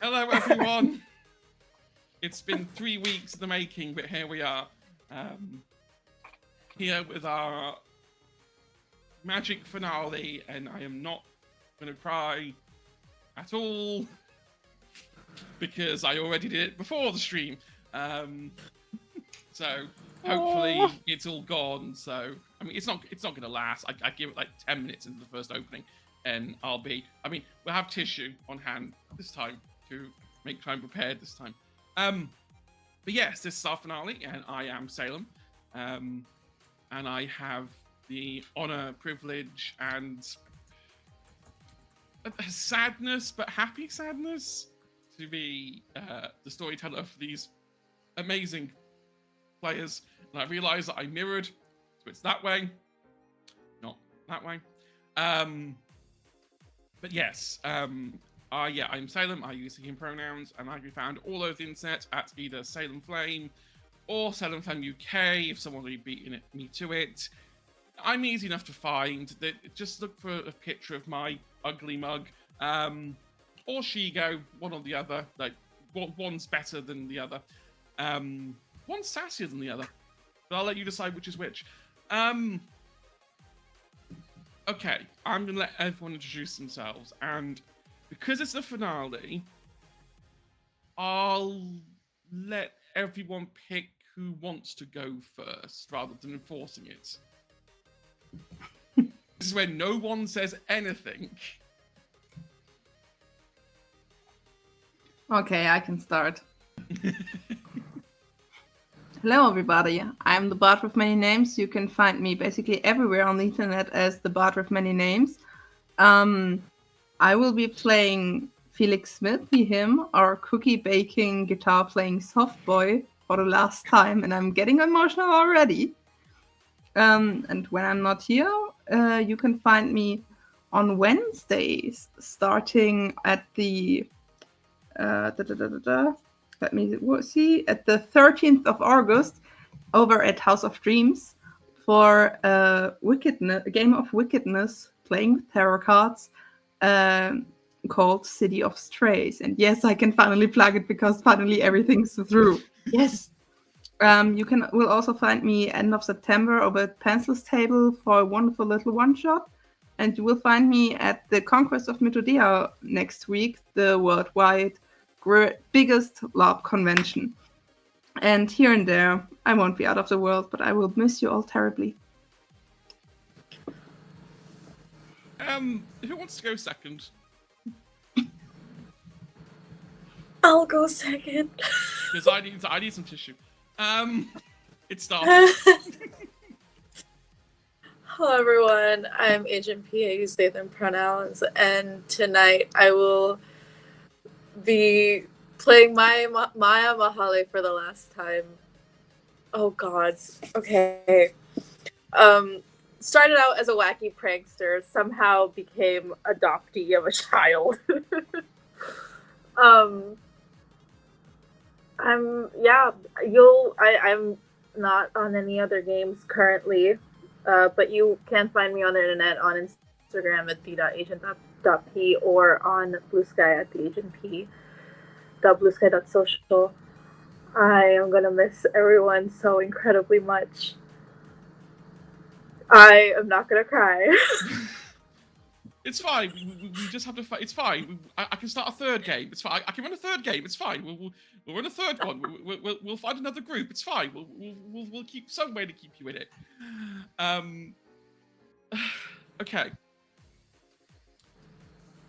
Hello, everyone. It's been 3 weeks in the making, but here we are. Here with our magic finale, and I am not going to cry at all because I already did it before the stream. So hopefully it's all gone. So I mean, it's not going to last. I give it like 10 minutes into the first opening, and we'll have tissue on hand this time to make sure I'm prepared this time. But yes, this is our finale, and I am Salem, and I have the honor, privilege, and a sadness, but happy sadness, to be the storyteller for these amazing players. And I realize that I mirrored, so it's that way, not that way. But yes, I'm Salem. I use him pronouns, and I can be found all over the internet at either Salem Flame or Salem Flame UK if someone really beaten me to it. I'm easy enough to find. Just look for a picture of my ugly mug, or Shigo, one or the other. Like one's better than the other, one's sassier than the other. But I'll let you decide which is which. Okay, I'm gonna let everyone introduce themselves, and because it's the finale, I'll let everyone pick who wants to go first rather than enforcing it. This is when no one says anything. Okay, I can start. Hello, everybody. I'm the Bard with Many Names. You can find me basically everywhere on the internet as the Bard with Many Names. I will be playing Felix Smith, him, our cookie baking, guitar playing soft boy for the last time, and I'm getting emotional already. And when I'm not here, you can find me on Wednesdays, starting at the let me see, at the 13th of August, over at House of Dreams for a game of wickedness, playing with tarot cards, called City of Strays. And yes, I can finally plug it because finally everything's through. Yes. Will also find me end of September over at Pencil's Table for a wonderful little one-shot. And you will find me at the Conquest of Mythodea next week, the worldwide biggest LARP convention. And here and there, I won't be out of the world, but I will miss you all terribly. Who wants to go second? I'll go second. Because I need some tissue. It started. Hello, everyone. I'm Agent P. I use they, them pronouns, and tonight I will be playing Maya Mahale for the last time. Oh, God. Okay. Started out as a wacky prankster, somehow became adoptee of a child. I'm not on any other games currently, but you can find me on the internet on Instagram at the.agent.p or on Blue Sky at theagentp.bluesky.social. I am gonna miss everyone so incredibly much. I am not gonna cry. It's fine. We just have to fight. It's fine. I can start a third game. It's fine. I can run a third game. It's fine. We'll run a third one. We'll find another group. It's fine. We'll keep some way to keep you in it. Okay.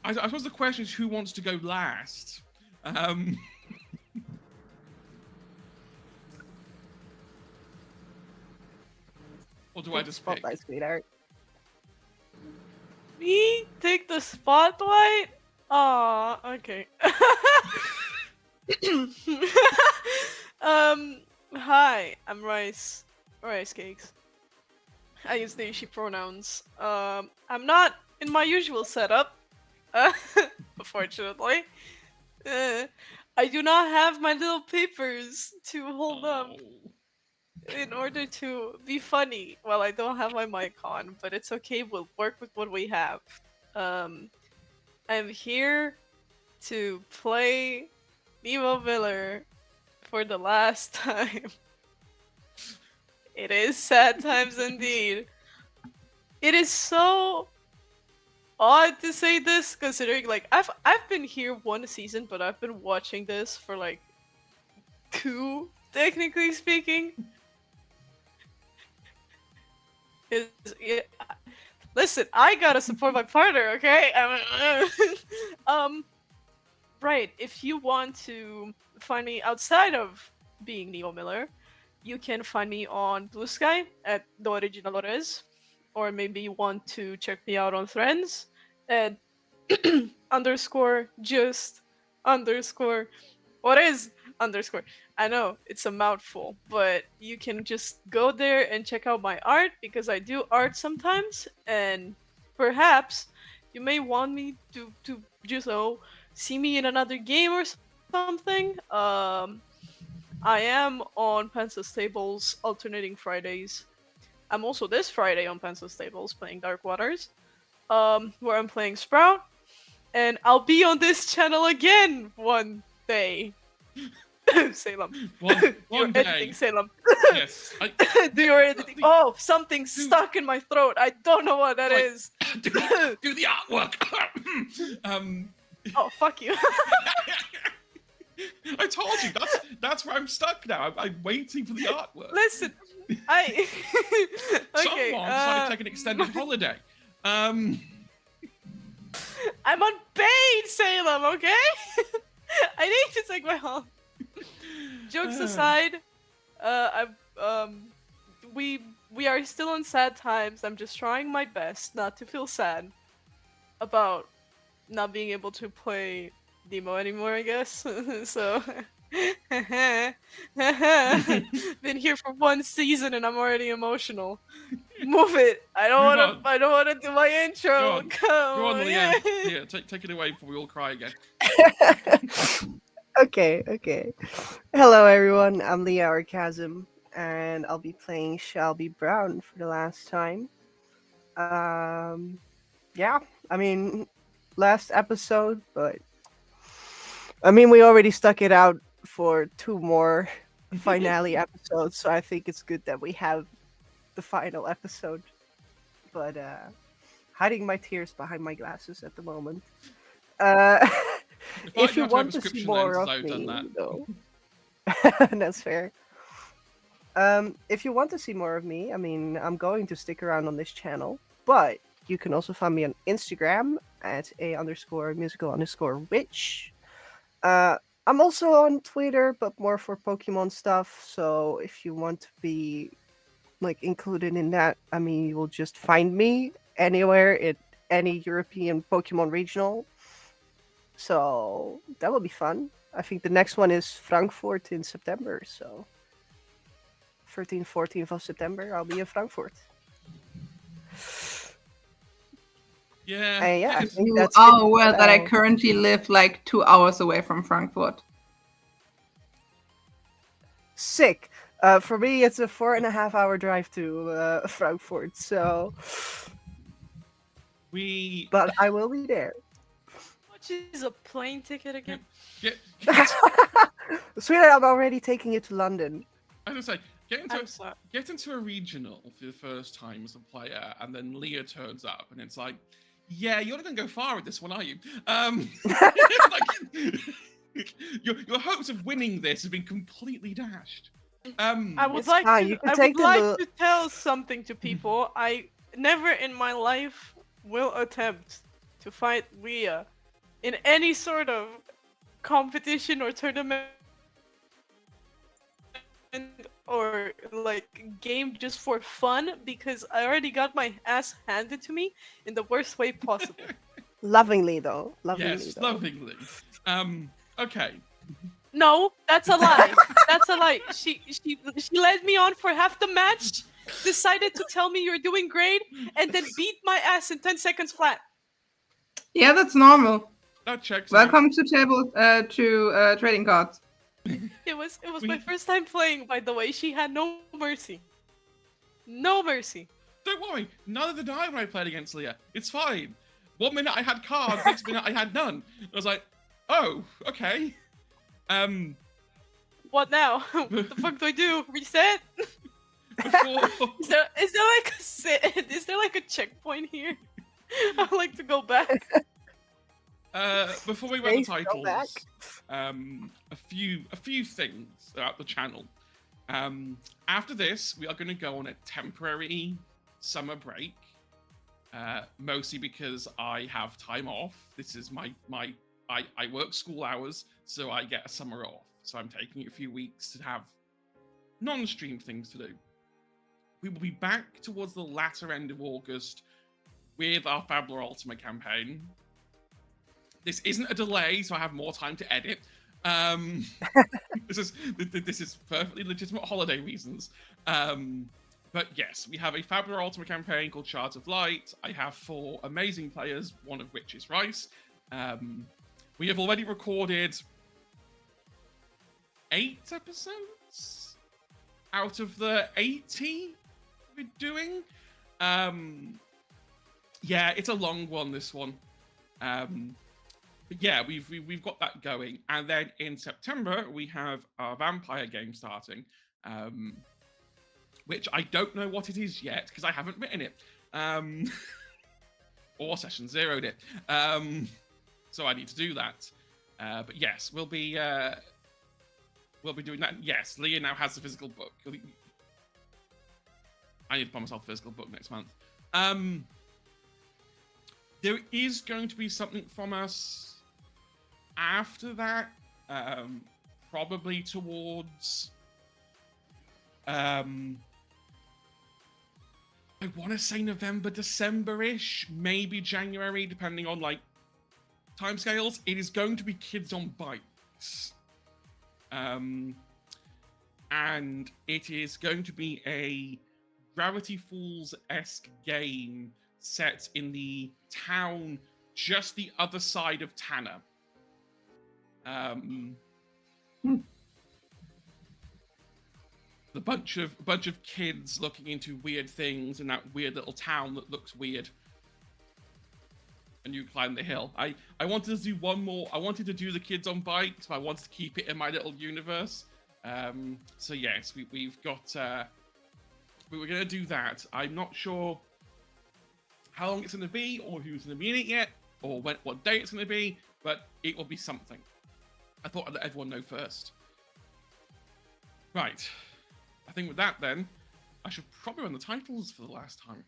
I suppose the question is who wants to go last. Or do I just pick? Spotlight, sweetheart. Me take the spotlight? Aw, okay. Hi, I'm Rice Cakes. I use they, she pronouns. I'm not in my usual setup, unfortunately. I do not have my little papers to hold up in order to be funny. Well, I don't have my mic on, but it's okay. We'll work with what we have. I'm here to play Nemo Miller for the last time. It is sad times indeed. It is so odd to say this, considering like I've been here one season, but I've been watching this for like two, technically speaking. Yeah, listen, I gotta support my partner, okay? Right. If you want to find me outside of being Neo Miller, you can find me on Blue Sky at The Original Ores, or maybe you want to check me out on Threads at underscore just underscore what is underscore. I know it's a mouthful, but you can just go there and check out my art because I do art sometimes, and perhaps you may want me to just see me in another game or something. I am on Pencil Stables alternating Fridays. I'm also this Friday on Pencil Stables playing Dark Waters, where I'm playing Sprout, and I'll be on this channel again one day. Salem. One You're day. editing, Salem. Yes. Do your editing. Oh, something's stuck in my throat. I don't know what that is. Do the artwork. Oh, fuck you. I told you that's where I'm stuck now. I'm waiting for the artwork. Listen, okay. Someone decided to take an extended holiday. I'm on paid, Salem. Okay. I need to take my holiday. Jokes aside, we are still on sad times. I'm just trying my best not to feel sad about not being able to play Demo anymore, I guess. So, been here for one season and I'm already emotional. Move it. I don't want to do my intro. Go on, Leah. Yeah, take it away before we all cry again. Okay. Hello, everyone. I'm Leah Orchasm, and I'll be playing Shelby Brown for the last time. Yeah, I mean, last episode, but I mean, we already stuck it out for 2 more finale episodes, so I think it's good that we have the final episode. But hiding my tears behind my glasses at the moment. If you want to see more of me, though, that's fair. If you want to see more of me, I mean, I'm going to stick around on this channel, but you can also find me on Instagram at _musical_witch. I'm also on Twitter, but more for Pokemon stuff. So if you want to be like included in that, I mean, you will just find me anywhere in any European Pokemon regional. So that will be fun. I think the next one is Frankfurt in September. So 13th, 14th of September, I'll be in Frankfurt. Yeah. I think You that's are it. aware that I currently live like 2 hours away from Frankfurt. Sick. For me, it's a 4.5-hour drive to Frankfurt. So, but I will be there. Which is a plane ticket again? Sweetheart, I'm already taking you to London. I was gonna say, get into a regional for the first time as a player, and then Leah turns up, and it's like, yeah, you're not gonna go far with this one, are you? Your hopes of winning this have been completely dashed. I would It's like fine, to. you can I take would the like look. to tell something to people. I never in my life will attempt to fight Leah in any sort of competition or tournament or like game just for fun, because I already got my ass handed to me in the worst way possible. Lovingly, though. Yes, lovingly. Okay. No, that's a lie. That's a lie. She led me on for half the match, decided to tell me you're doing great, and then beat my ass in 10 seconds flat. Yeah, that's normal. That checks. Welcome to trading cards. It was my first time playing, by the way. She had no mercy. No mercy. Don't worry, neither did I when I played against Leah. It's fine. 1 minute I had cards, next minute I had none. I was like, Oh, okay. What now? What the fuck do I do? Reset? Before Is there like is there like a checkpoint here? I'd like to go back. before we run the Okay, go back. titles, a few things about the channel. After this, we are going to go on a temporary summer break. Mostly because I have time off. This is I work school hours, so I get a summer off. So I'm taking a few weeks to have non-stream things to do. We will be back towards the latter end of August with our Fabler Ultimate campaign. This isn't a delay, so I have more time to edit. This is perfectly legitimate holiday reasons. But yes, we have a Fabler Ultimate campaign called Shards of Light. I have 4 amazing players, one of which is Rice. We have already recorded 8 episodes out of the 80 we're doing. Yeah, it's a long one, this one. But yeah, we've got that going. And then in September, we have our vampire game starting. Which I don't know what it is yet because I haven't written it, or session zeroed it. So I need to do that. But yes, we'll be doing that. Yes, Leah now has the physical book. I need to buy myself a physical book next month. There is going to be something from us after that, probably towards. I want to say November, December-ish, maybe January, depending on like timescales. It is going to be Kids on Bikes, and it is going to be a Gravity Falls-esque game set in the town just the other side of Tanner. The bunch of kids looking into weird things in that weird little town that looks weird. And you climb the hill. I wanted to do one more. I wanted to do the Kids on Bikes, but I wanted to keep it in my little universe. So yes, we've got. We were gonna do that. I'm not sure how long it's gonna be, or who's gonna be in it yet, or what day it's gonna be, but it will be something. I thought I'd let everyone know first. Right. I think with that, then, I should probably run the titles for the last time.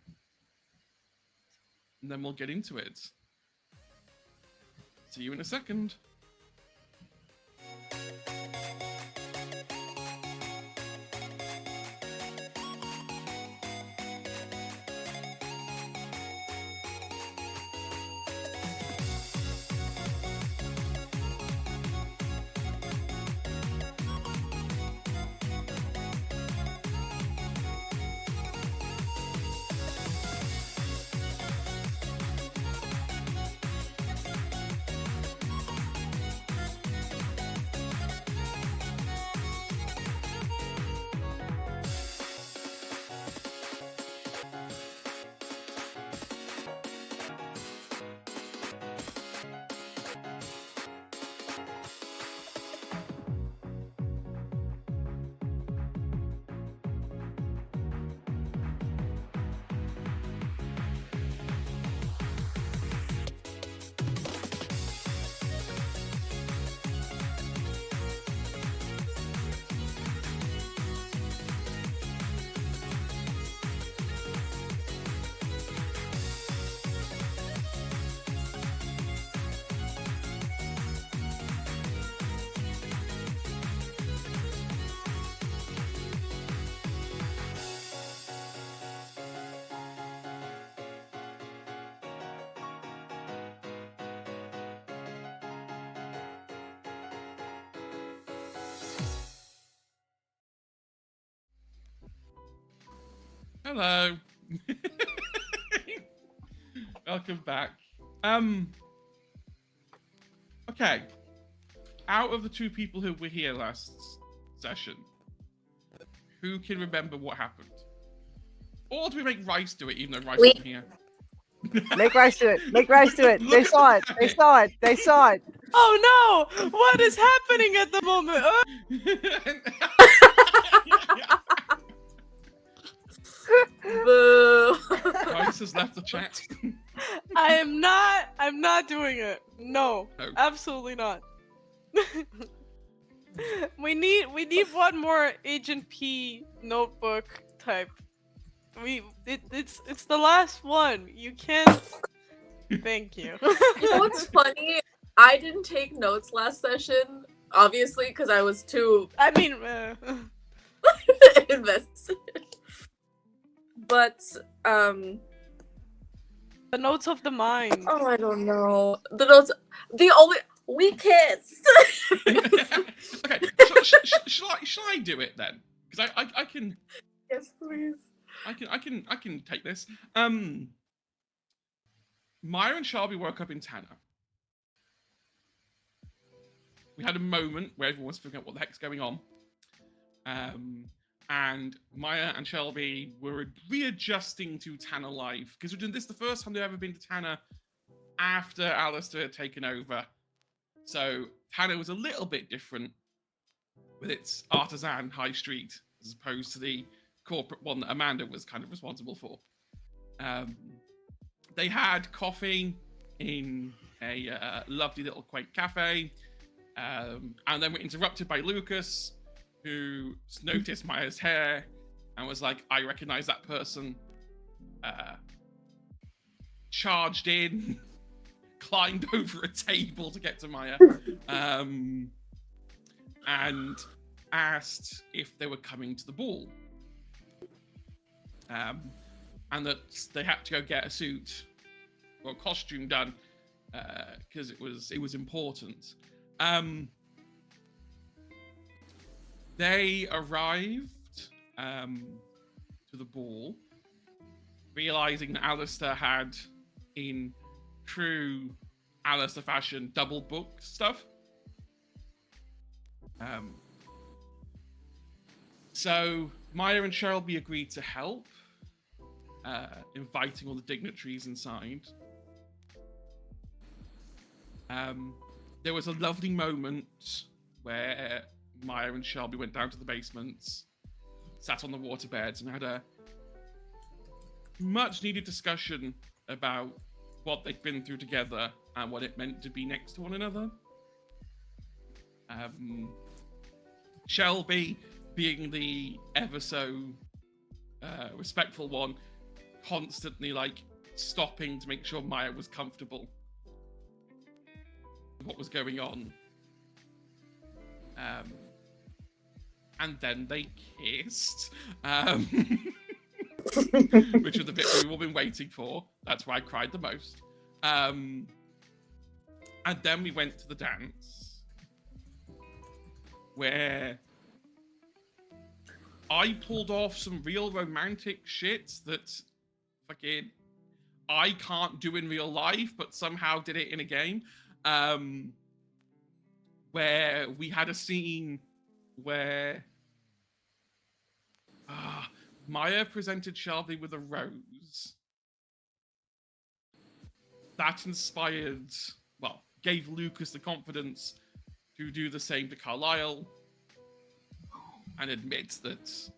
And then we'll get into it. See you in a second. Hello. Welcome back. Okay. Out of the 2 people who were here last session, who can remember what happened? Or do we make Rice do it, even though Rice wasn't here? Make Rice do it. Make Rice do it. They Look saw at it. the They panic. saw it. They saw it. They saw it. Oh no! What is happening at the moment? Boo. Rice has left the chat. I'm not doing it. No, No. absolutely not. we need one more Agent P notebook type. It's the last one. You can't. Thank you. You know what's funny? I didn't take notes last session, obviously, because I was too I mean, invested. But the notes of the mind. oh, I don't know. The notes. The only we kissed. Okay, shall I do it then? Because I can Yes, please. I can take this. Maya and Shelby woke up in Tanner. We had a moment where everyone was figuring out what the heck's going on. And Maya and Shelby were readjusting to Tanner life. Because we're doing this the first time they've ever been to Tanner after Alistair had taken over. So Tanner was a little bit different with its artisan high street as opposed to the corporate one that Amanda was kind of responsible for. They had coffee in a lovely little quaint cafe. And then we're interrupted by Lucas, who noticed Maya's hair and was like, I recognize that person. Charged in, climbed over a table to get to Maya, and asked if they were coming to the ball. And that they had to go get a suit or a costume done because it was important. They arrived to the ball, realizing that Alistair had, in true Alistair fashion, double booked stuff. So Maya and Shelby agreed to help, inviting all the dignitaries inside. There was a lovely moment where Maya and Shelby went down to the basement, sat on the waterbeds, and had a much needed discussion about what they'd been through together and what it meant to be next to one another. Shelby, being the ever so respectful one, constantly like stopping to make sure Maya was comfortable with what was going on. And then they kissed, which was the bit we've all been waiting for. That's why I cried the most. And then we went to the dance, where I pulled off some real romantic shit that fucking I can't do in real life, but somehow did it in a game. Where we had a scene where Maya presented Shelby with a rose. That inspired, well, gave Lucas the confidence to do the same to Carlisle and admit that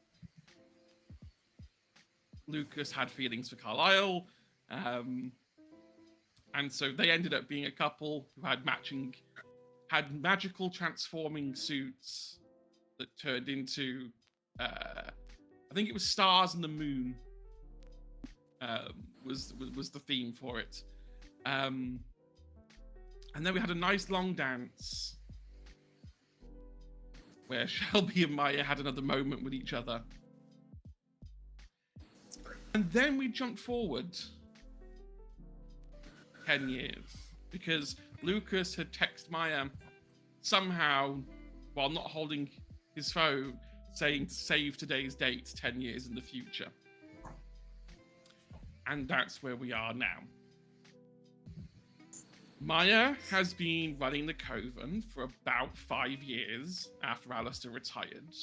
Lucas had feelings for Carlisle. And so they ended up being a couple who had magical transforming suits that turned into, I think it was stars and the moon was the theme for it. And then we had a nice long dance where Shelby and Maya had another moment with each other. And then we jumped forward 10 years because Lucas had texted Maya somehow, while not holding his phone, saying to save today's date 10 years in the future. And that's where we are now. Maya has been running the Coven for about 5 years after Alistair retired.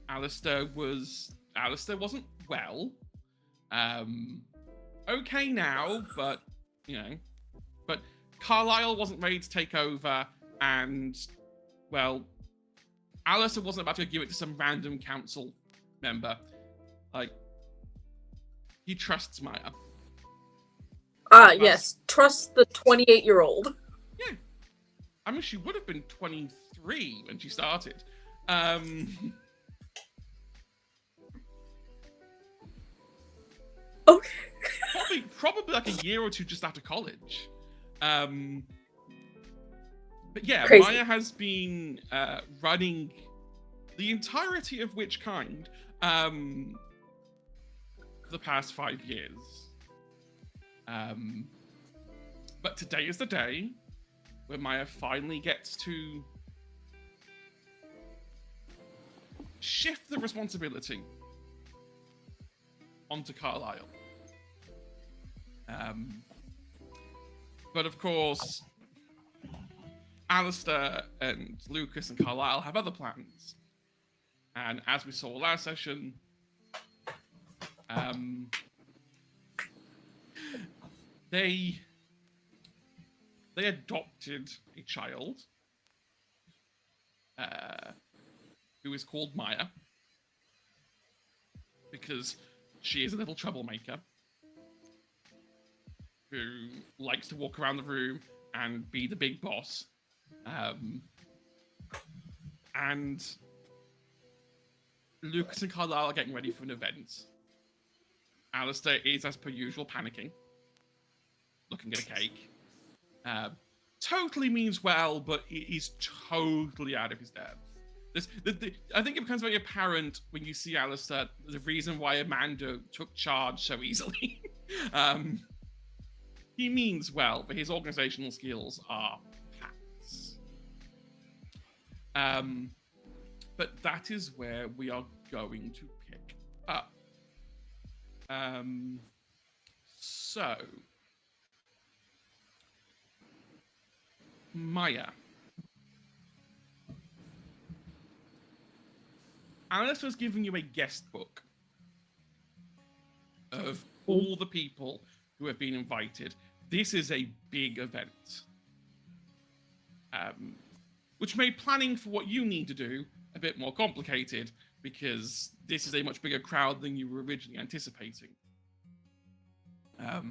Alistair wasn't well. Okay now, but, but Carlisle wasn't ready to take over, and, well, Alistair wasn't about to give it to some random council member. Like, he trusts Maya. Yes. Trust the 28-year-old. Yeah. I mean, she would have been 23 when she started. Okay. Probably like a year or two just after college. But yeah, Crazy. Maya has been running the entirety of Which Kind for the past 5 years. But today is the day where Maya finally gets to shift the responsibility onto Carlisle. But of course, Alistair and Lucas and Carlisle have other plans. And as we saw last session, they adopted a child who is called Maya because she is a little troublemaker who likes to walk around the room and be the big boss. And Lucas and Carlisle are getting ready for an event. Alistair is, as per usual, panicking, looking at a cake. Totally means well, but is totally out of his depth. I think it becomes very apparent when you see Alistair the reason why Amanda took charge so easily. He means well, but his organizational skills are pants. But that is where we are going to pick up. So, Maya. Alice was giving you a guest book of all the people who have been invited. This is a big event. Which made planning for what you need to do a bit more complicated, because this is a much bigger crowd than you were originally anticipating.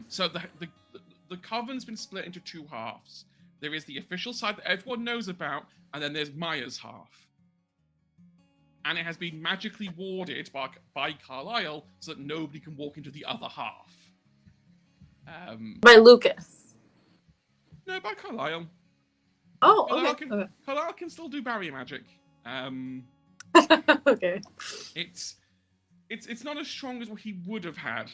So the coven's been split into two halves. There is the official side that everyone knows about, and then there's Maya's half. And it has been magically warded by Carlisle so that nobody can walk into the other half. By Lucas. No, by Carlisle. Oh, Carlisle okay. can, Carlisle can still do barrier magic. Okay. It's not as strong as what he would have had.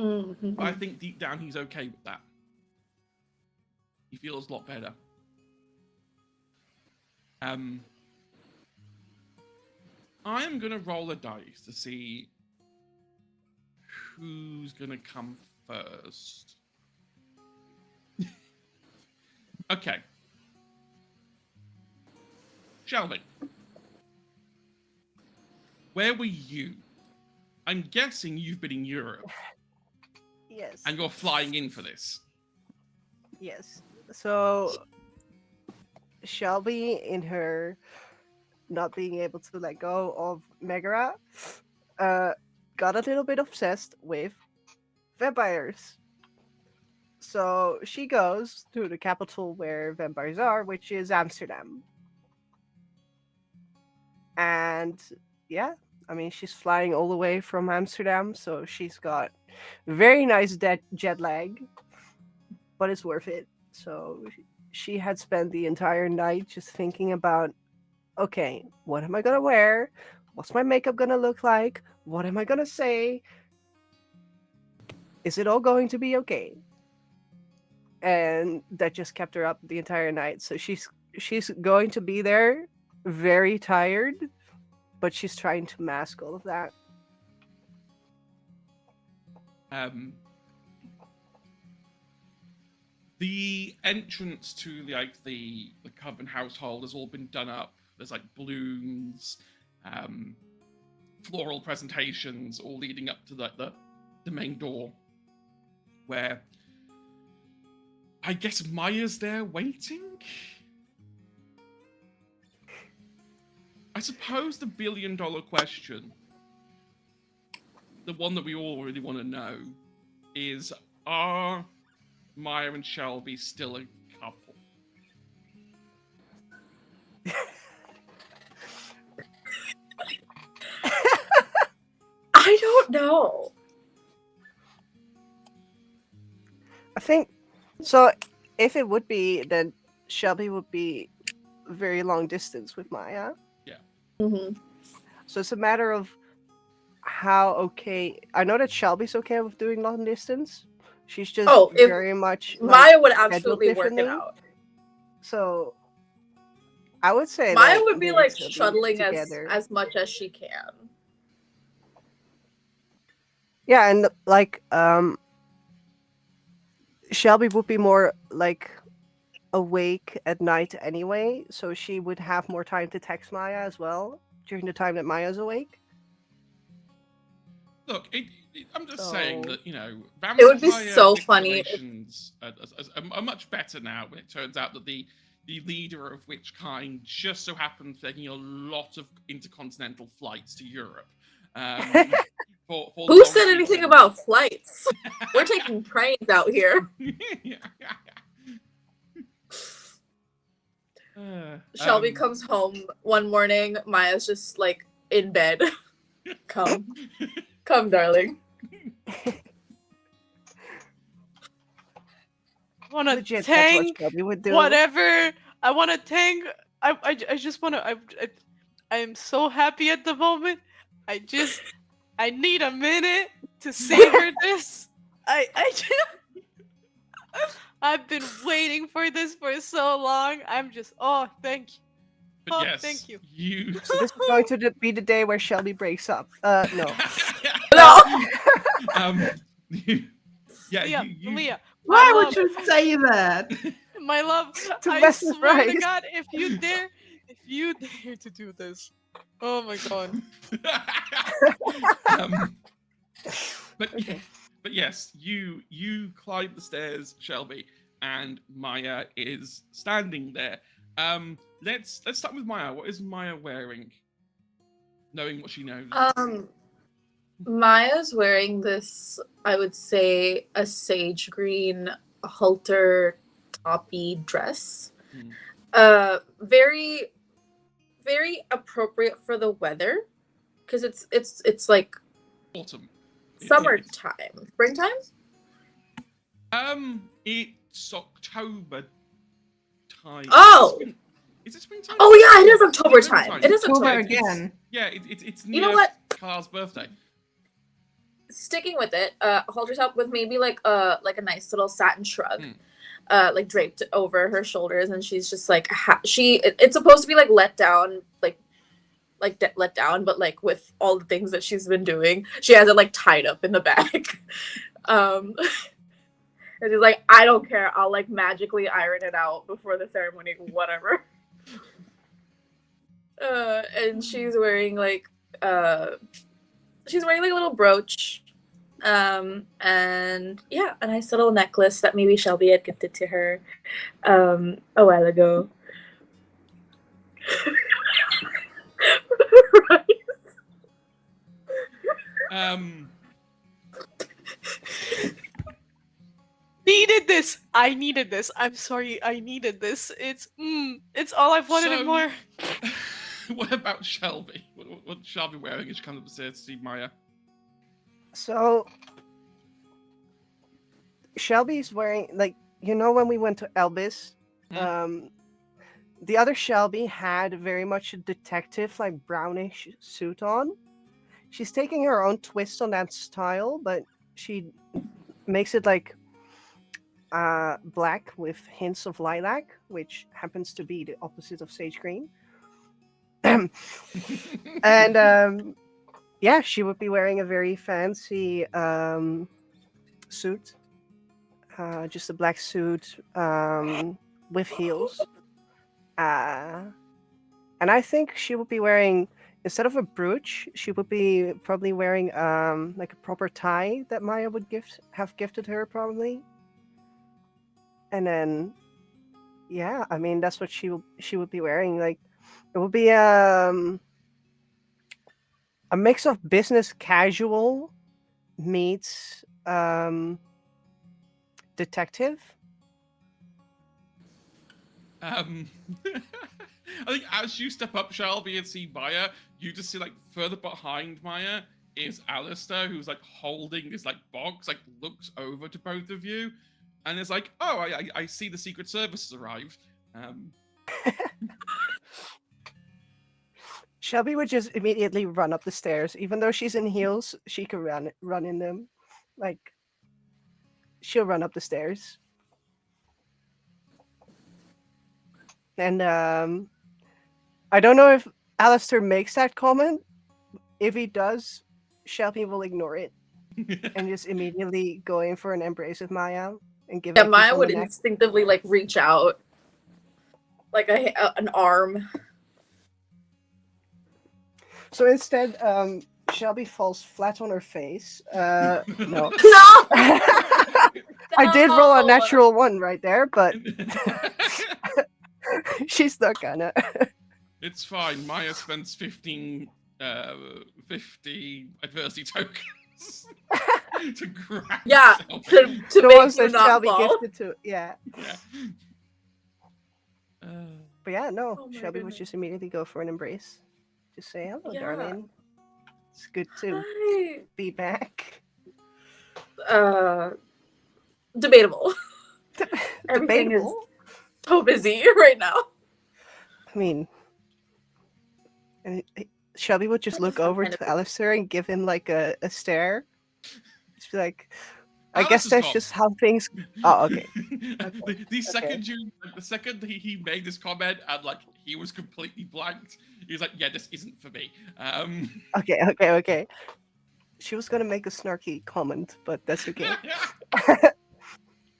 Mm-hmm. But I think deep down he's okay with that. He feels a lot better. I am gonna roll a dice to see who's gonna come first. Okay. Shelby. Where were you? I'm guessing you've been in Europe. Yes. And you're flying in for this. Yes. So Shelby, in her not being able to let go of Megara, got a little bit obsessed with vampires. So she goes to the capital where vampires are, which is Amsterdam. And yeah, I mean, she's flying all the way from Amsterdam, so she's got very nice jet lag, but it's worth it. So she had spent the entire night just thinking about, okay, what am I gonna wear? What's my makeup gonna look like? What am I gonna say? Is it all going to be okay? And that just kept her up the entire night. So she's going to be there very tired, but she's trying to mask all of that. The entrance to the Coven household has all been done up. There's like balloons, floral presentations, all leading up to the main door, where I guess Maya's there waiting? I suppose the billion-dollar question, the one that we all really want to know, is are Maya and Shelby still a couple? I don't know. I think so. If it would be, then Shelby would be very long distance with Maya. Hmm. So it's a matter of how okay. I know that Shelby's okay with doing long distance. She's just If very much Maya would scheduled absolutely work it differently. out. So I would say Maya that would be they like still be shuttling together. as much as she can. Yeah, and Shelby would be more like awake at night anyway, so she would have more time to text Maya as well during the time that Maya's awake. Look, I'm just saying So- that, you know, It would be vampire so funny if- relations are much better now when it turns out that the leader of which kind just so happens taking a lot of intercontinental flights to Europe. For Who long said anything reasons. about flights? We're taking trains out here. Shelby comes home one morning. Maya's just like in bed. Come, darling. I want to Legit, that's what thank Shelby would do. whatever. I want to thank. I just want to. I am so happy at the moment. I need a minute to savor this. I've been waiting for this for so long. I'm just. Oh, thank you. But Oh, yes, thank you. So this is going to be the day where Shelby breaks up. No. No. Yeah, Leah, Why my would love, you say that? my love, To I mess with swear to Rice. God, if you dare to do this, oh my God. But Okay. but yes, you climb the stairs, Shelby, and Maya is standing there. Let's start with Maya. What is Maya wearing? Knowing what she knows. Maya's wearing this, I would say, a sage green halter toppy dress. Very, very appropriate for the weather, because it's like Autumn. summertime, springtime. It's October time. Oh! Is it springtime? Oh yeah, it is October It's time. It is October October. again. Yeah, it's You know near what? Carl's birthday. Sticking with it, halter top with maybe like a nice little satin shrug, like draped over her shoulders, and she's just like it's supposed to be like let down, let down, but like with all the things that she's been doing, she has it like tied up in the back. And she's like, I don't care, I'll like magically iron it out before the ceremony, whatever. And she's wearing like a little brooch, and yeah, a nice little necklace that maybe Shelby had gifted to her a while ago. Needed this. I needed this. I'm sorry. I needed this. It's all I've wanted and more. What about Shelby? What's Shelby wearing as she comes upstairs to see Maya? So Shelby's wearing, like, when we went to Elvis, the other Shelby had very much a detective, like, brownish suit on. She's taking her own twist on that style, but she makes it like black with hints of lilac, which happens to be the opposite of sage green. And yeah, she would be wearing a very fancy suit, just a black suit with heels. And I think she would be wearing, instead of a brooch, she would be probably wearing like a proper tie that Maya would have gifted her, probably. And then, yeah, I mean that's what she would be wearing. Like, it would be a mix of business casual meets detective. Um, I think as you step up, Shelby, and see Maya, you just see like further behind Maya is Alistair, who's like holding this like box, like looks over to both of you, and is like, "Oh, I see the Secret Service has arrived." Shelby would just immediately run up the stairs, even though she's in heels. She could run in them, like she'll run up the stairs. And I don't know if Alistair makes that comment. If he does, Shelby will ignore it and just immediately go in for an embrace with Maya and give Yeah, her a kiss Maya on would the neck. instinctively like reach out, like an arm. So instead, Shelby falls flat on her face. No. No. I did roll a No! natural one right there, but she's not gonna. It's fine. Maya spends 50 adversity tokens to grab Yeah, Shelby. to The make ones you that not Shelby fall. gifted to, yeah. Yeah. But yeah, no, Oh my Shelby would goodness. just immediately go for an embrace. Just say hello, Yeah. darling. It's good to Hi. be back. Debatable. Everything is Debatable. so busy right now. I mean, and Shelby would just That look is some over kind of to busy. Alistair and give him like a stare. Just be like, I guess Alistair's that's gone. just how things. Oh, okay. The second the second he made this comment and like he was completely blanked, he was like, "Yeah, this isn't for me." Okay. She was gonna make a snarky comment, but that's okay.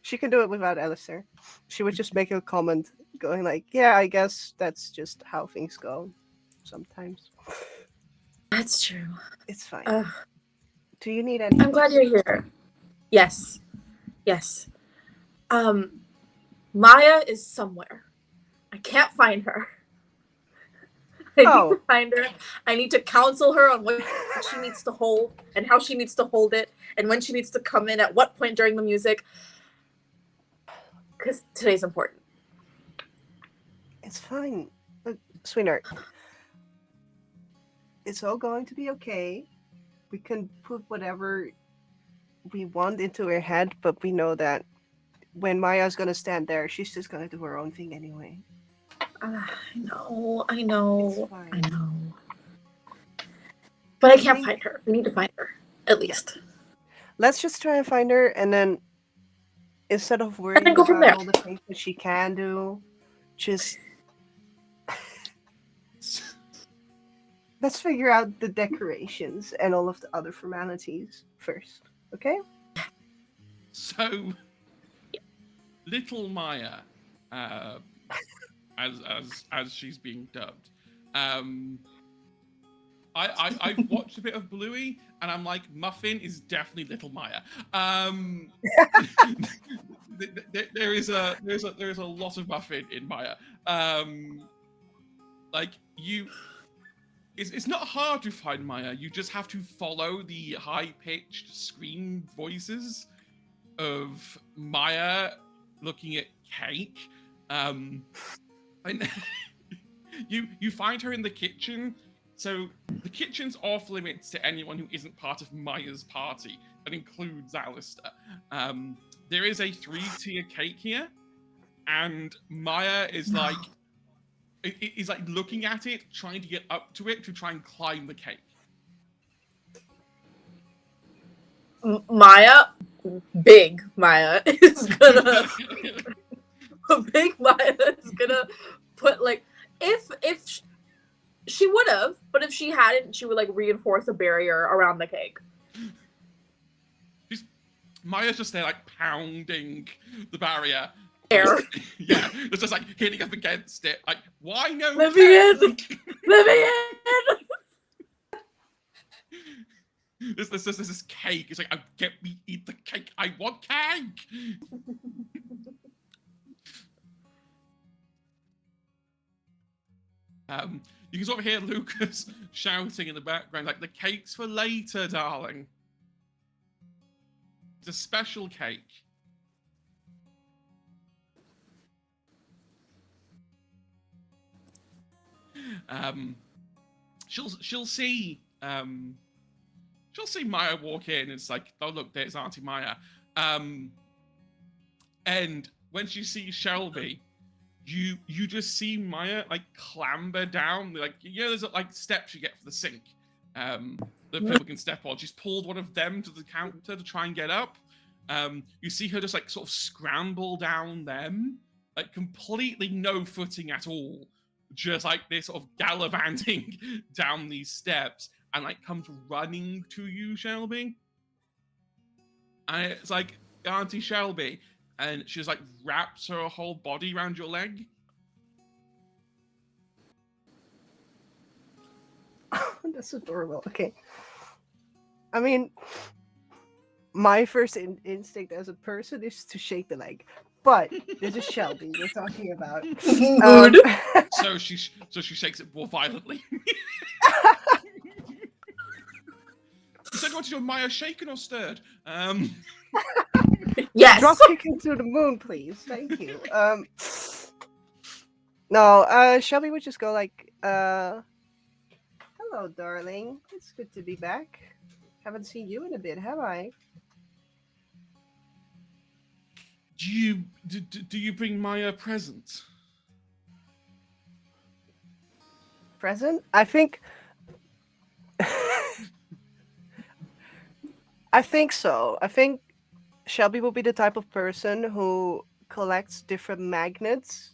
She can do it without Alistair. She would just make a comment going like, yeah, I guess that's just how things go sometimes. That's true. It's fine. Uh, Do you need any? I'm glad you're here. Yes. Yes. Maya is somewhere. I can't find her. I need Oh. to find her. I need to counsel her on what she needs to hold and how she needs to hold it and when she needs to come in at what point during the music. Because today's important. It's fine. Look, sweetheart. It's all going to be okay. We can put whatever we want into her head, but we know that when Maya's gonna stand there, she's just gonna do her own thing anyway. I know. It's fine. I know. But I can't think- find her. We need to find her, at least. Let's just try and find her, and then instead of worrying then go about from there. all the things that she can do, just let's figure out the decorations and all of the other formalities first, okay? So, little Maya, as she's being dubbed, I've watched a bit of Bluey, and I'm like, Muffin is definitely little Maya. There is a lot of Muffin in Maya. Like you. It's not hard to find Maya. You just have to follow the high-pitched scream voices of Maya looking at cake. And you find her in the kitchen. So the kitchen's off limits to anyone who isn't part of Maya's party. That includes Alistair. There is a 3-tier cake here, and Maya is like is like looking at it, trying to get up to it to try and climb the cake. Maya, big Maya, is gonna. Big Maya is gonna put like if she would have, but if she hadn't, she would like reinforce a barrier around the cake. Maya's just there like pounding the barrier. Air. Yeah, it's just like hitting up against it. Like, why no Let me in! cake? Let me in! There's this cake. It's like, get me eat the cake. I want cake. You can sort of hear Lucas shouting in the background, like, the cake's for later, darling. It's a special cake. She'll see Maya walk in. It's like, oh look, there's Auntie Maya. And when she sees Shelby, you just see Maya like clamber down, like, you know, there's like steps you get for the sink, that people can step on. She's pulled one of them to the counter to try and get up. You see her just like sort of scramble down them, like completely no footing at all, just like this sort of gallivanting down these steps, and like comes running to you, Shelby. And it's like, Auntie Shelby, and she just like wraps her whole body around your leg. That's adorable. Okay. I mean, my first instinct as a person is to shake the leg, but this is Shelby we're talking about. Mood. So she shakes it more violently. You said you wanted your Maya shaken or stirred? Yes. Drop kick into the moon, please. Thank you. No, Shelby would just go like, hello, darling. It's good to be back. Haven't seen you in a bit, have I? Do you bring Maya a present? Present? I think I think so. I think Shelby will be the type of person who collects different magnets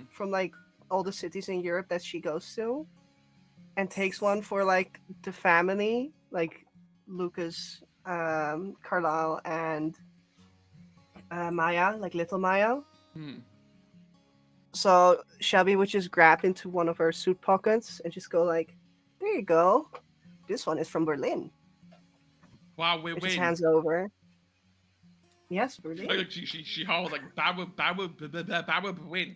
from like all the cities in Europe that she goes to, and takes one for like the family, like Lucas, Carlisle, and Maya, like little Maya. So Shelby would just grab into one of her suit pockets and just go like, "There you go. This one is from Berlin." Wow, we Just win. hands over. Yes, Berlin. Like she howls like Bauer win.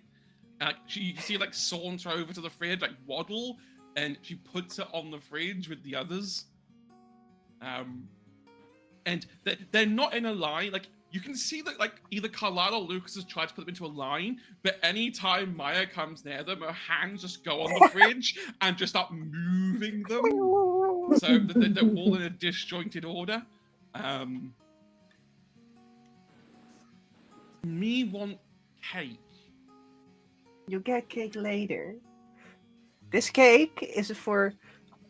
And you see like saunter over to the fridge, like waddle, and she puts it on the fridge with the others. And they're not in a line. Like you can see that like either Carlisle or Lucas has tried to put them into a line, but anytime Maya comes near them, her hands just go on the fridge and just start moving them. So they're all in a disjointed order. Me want cake. You get cake later. This cake is for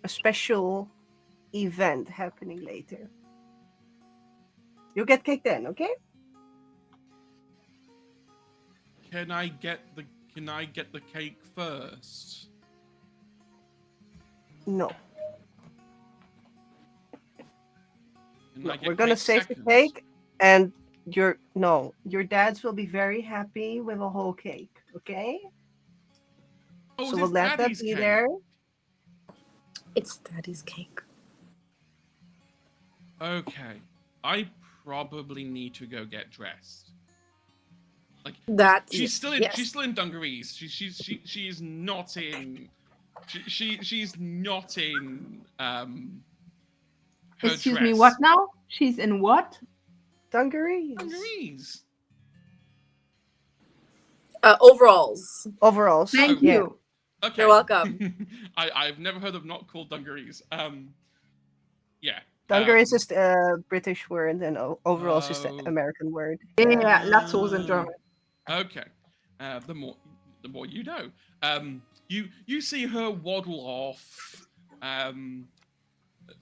a special event happening later. You'll get cake then, okay? Can I get the cake first? No. Can I get We're gonna cake save second? the cake, and your dads will be very happy with a whole cake, okay? Oh, So this we'll let that Daddy's be cake. there. It's Daddy's cake. Okay, I probably need to go get dressed. Like That's she's still in yes. she's still in dungarees. She's not in she's not in her Excuse dress. me, what now? She's in what? Dungarees. Dungarees. Overalls. Overalls. Thank yeah. you. Okay. You're welcome. I've never heard of not called dungarees. Yeah. Dungarees is a British word, and overalls is the Oh. American word. Yeah, Latzos in German. Okay. The more you know. You see her waddle off.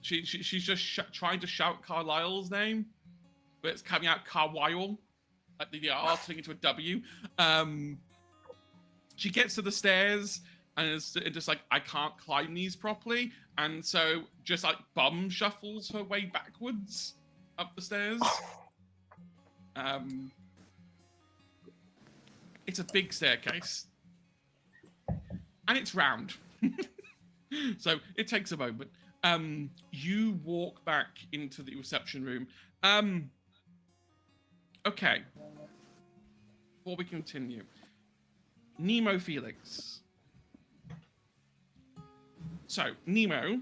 She's just trying to shout Carlisle's name, but it's coming out Carwile, like the R turning into a W. She gets to the stairs and is just like, I can't climb these properly, and so just like bum shuffles her way backwards up the stairs. It's a big staircase, and it's round, so it takes a moment. You walk back into the reception room. Okay. Before we continue, Nemo Felix, So, Nemo,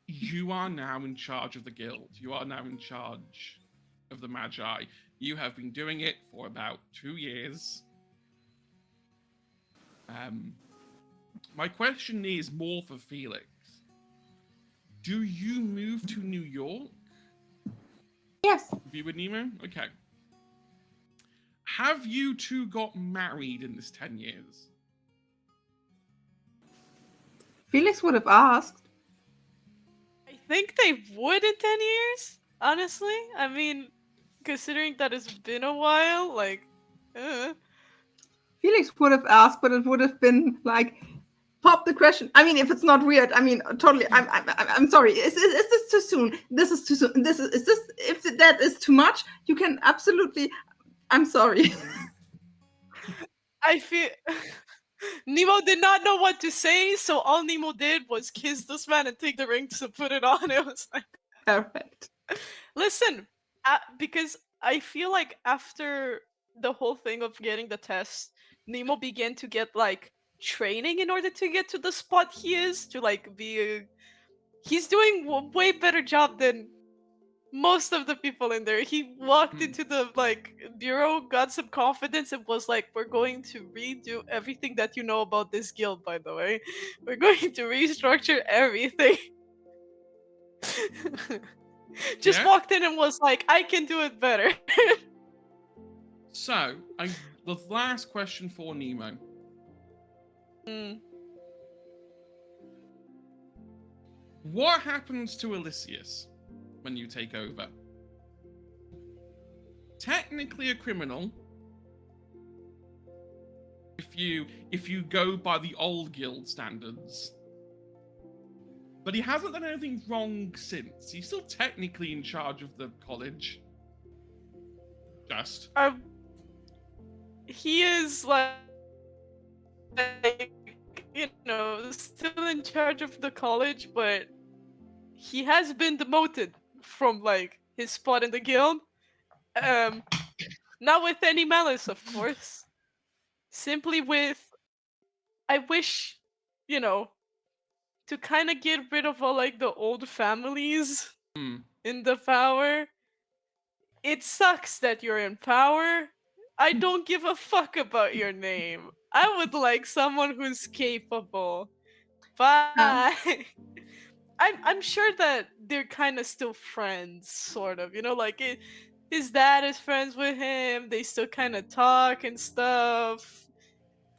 you are now in charge of the guild. You are now in charge of the Magi. You have been doing it for about 2 years. My question is more for Felix. Do you move to New York? Yes. Be with Nemo? Okay. Have you two got married in this 10 years? Felix would have asked. I think they would in 10 years, honestly. I mean, considering that it's been a while, like, Felix would have asked, but it would have been like, pop the question. I mean, if it's not weird, I mean, totally. I'm sorry. Is this too soon? This is too soon. Is this if that is too much? You can absolutely. I'm sorry. I feel Nemo did not know what to say, so all Nemo did was kiss this man and take the ring to put it on. It was like, Perfect. listen, because I feel like after the whole thing of getting the test, Nemo began to get like training in order to get to the spot he is to like be a. He's doing a way better job than most of the people in there. He walked into the like bureau, got some confidence, and was like, "We're going to redo everything that you know about this guild. By the way, we're going to restructure everything." Just Yeah? walked in and was like, "I can do it better." So, the last question for Nemo. Mm. What happens to Elysius when you take over? Technically a criminal. If you go by the old guild standards. But he hasn't done anything wrong since. He's still technically in charge of the college. Just. He is like, you know, still in charge of the college, but he has been demoted from like his spot in the guild. Not with any malice, of course. Simply with, I wish, you know, to kind of get rid of all like the old families in the power. It sucks that you're in power. I don't give a fuck about your name. I would like someone who's capable. Bye. I'm sure that they're kind of still friends, sort of. You know, like his dad is friends with him. They still kind of talk and stuff.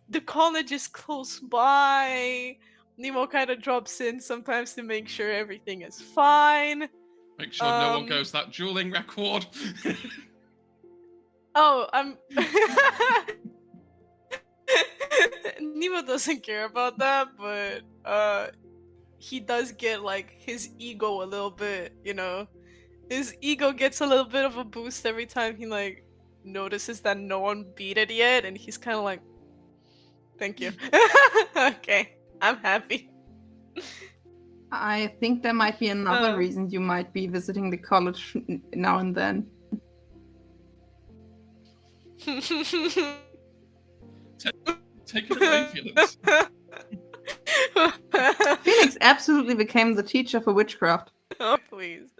The college is close by. Nemo kind of drops in sometimes to make sure everything is fine. Make sure no one goes that dueling record. Oh, Nemo doesn't care about that, but he does get like his ego a little bit, you know. His ego gets a little bit of a boost every time he like notices that no one beat it yet, and he's kind of like, "Thank you." Okay, I'm happy. I think there might be another reason you might be visiting the college now and then. Take it away, Felix. Felix absolutely became the teacher for witchcraft. Oh, please.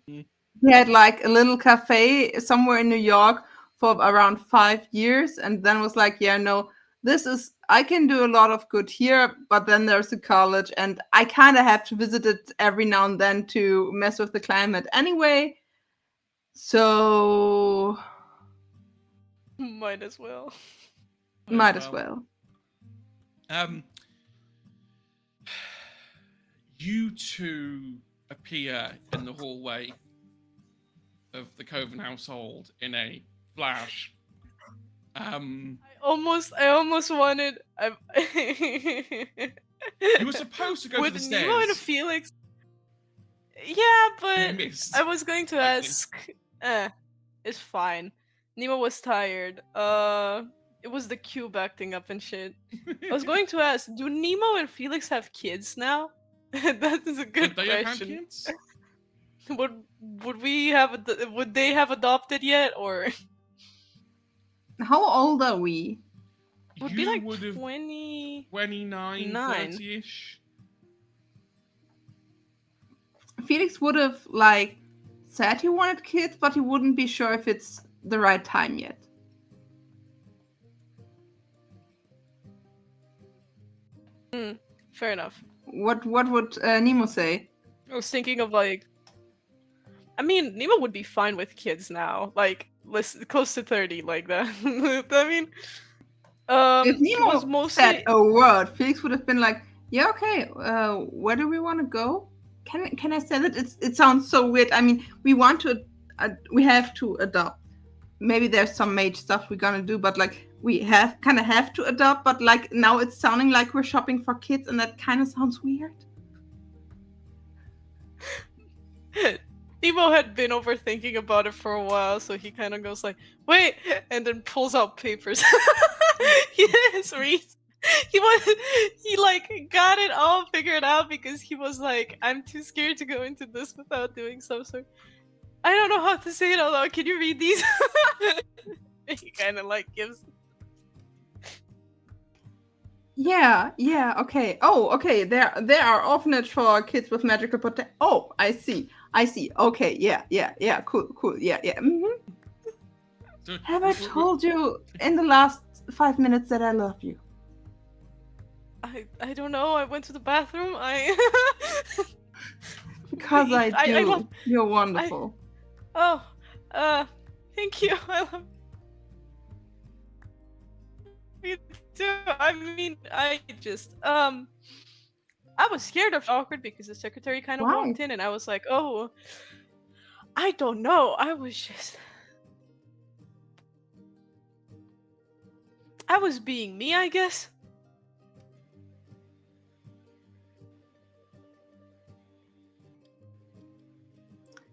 He had like a little cafe somewhere in New York for around 5 years, and then was like, yeah, no, I can do a lot of good here, but then there's a college, and I kind of have to visit it every now and then to mess with the climate anyway. So Might as well. might as well. You two appear in the hallway of the Coven household in a flash. I almost wanted. You were supposed to go to the stairs. Nemo and Felix. Yeah, but missed. I was going to ask. It's fine. Nemo was tired. It was the cube acting up and shit. I was going to ask, do Nemo and Felix have kids now? That is a good Would they have had question. kids? Would they have adopted yet, or How old are we? would You be like would have 20? 29, Nine. 30-ish. Felix would have like said he wanted kids, but he wouldn't be sure if it's the right time yet. Fair enough. What would Nemo say? I was thinking of like, I mean, Nemo would be fine with kids now, like close to 30, like that. I mean, If he Nemo was said mostly. a word, Felix would have been like, "Yeah, okay. Where do we want to go? Can I say that? It sounds so weird. I mean, we want to, we have to adopt. Maybe there's some mage stuff we're gonna do, but like we have to adopt. But like now it's sounding like we're shopping for kids, and that kind of sounds weird." Nemo had been overthinking about it for a while, so he kind of goes like, "Wait," and then pulls out papers. Yes, Reese. He like got it all figured out because he was like, "I'm too scared to go into this without doing some sort. I don't know how to say it out loud. Can you read these?" He kind of like gives. Yeah, okay. Oh, okay. There are orphanage for kids with magical potential. Oh, I see. Okay, yeah. Cool. Yeah. So, Have I told you in the last 5 minutes that I love you? I don't know. I went to the bathroom. Because I do. I love. You're wonderful. Oh, thank you. I love you too. I mean, I just I was scared of awkward because the secretary kind of Why? walked in, and I was like, oh, I don't know. I was being me, I guess.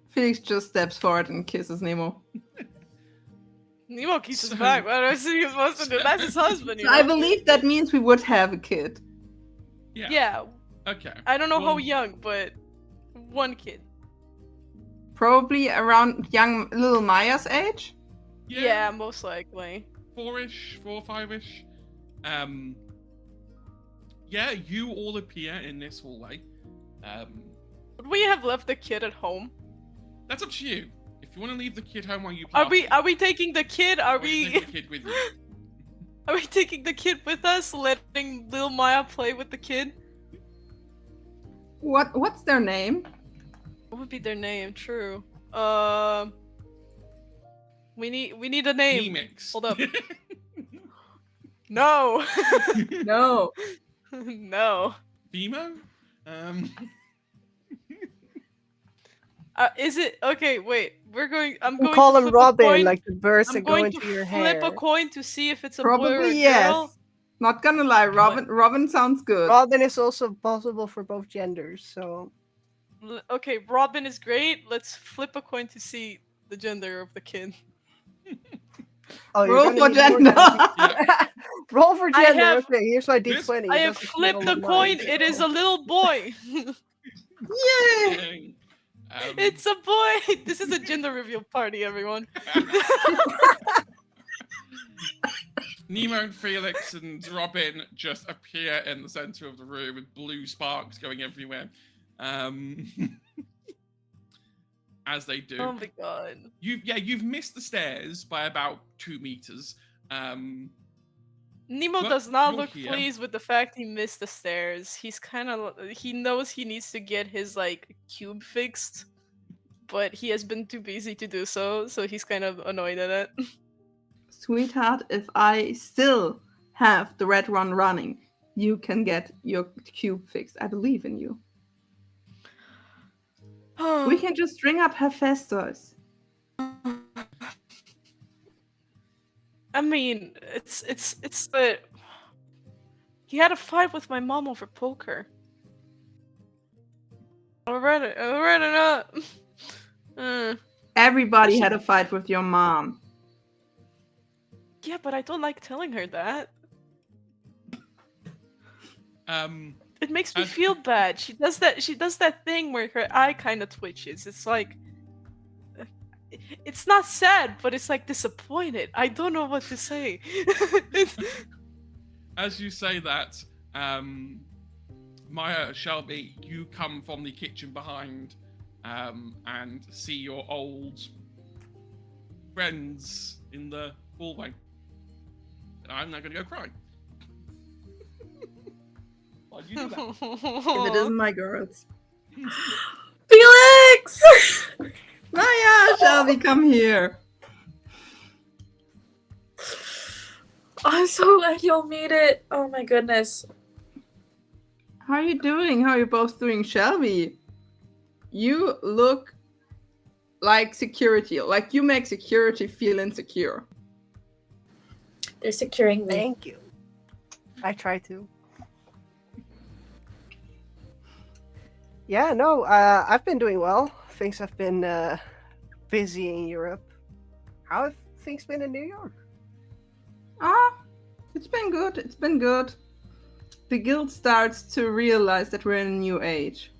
Felix just steps forward and kisses Nemo. Nemo keeps his back. What else is he supposed to do? That's his husband, you know? I believe that means we would have a kid. Yeah. Okay. I don't know how Well- young, but one kid. Probably around young little Maya's age. Yeah, most likely. 4-ish, 4 or 5-ish. Yeah, you all appear in this hallway. Would we have left the kid at home? That's up to you. If you want to leave the kid home while you Are party, we taking the kid? or you take the kid with you. Are we taking the kid with us, letting Lil Maya play with the kid? What's their name? What would be their name? True. We need a name. Remix. Hold up. No. No. No. Bimo? Is it okay? Wait, I'm You going call to him flip a Robin, coin. like the birds I'm that go going into to your flip hair. a coin to see if it's a boy or a Probably girl. yes. Not gonna lie, Robin sounds good. Robin is also possible for both genders, so Okay, Robin is great. Let's flip a coin to see the gender of the kid. oh, you're Roll gonna for need more gender. Yeah. Roll for I gender. have- Okay, here's my This- d20. I It have doesn't flipped roll the on coin. mine. It is a little boy. Yay! It's a boy. This is a gender reveal party, everyone. Nemo and Felix and Robin just appear in the center of the room with blue sparks going everywhere. As they do. Oh my god. You've missed the stairs by about 2 meters. Nemo Well, does not you're look here. pleased with the fact he missed the stairs. He knows he needs to get his like cube fixed, but he has been too busy to do so, so he's kind of annoyed at it. Sweetheart, if I still have the red run running, you can get your cube fixed. I believe in you. We can just string up Hephaestus. I mean, it's the he had a fight with my mom over poker. I read it up. Everybody had a fight with your mom. Yeah, but I don't like telling her that. It makes me As- feel bad. She does that thing where her eye kind of twitches. It's like it's not sad, but it's like disappointed. I don't know what to say. As you say that, Maya, Shelby, you come from the kitchen behind and see your old friends in the hallway. I'm now going to go cry. Why'd you do that? If it isn't my girls. Felix! Maya, Shelby, come here. I'm so glad you'll meet it. Oh my goodness. How are you doing? How are you both doing? Shelby, you look like security. Like you make security feel insecure. They're securing me. Thank you. I try to. Yeah, no, I've been doing well. Things have been busy in Europe. How have things been in New York? It's been good. It's been good. The guild starts to realize that we're in a new age.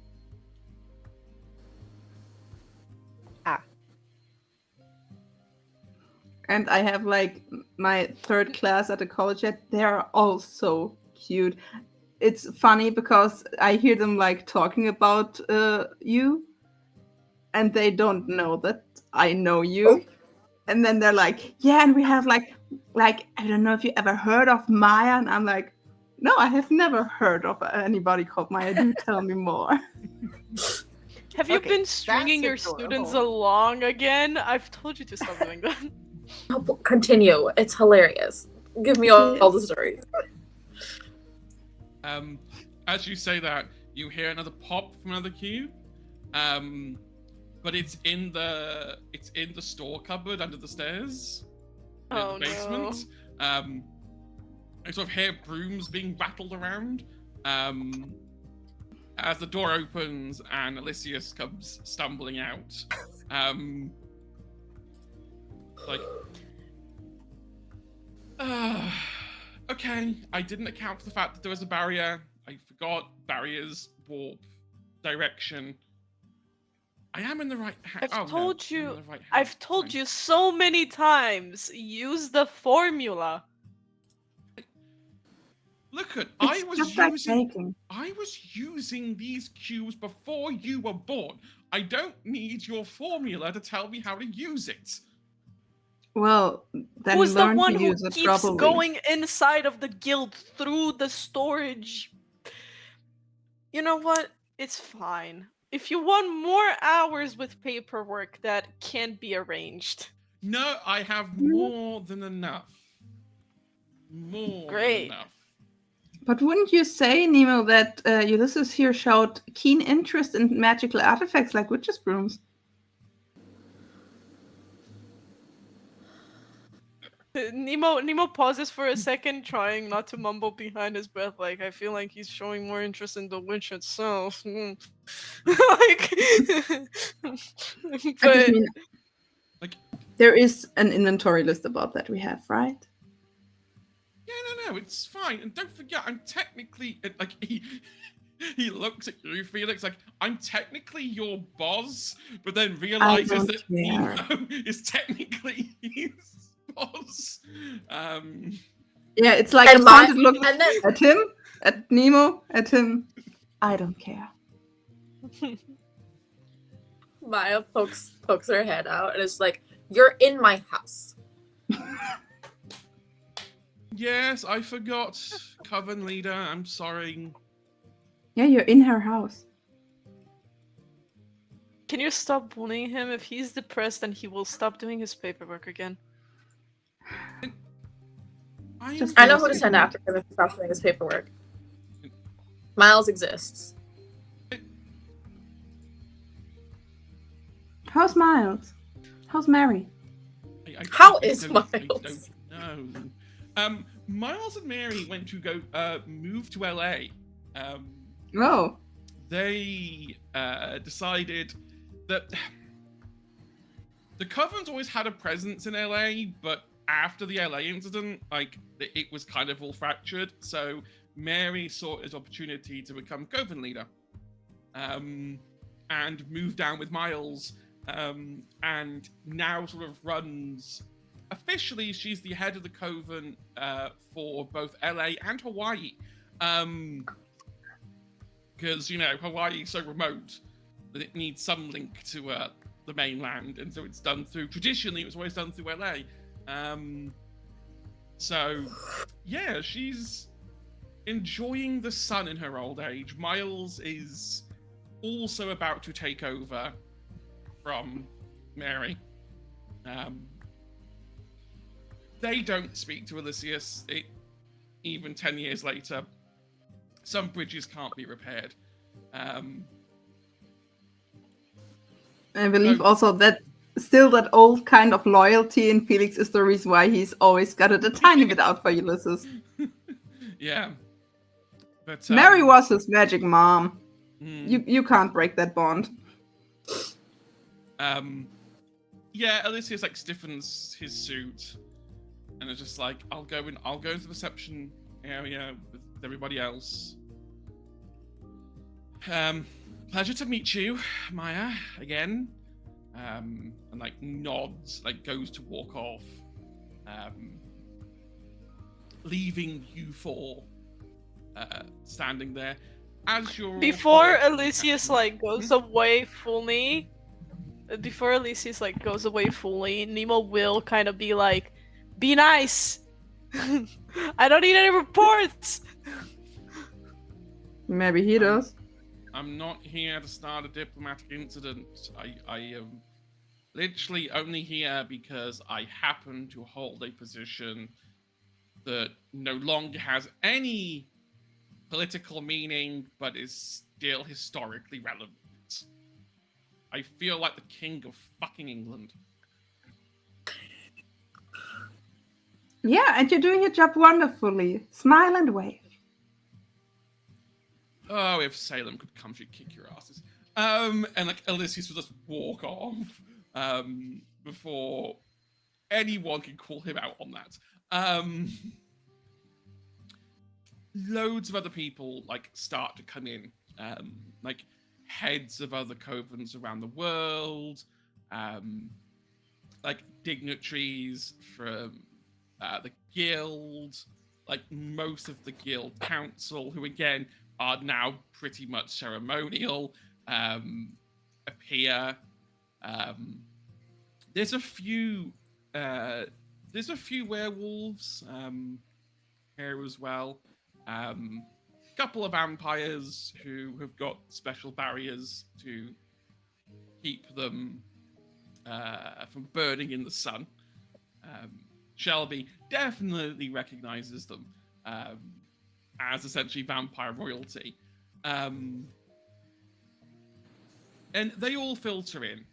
And I have like my third class at the college yet. They're all so cute. It's funny because I hear them like talking about you, and they don't know that I know you. And then they're like, yeah, and we have like I don't know if you ever heard of Maya, and I'm like, no, I have never heard of anybody called Maya. Do tell me more. Have you Okay, been that's stringing your students adorable. along again? I've told you to stop doing that. Continue. It's hilarious. Give me all the stories. As you say that, you hear another pop from another cube. But it's in the store cupboard under the stairs. In Oh, the basement. I sort of hear brooms being battled around. As the door opens and Elysius comes stumbling out. Like, okay, I didn't account for the fact that there was a barrier. I forgot barriers, warp, direction. I am in the right house. I've told you. Right I've told you so many times. Use the formula. Look at It's just like baking. I was using these cubes before you were born. I don't need your formula to tell me how to use it. Well, then Who's the learn one to who use it keeps properly. going inside of the guild through the storage? You know what? It's fine. If you want more hours with paperwork, that can be arranged. No, I have more than enough. More Great. than enough. But wouldn't you say, Nemo, that Ulysses here showed keen interest in magical artifacts like witches' brooms? Nemo pauses for a second, trying not to mumble behind his breath. Like, I feel like he's showing more interest in the witch itself. Like, I just mean, like, there is an inventory list about that we have, right? Yeah, no, it's fine. And don't forget, I'm technically like he looks at you, Felix, like I'm technically your boss, but then realizes that Nemo is technically his boss. Yeah, it's like And a taunted look and then- at him, at Nemo, at him. I don't care. Maya pokes her head out and is like, "You're in my house." Yes, I forgot. Coven leader, I'm sorry. Yeah, you're in her house. can you stop bullying him? If he's depressed, then he will stop doing his paperwork again. I know who to send after him if he stops doing his paperwork. Miles exists. How's Miles? How's Mary? How is Miles? I don't know. Miles and Mary went to go move to LA. Oh. They decided that the Coven's always had a presence in LA, but after the LA incident, like it was kind of all fractured. So Mary saw it as opportunity to become Coven leader, and moved down with Miles, and now sort of runs. Officially, she's the head of the Coven for both LA and Hawaii, because Hawaii is so remote. that it needs some link to the mainland, and so it's done through. Traditionally, it was always done through LA. So, yeah, she's enjoying the sun in her old age. Miles is also about to take over from Mary. They don't speak to Elysius. Even 10 years later, some bridges can't be repaired. I believe So- also that still that old kind of loyalty in Felix is the reason why he's always got it a tiny bit out for Ulysses. Yeah. But Mary was his magic mom. mm, You can't break that bond. yeah, Elysius like stiffens his suit and is just like, I'll go into the reception area with everybody else. Pleasure to meet you, Maya, again. And like nods, like goes to walk off. Leaving you four standing there. As you're all Before following- Elysius like goes away fully, Nemo will kind of be like, "Be nice. I don't need any reports." Maybe he does. I'm not here to start a diplomatic incident. I am literally only here because I happen to hold a position that no longer has any political meaning, but is still historically relevant. I feel like the king of fucking England. Yeah, and you're doing your job wonderfully. Smile and wave. Oh, if Salem could come, she'd kick your asses. And like Elysius would just walk off before anyone could call him out on that. Loads of other people like start to come in, like heads of other covens around the world, like dignitaries from the guild, like most of the guild council, who again are now pretty much ceremonial, appear. There's a few werewolves here as well. Couple of vampires who have got special barriers to keep them from burning in the sun. Shelby definitely recognizes them as essentially vampire royalty. And they all filter in.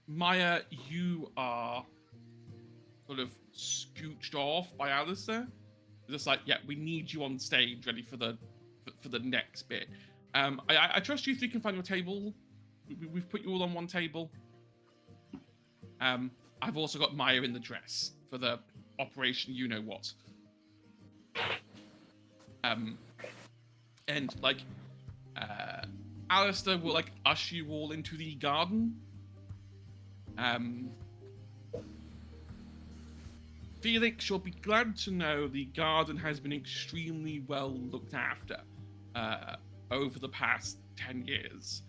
Maya, you are sort of scooched off by Alistair. Just like, yeah, we need you on stage ready for the next bit. I trust you three can find your table. We've put you all on one table. I've also got Maya in the dress for the Operation You Know What. And like, Alistair will like usher you all into the garden. Felix, you'll be glad to know the garden has been extremely well looked after over the past 10 years.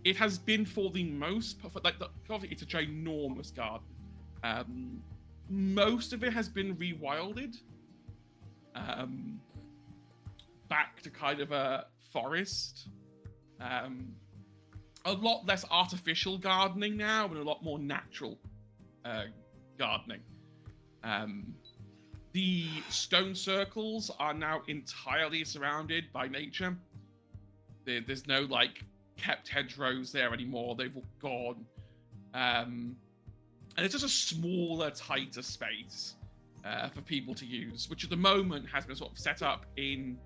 It has been for the most part, like, obviously it's a ginormous garden. Most of it has been rewilded back to kind of a forest. A lot less artificial gardening now and a lot more natural gardening. The stone circles are now entirely surrounded by nature. There's no like kept hedgerows there anymore. They've all gone. And it's just a smaller, tighter space for people to use, which at the moment has been sort of set up in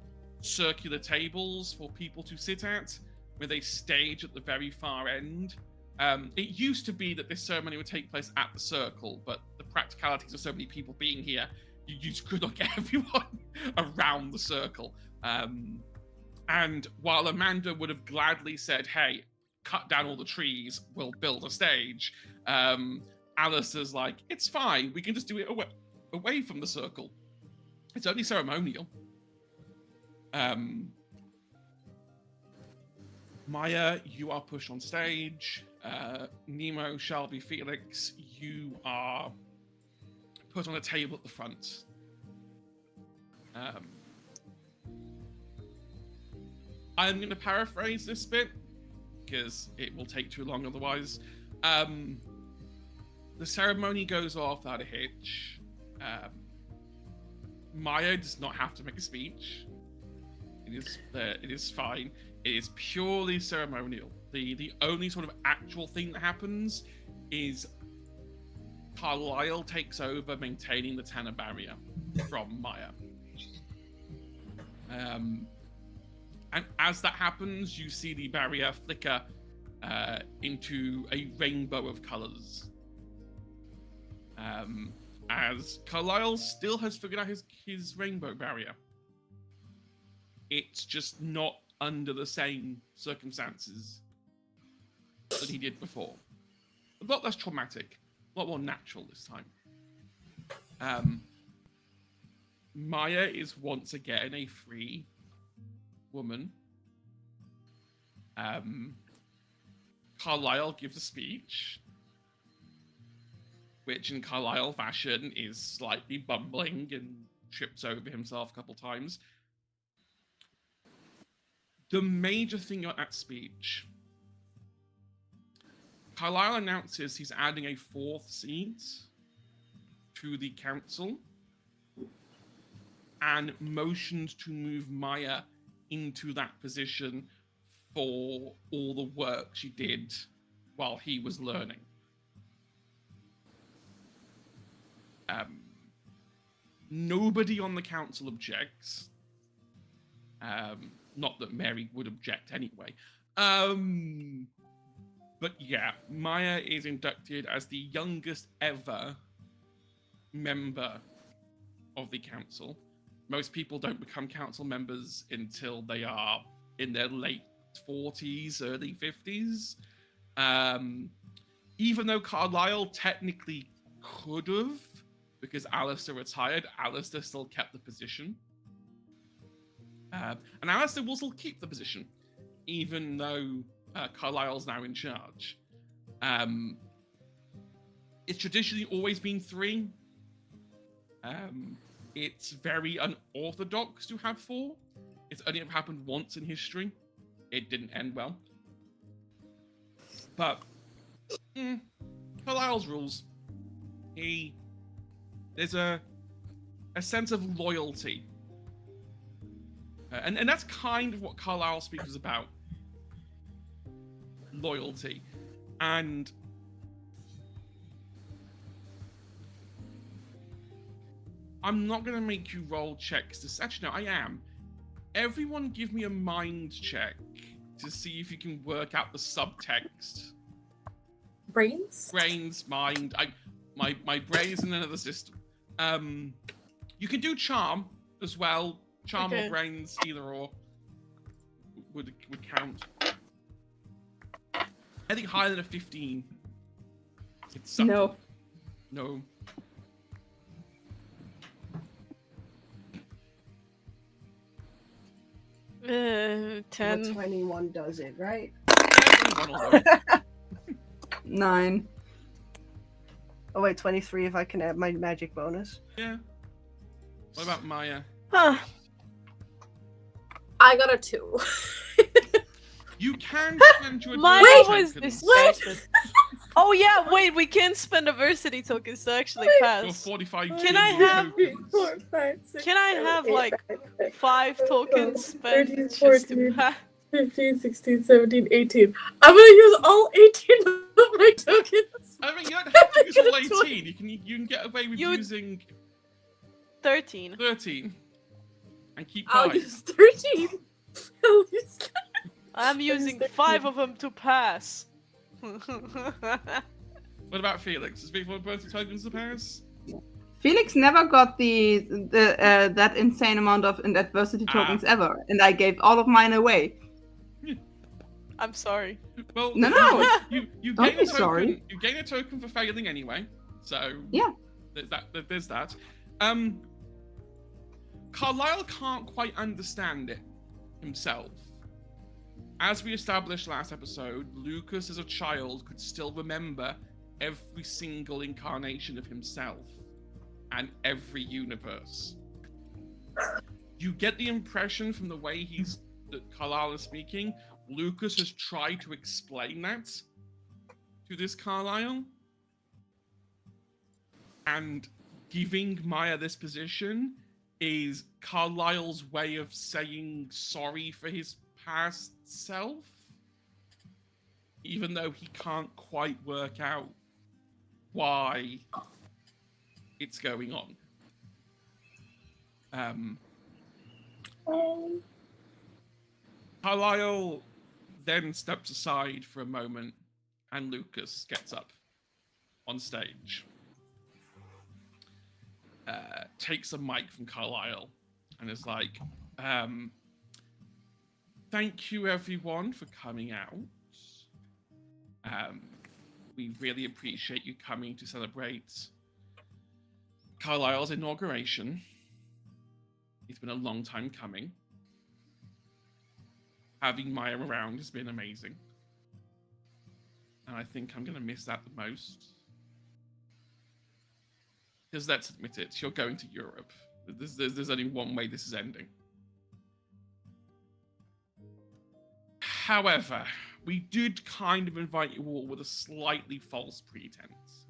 circular tables for people to sit at, with a stage at the very far end. It used to be that this ceremony would take place at the circle, but the practicalities of so many people being here, you just could not get everyone around the circle. And while Amanda would have gladly said, hey, cut down all the trees, we'll build a stage, Alistair's like, it's fine, we can just do it away from the circle. It's only ceremonial. Maya, you are pushed on stage. Nemo, Shelby, Felix, you are put on a table at the front. I'm going to paraphrase this bit because it will take too long otherwise. The ceremony goes off without a hitch. Maya does not have to make a speech. It is fine. It is purely ceremonial. The only sort of actual thing that happens is Carlisle takes over maintaining the Tanner barrier from Maya. And as that happens, you see the barrier flicker into a rainbow of colors. As Carlisle still has figured out his rainbow barrier. It's just not under the same circumstances that he did before. A lot less traumatic, a lot more natural this time. Maya is once again a free woman. Carlisle gives a speech, which in Carlisle fashion is slightly bumbling and trips over himself a couple times. The major thing on that speech, Carlisle announces he's adding a 4th seat to the council and motions to move Maya into that position for all the work she did while he was learning. Nobody on the council objects. Not that Mary would object anyway. But yeah, Maya is inducted as the youngest ever member of the council. Most people don't become council members until they are in their late 40s, early 50s. Even though Carlisle technically could have, because Alistair retired, Alistair still kept the position. And Alistair will still keep the position, even though Carlisle's now in charge. It's traditionally always been 3. It's very unorthodox to have 4. It's only ever happened once in history. It didn't end well. But Carlisle's rules. There's a sense of loyalty. And that's kind of what Carlisle speaks was about. Loyalty. And I'm not going to make you roll checks. Actually, no, I am. Everyone give me a mind check to see if you can work out the subtext. Brains? Brains, mind. My brain is in another system. You can do charm as well. Charm or brains, either or would count. I think higher than a 15. It's something. No. No. Well, 10. 21 does it, right? 9. Oh wait, 23 if I can add my magic bonus. Yeah. What about Maya? Huh. I got a 2. You can spend your Mine adversity was tokens. this. Oh yeah, wait, we can spend adversity tokens to actually Your pass. 45 Can I tokens. have- 4, 5, 6, Can I 7, have 8, like 9, 10, 5 tokens 13, spent just to 14. pass? 15, 16, 17, 18. I'm gonna use all 18 of my tokens. I mean, you don't have to use all I'm gonna 18. You can get away with You- using 13. 13 and keep I'll 5. use 13. I'll use I'm using 5 of them to pass. What about Felix? Is Felix both tokens to pass? Felix never got the that insane amount of adversity tokens ever, and I gave all of mine away. I'm sorry. Well, No, no. You Don't gain a be token. sorry. You gain a token for failing anyway. So Yeah. There's that. Carlisle can't quite understand it himself. as we established last episode, Lucas as a child could still remember every single incarnation of himself and every universe. You get the impression from the way that Carlisle is speaking, Lucas has tried to explain that to this Carlisle. And giving Maya this position is Carlisle's way of saying sorry for his past self, even though he can't quite work out why it's going on. Carlisle then steps aside for a moment, and Lucas gets up on stage. Takes a mic from Carlisle and is like, thank you everyone for coming out. We really appreciate you coming to celebrate Carlisle's inauguration. It's been a long time coming. Having Maya around has been amazing. And I think I'm going to miss that the most. Because let's admit it, you're going to Europe. There's only one way this is ending. However, we did kind of invite you all with a slightly false pretense.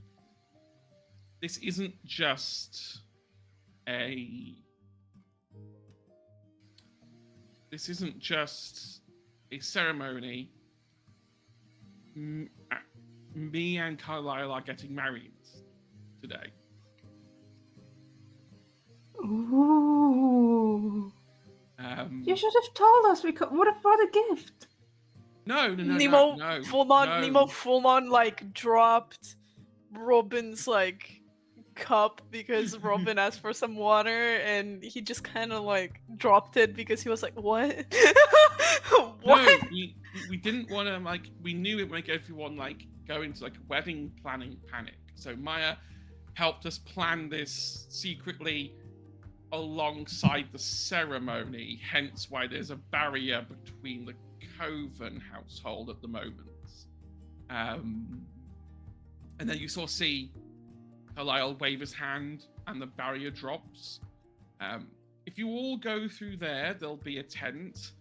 This isn't just a ceremony. Me and Carlisle are getting married today. Ooh. You should have told us. We would have brought a gift. No. Nemo full on like dropped Robin's like cup because Robin asked for some water and he just kind of like dropped it because he was like, what? What? No, we didn't want to like, we knew it would make everyone like go into like a wedding planning panic. So Maya helped us plan this secretly alongside the ceremony, hence why there's a barrier between the Coven household at the moment. And then you see Carlisle wave his hand and the barrier drops. If you all go through there'll be a tent.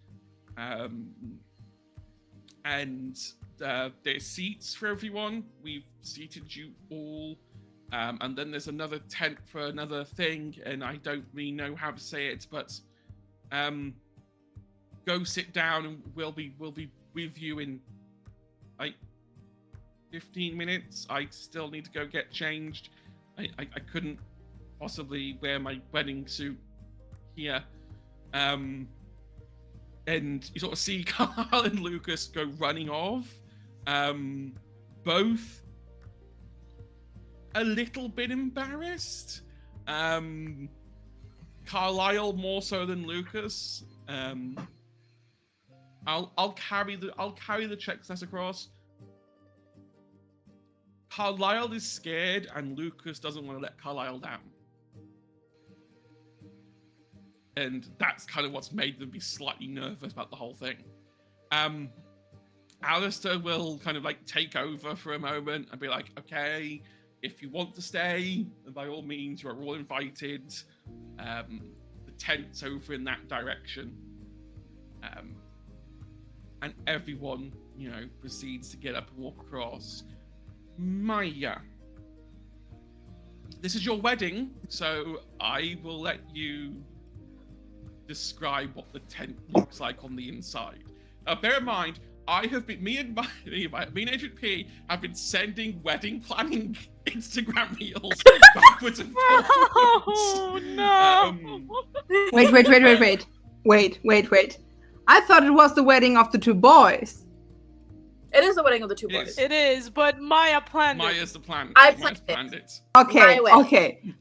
And there's seats for everyone. We've seated you all. And then there's another tent for another thing, and I don't really know how to say it, but go sit down and we'll be with you in like 15 minutes. I still need to go get changed. I couldn't possibly wear my wedding suit here. And you sort of see Carl and Lucas go running off. Both a little bit embarrassed. Carlisle more so than Lucas. I'll carry the checklist across. Carlisle is scared and Lucas doesn't want to let Carlisle down. And that's kind of what's made them be slightly nervous about the whole thing. Alistair will kind of like take over for a moment and be like, okay, if you want to stay, by all means, you are all invited. The tent's over in that direction. And everyone, proceeds to get up and walk across. Maya, this is your wedding, so I will let you describe what the tent looks like on the inside. Bear in mind, me and Agent P have been sending wedding planning Instagram reels backwards and forwards. Oh no! Wait. I thought it was the wedding of the two boys. It is the wedding of the two boys. It is, but Maya planned it. Maya's the plan. Maya's planned it. Okay.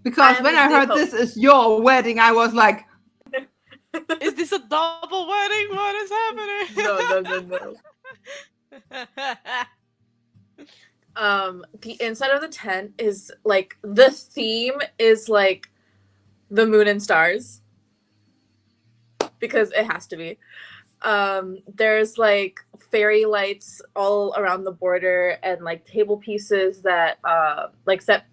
Because when I heard this is your wedding, I was like, is this a double wedding? What is happening? No. The inside of the tent is like, the theme is like the moon and stars, because it has to be. There's like fairy lights all around the border and like table pieces that like set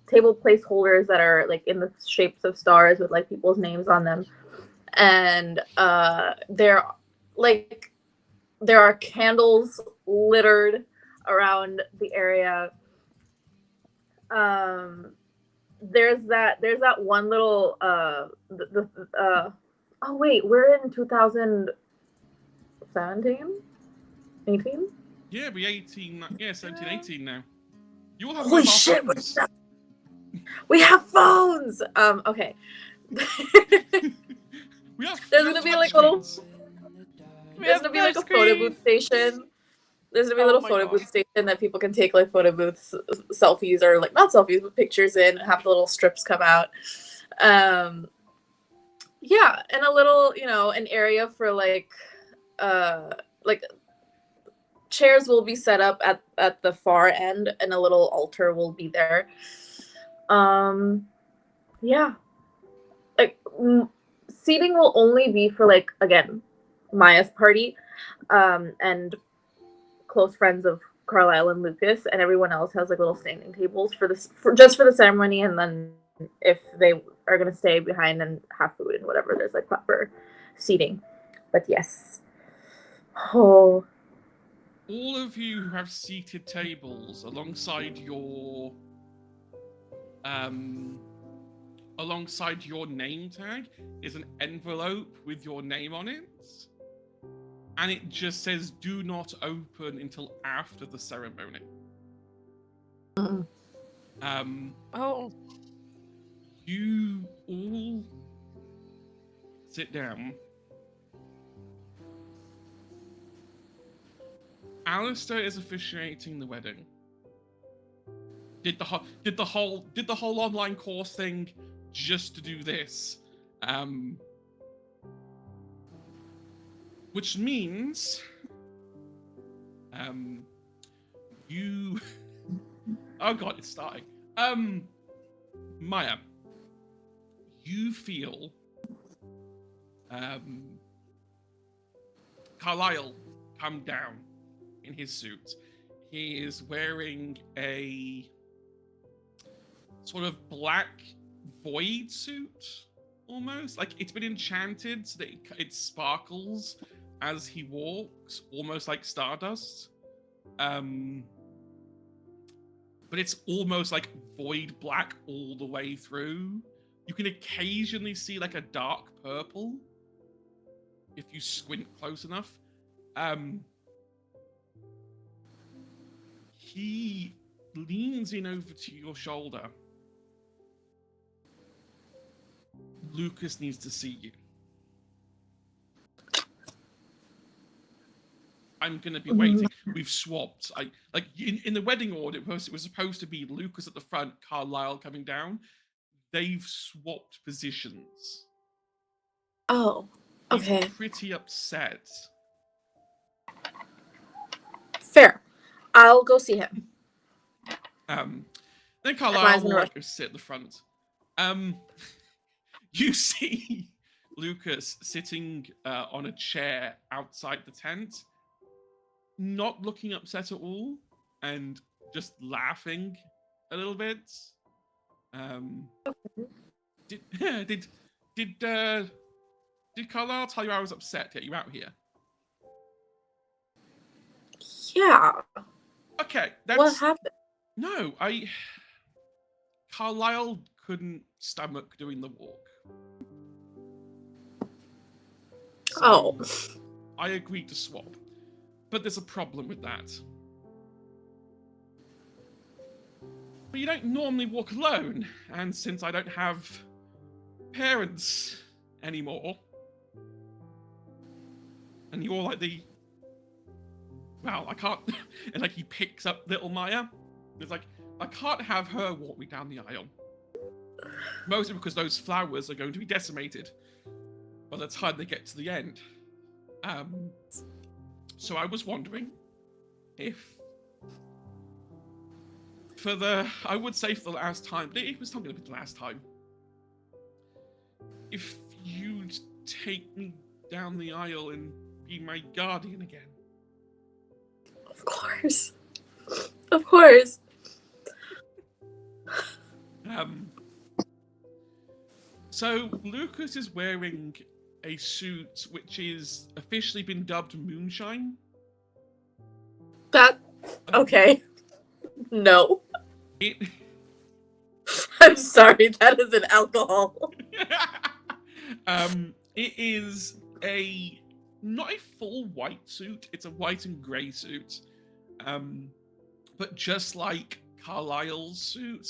table placeholders that are like in the shapes of stars with like people's names on them. And there are candles littered around the area. There's that one little oh wait, we're in 2017, 18. Yeah, we 18. Yeah, 17, 18 now. You all have Holy mobile shit! phones. We have phones. Okay. We have. There's we have gonna be like little. touchscreens. There's gonna be like a photo booth station. There's gonna be a Oh little my photo God. booth station that people can take like photo booths, selfies, or like not selfies, but pictures in. Have the little strips come out. Yeah, and a little, an area for like chairs will be set up at the far end, and a little altar will be there. Yeah, like seating will only be for like again Maya's party, and close friends of Carlisle and Lucas, and everyone else has like little standing tables for this for the ceremony, and then if they are gonna stay behind and have food and whatever, there's like proper seating. But yes. Oh. All of you who have seated tables alongside your name tag is an envelope with your name on it. And it just says do not open until after the ceremony. Oh. You all sit down. Alistair is officiating the wedding. Did the whole online course thing just to do this. Which means you oh god, it's starting. Maya, you feel Carlisle come down in his suit. He is wearing a sort of black void suit, almost. Like it's been enchanted so that it sparkles as he walks, almost like stardust. But it's almost like void black all the way through. You can occasionally see like a dark purple if you squint close enough. He leans in over to your shoulder. Lucas needs to see you. I'm gonna be waiting. We've swapped. In the wedding order, it was supposed to be Lucas at the front, Carlisle coming down. They've swapped positions. Oh, okay. He's pretty upset. Fair. I'll go see him. Then Carlisle will go sit at the front. You see Lucas sitting on a chair outside the tent, not looking upset at all, and just laughing a little bit. Did Carlisle tell you I was upset to get you out here? Yeah. Okay, What happened? No, Carlisle couldn't stomach doing the walk. So I agreed to swap. But there's a problem with that. But you don't normally walk alone, and since I don't have parents anymore, and you're like I can't, and like he picks up little Maya, it's like, I can't have her walk me down the aisle. Mostly because those flowers are going to be decimated by the time they get to the end. So I was wondering if I would say for the last time, but it was not going to be the last time, if you'd take me down the aisle and be my guardian again? Of course. Of course. So Lucas is wearing a suit which is officially been dubbed Moonshine. That. Okay. No. It I'm sorry, that is an alcohol. it is not a full white suit, it's a white and grey suit. But just like Carlisle's suit,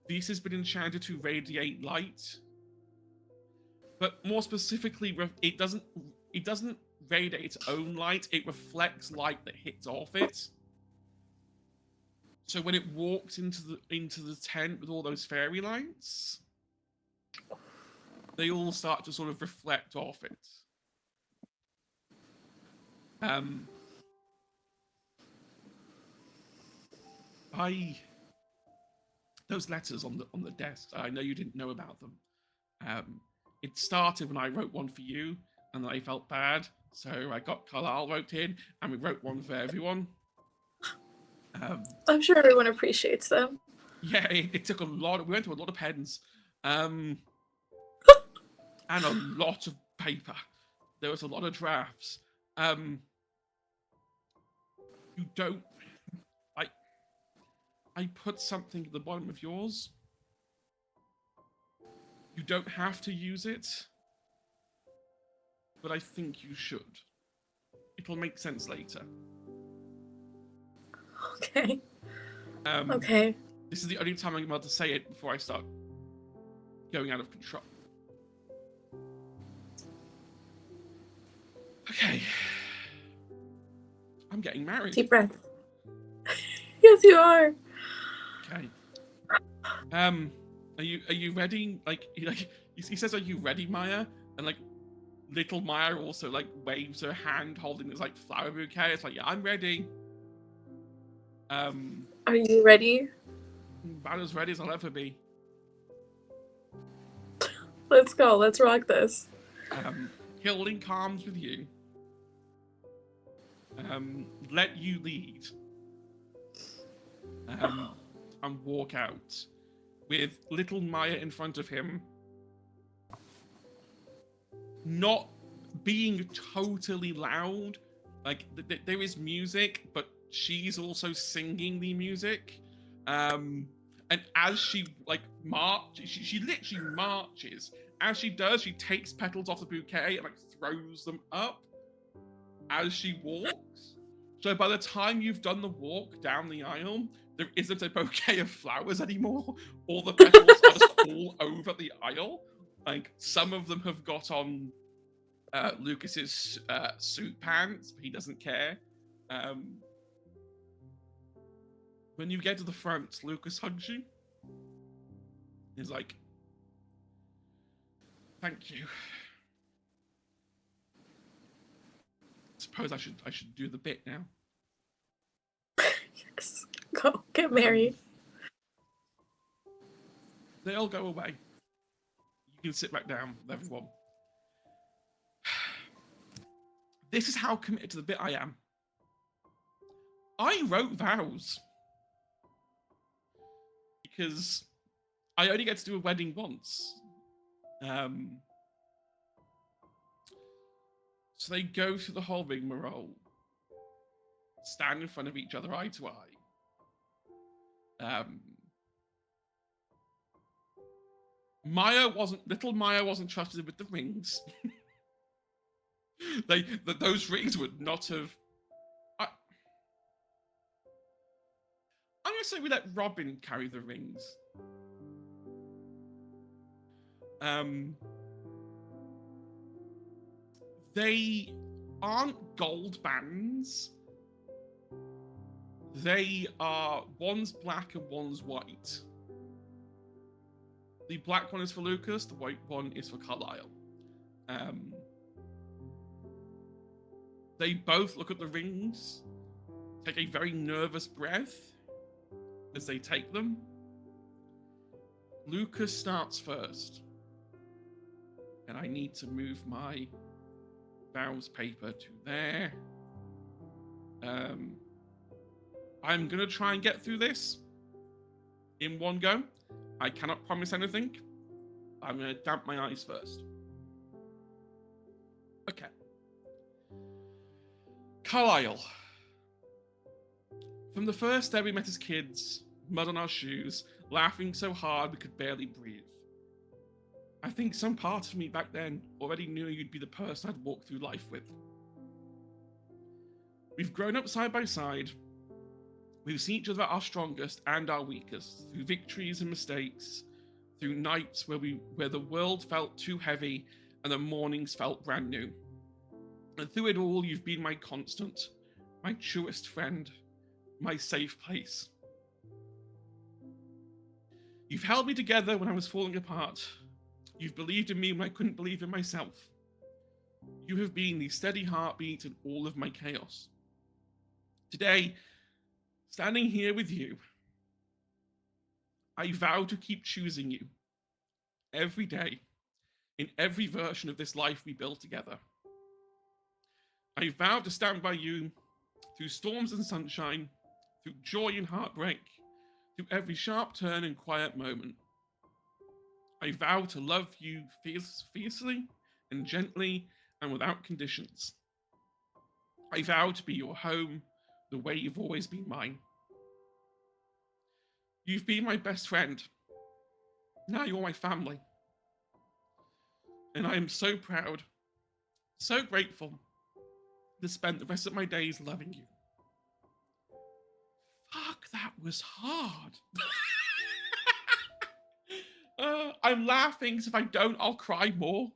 this has been enchanted to radiate light. But more specifically, it doesn't radiate its own light, it reflects light that hits off it. So when it walks into the tent with all those fairy lights, they all start to sort of reflect off it. Those letters on the desk, I know you didn't know about them. It started when I wrote one for you, and I felt bad, so I got Carlisle wrote in, and we wrote one for everyone. I'm sure everyone appreciates them. Yeah, it took a lot. We went to a lot of pens, and a lot of paper. There was a lot of drafts. You don't. I put something at the bottom of yours. You don't have to use it, but I think you should. It'll make sense later. Okay. Okay. This is the only time I'm about to say it before I start going out of control. Okay. I'm getting married. Deep breath. Yes, you are. Okay. Are you ready? Like he says, "Are you ready, Maya?" And like little Maya also like waves her hand, holding this like flower bouquet. It's like, yeah, I'm ready. Are you ready? About as ready as I'll ever be. Let's go. Let's rock this. He'll link arms with you. Let you lead. And walk out with little Maya in front of him, not being totally loud. Like there is music, but she's also singing the music. And as she like marches, she literally marches. As she does, she takes petals off the bouquet and like throws them up as she walks. So by the time you've done the walk down the aisle, there isn't a bouquet of flowers anymore. All the petals are just all over the aisle. Like some of them have got on Lucas's suit pants, but he doesn't care. When you get to the front, Lucas hugs you. He's like, "Thank you. Suppose I should do the bit now." Yes. Go get married. They all go away. You can sit back down with everyone. This is how committed to the bit I am. I wrote vows. Because I only get to do a wedding once. So they go through the whole rigmarole. Stand in front of each other eye to eye. Little Maya wasn't trusted with the rings. Those rings would not have. I'm gonna say we let Robin carry the rings. They aren't gold bands. They are, one's black and one's white. The black one is for Lucas, the white one is for Carlisle. They both look at the rings, take a very nervous breath as they take them. Lucas starts first, and I need to move my Valve's paper to there. I'm gonna try and get through this in one go. I cannot promise anything. I'm gonna damp my eyes first. Okay. Carlisle. From the first day we met as kids, mud on our shoes, laughing so hard we could barely breathe. I think some part of me back then already knew you'd be the person I'd walk through life with. We've grown up side by side. We've seen each other at our strongest and our weakest, through victories and mistakes, through nights where the world felt too heavy and the mornings felt brand new. And through it all, you've been my constant, my truest friend, my safe place. You've held me together when I was falling apart. You've believed in me when I couldn't believe in myself. You have been the steady heartbeat in all of my chaos. Today, standing here with you, I vow to keep choosing you every day in every version of this life we build together. I vow to stand by you through storms and sunshine, through joy and heartbreak, through every sharp turn and quiet moment. I vow to love you fiercely and gently and without conditions. I vow to be your home the way you've always been mine. You've been my best friend. Now you're my family. And I am so proud, so grateful to spend the rest of my days loving you. Fuck, that was hard. I'm laughing, so if I don't, I'll cry more.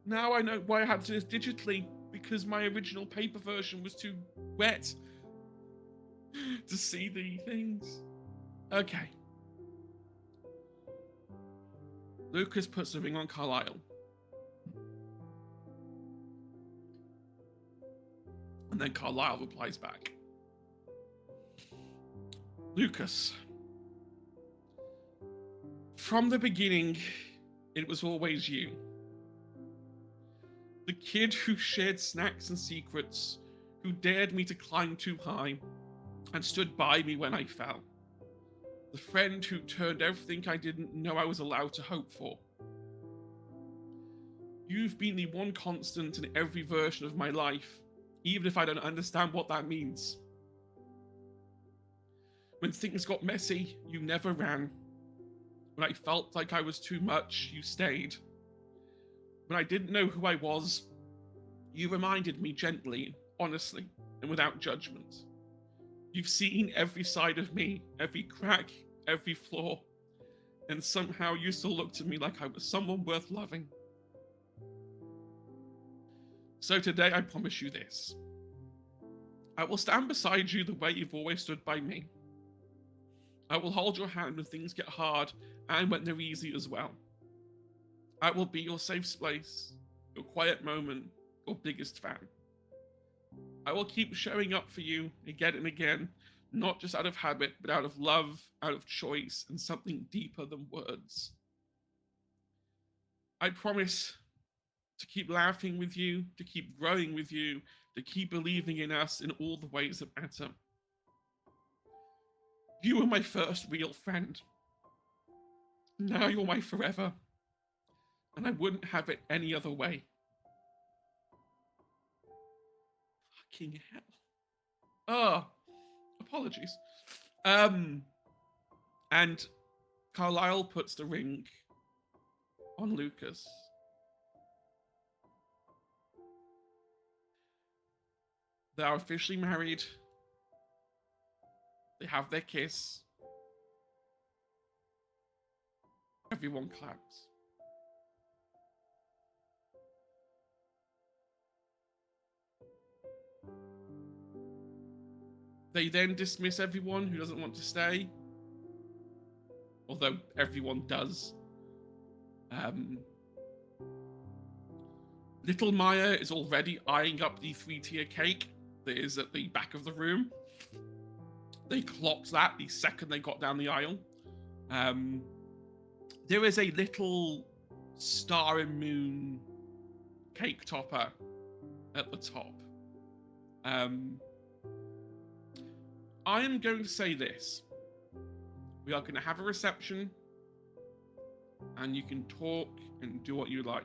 Now I know why I had to do this digitally, because my original paper version was too wet to see the things. Okay. Lucas puts the ring on Carlisle. And then Carlisle replies back. Lucas. From the beginning, it was always you. The kid who shared snacks and secrets, who dared me to climb too high and stood by me when I fell. The friend who turned everything I didn't know I was allowed to hope for. You've been the one constant in every version of my life, even if I don't understand what that means. When things got messy, you never ran. When I felt like I was too much, you stayed. When I didn't know who I was, you reminded me gently, honestly, and without judgment. You've seen every side of me, every crack, every flaw, and somehow you still looked at me like I was someone worth loving. So today I promise you this. I will stand beside you the way you've always stood by me. I will hold your hand when things get hard and when they're easy as well. I will be your safe place, your quiet moment, your biggest fan. I will keep showing up for you again and again, not just out of habit, but out of love, out of choice, and something deeper than words. I promise to keep laughing with you, to keep growing with you, to keep believing in us in all the ways that matter. You were my first real friend. Now you're my forever. And I wouldn't have it any other way. Fucking hell. Oh, apologies. And Carlisle puts the ring on Lucas. They are officially married. They have their kiss. Everyone claps. They then dismiss everyone who doesn't want to stay. Although everyone does. Little Maya is already eyeing up the 3-tier cake that is at the back of the room. They clocked that the second they got down the aisle. There is a little star and moon cake topper at the top. I am going to say this. We are going to have a reception, and you can talk and do what you like.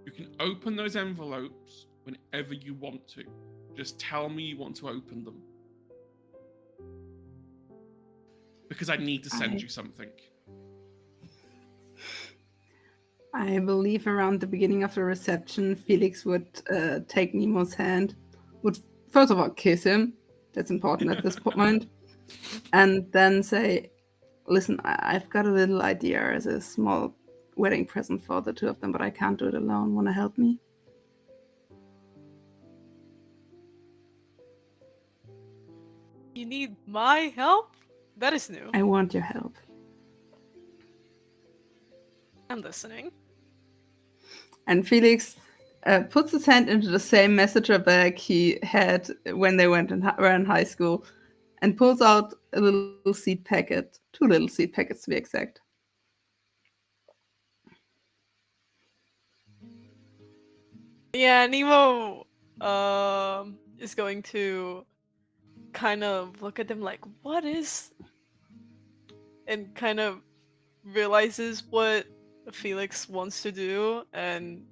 You can open those envelopes whenever you want to. Just tell me you want to open them. Because I need to send you something. I believe around the beginning of the reception, Felix would take Nemo's hand, would first of all kiss him. That's important at this point. And then say, listen, I've got a little idea as a small wedding present for the two of them, but I can't do it alone. Want to help me? You need my help? That is new. I want your help. I'm listening. And Felix puts his hand into the same messenger bag he had when they were in high school, and pulls out a little seed packet, 2 little seed packets to be exact. Yeah, Nemo is going to kind of look at them like, what is? And kind of realizes what Felix wants to do, and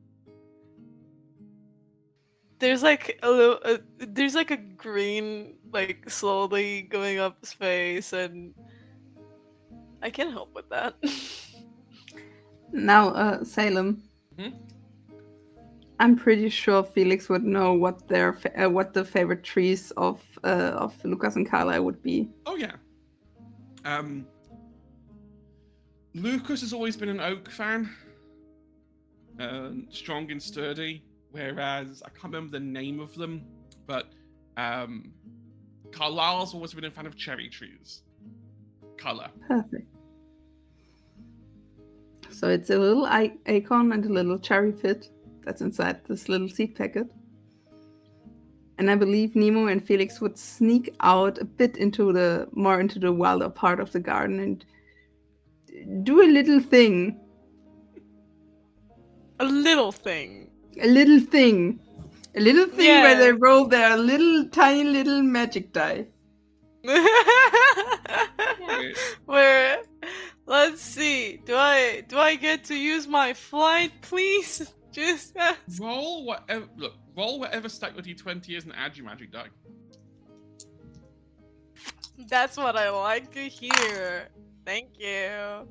there's like there's like a green like slowly going up his face, and I can help with that. Now, Salem. Mhm. I'm pretty sure Felix would know what what the favorite trees of Lucas and Carla would be. Oh yeah. Lucas has always been an oak fan. Strong and sturdy. Whereas I can't remember the name of them, but Carlisle's always been a fan of cherry trees. Color. Perfect. So it's a little acorn and a little cherry pit that's inside this little seed packet. And I believe Nemo and Felix would sneak out a bit into the wilder part of the garden and do a little thing. A little thing. A little thing. A little thing where Yeah. they roll their tiny little magic die. Where, let's see, do I get to use my flight, please? Just Roll whatever stack your d20 is and add your magic die. that's what I like to hear. Thank you.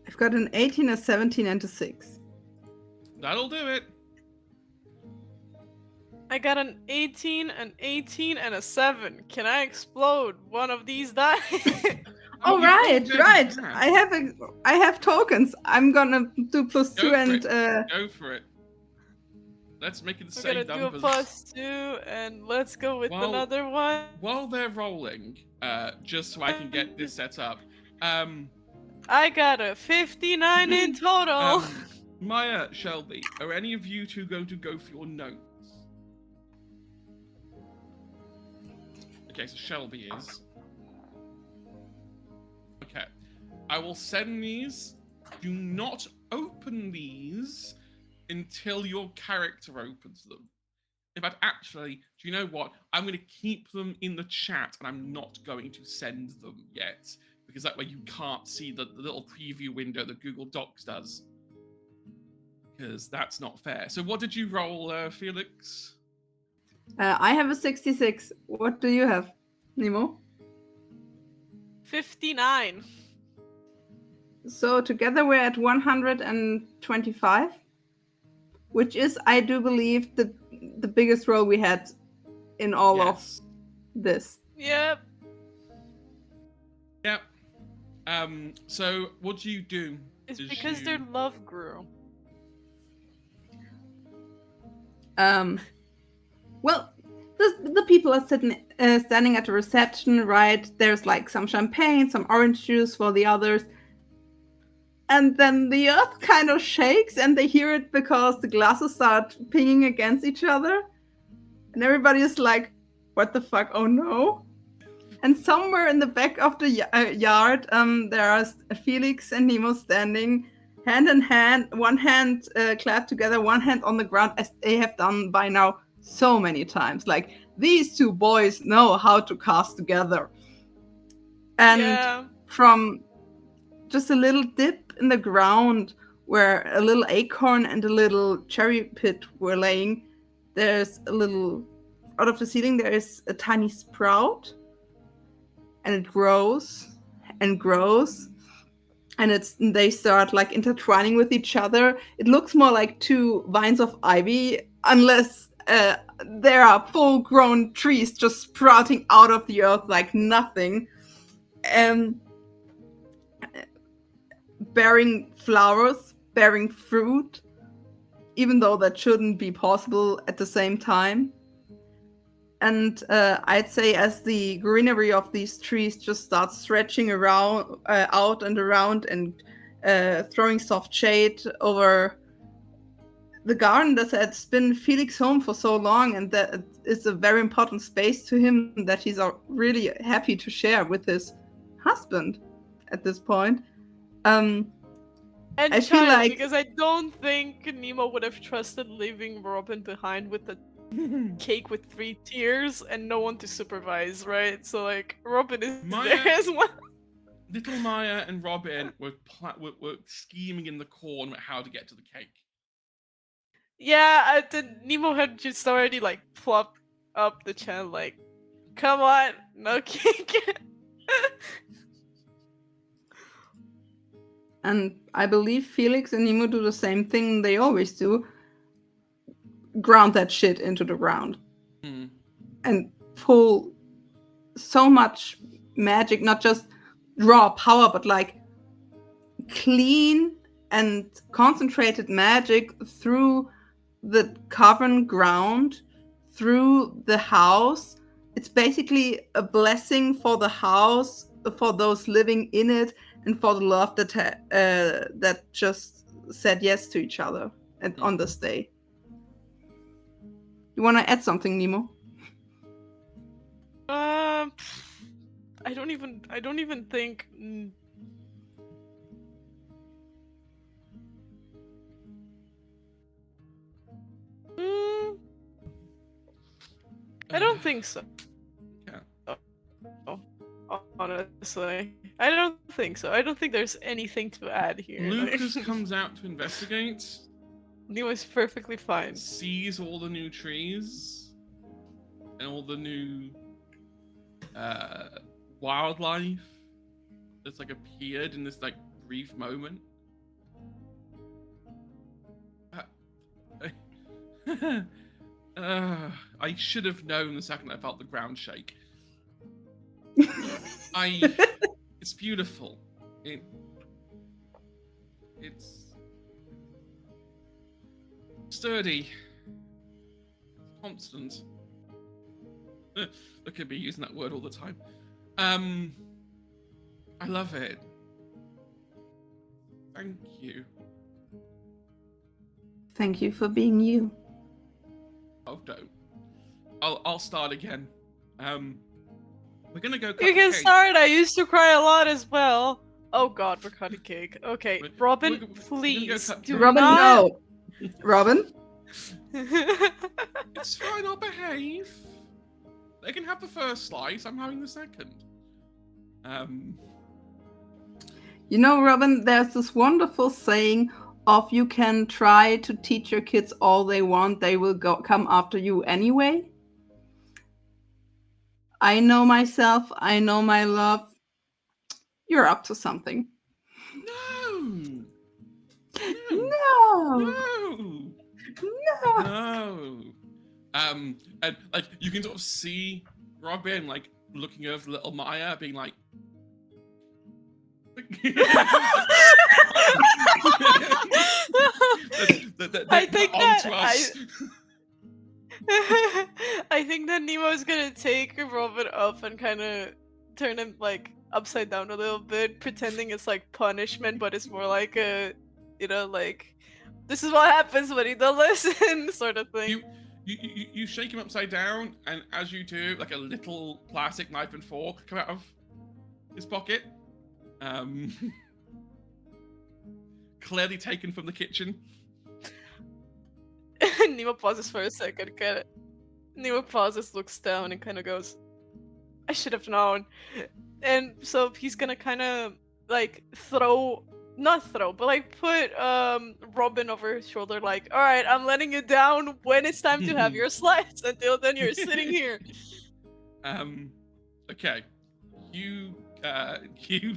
I've got an 18, a 17, and a 6. That'll do it. I got an 18, an 18, and a 7. Can I explode one of these die? Oh, you right. already have. I have tokens. I'm gonna do Go +2 for and Go for it. Let's make it the We're same gonna numbers. do a +2, and let's go with Well- another one. While they're rolling, just so I can get this set up, I got a 59 in total. Maya, Shelby, are any of you two going to go for your notes? Okay, so Shelby is. Okay. I will send these. Do not open these until your character opens them. In fact, actually, do you know what? I'm going to keep them in the chat and I'm not going to send them yet. Because that way you can't see the little preview window that Google Docs does. Because that's not fair. So what did you roll, Felix? I have a 66. What do you have, Nemo? 59. So together we're at 125, which is, I do believe, the biggest roll we had in all Yes. of this. Yep. Yep. So what do you do? It's Is because you- their love grew. Well, the people are standing at the reception, right? There's like some champagne, some orange juice for the others. And then the earth kind of shakes and they hear it because the glasses start pinging against each other. And everybody is like, what the fuck? Oh no. And somewhere in the back of the yard, there are Felix and Nemo standing hand in hand, one hand clapped together, one hand on the ground, as they have done by now so many times. Like, these two boys know how to cast together. And from just a little dip in the ground where a little acorn and a little cherry pit were laying, there's a little, out of the ceiling, there is a tiny sprout. And it grows and grows. And they start like intertwining with each other. It looks more like two vines of ivy, unless there are full-grown trees just sprouting out of the earth like nothing. Bearing flowers, bearing fruit, even though that shouldn't be possible at the same time. And I'd say as the greenery of these trees just starts stretching around, out and around, and throwing soft shade over the garden that has been Felix's home for so long, and that is a very important space to him that he's really happy to share with his husband at this point. And I feel like, because I don't think Nemo would have trusted leaving Robin behind with the cake with 3 tiers and no one to supervise, right? So like Robin is there as well. Little Maya and Robin were scheming in the corner about how to get to the cake. Yeah, Nemo had just already like plopped up the channel like, come on, no cake. And I believe Felix and Nemo do the same thing they always do. Ground that shit into the ground. And pull so much magic, not just raw power, but like clean and concentrated magic through the cavern ground, through the house. It's basically a blessing for the house, for those living in it, and for the love that just said yes to each other on this day. You want to add something, Nemo? I don't even think. I don't think so. Yeah. Honestly, I don't think so. I don't think there's anything to add here. Lucas comes out to investigate. Nemo's perfectly fine. Sees all the new trees and all the new wildlife that's like appeared in this like brief moment. I should have known the second I felt the ground shake. It's beautiful. It's sturdy. Constant. Look at me using that word all the time. I love it. Thank you. Thank you for being you. Oh, don't. I'll start again. We're gonna go cut You can the cake. start. I used to cry a lot as well. Oh God, we're cutting cake. Okay, We're- Robin, we're gonna go please cut do cake. Robin, not. no. Robin? It's fine, I'll behave. They can have the first slice, I'm having the second. You know, Robin, there's this wonderful saying of you can try to teach your kids all they want, they will come after you anyway. I know myself, I know my love. You're up to something. No! No! No! No! No! And like you can sort of see Robin like looking over little Maya, being like, I think onto that us. I think that Nemo's gonna take Robin up and kind of turn him like upside down a little bit, pretending it's like punishment, but it's more like a, like this is what happens when you don't listen, sort of thing. You shake him upside down, and as you do, like a little plastic knife and fork come out of his pocket. Clearly taken from the kitchen. Nemo pauses for a second, kind of. Nemo pauses, looks down, and kind of goes, "I should have known." And so he's gonna kind of like not throw, but like put Robin over his shoulder, like, "All right, I'm letting you down when it's time to have your slice. Until then, you're sitting here." Okay, you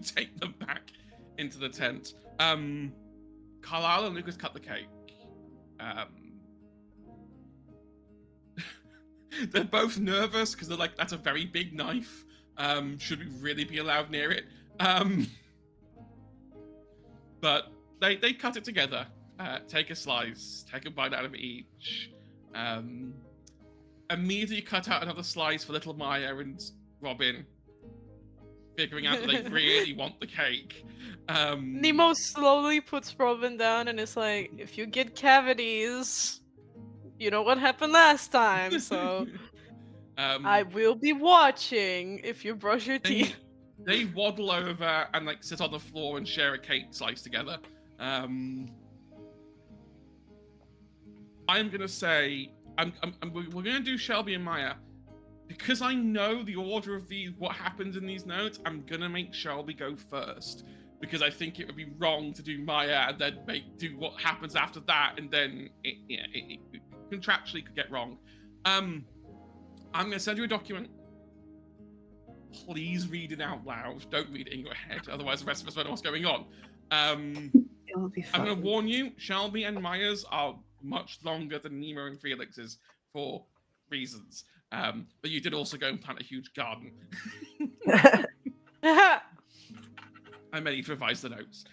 take them back into the tent. Carlisle and Lucas cut the cake. They're both nervous because they're like, "That's a very big knife. Should we really be allowed near it?" But they cut it together. Take a slice, take a bite out of each. Immediately cut out another slice for little Maya and Robin, figuring out that they really want the cake. Nemo slowly puts Robin down and is like, "If you get cavities, you know what happened last time, so I will be watching if you brush your teeth." They waddle over and like sit on the floor and share a cake slice together. I'm gonna say we're gonna do Shelby and Maya because I know the order of what happens in these notes. I'm gonna make Shelby go first because I think it would be wrong to do Maya and then do what happens after that, and then it contractually could get wrong. I'm gonna send you a document. Please read it out loud. Don't read it in your head, otherwise the rest of us won't know what's going on. It will be fine. I'm going to warn you, Shelby and Maya's are much longer than Nemo and Felix's for reasons. But you did also go and plant a huge garden. I may need to revise the notes.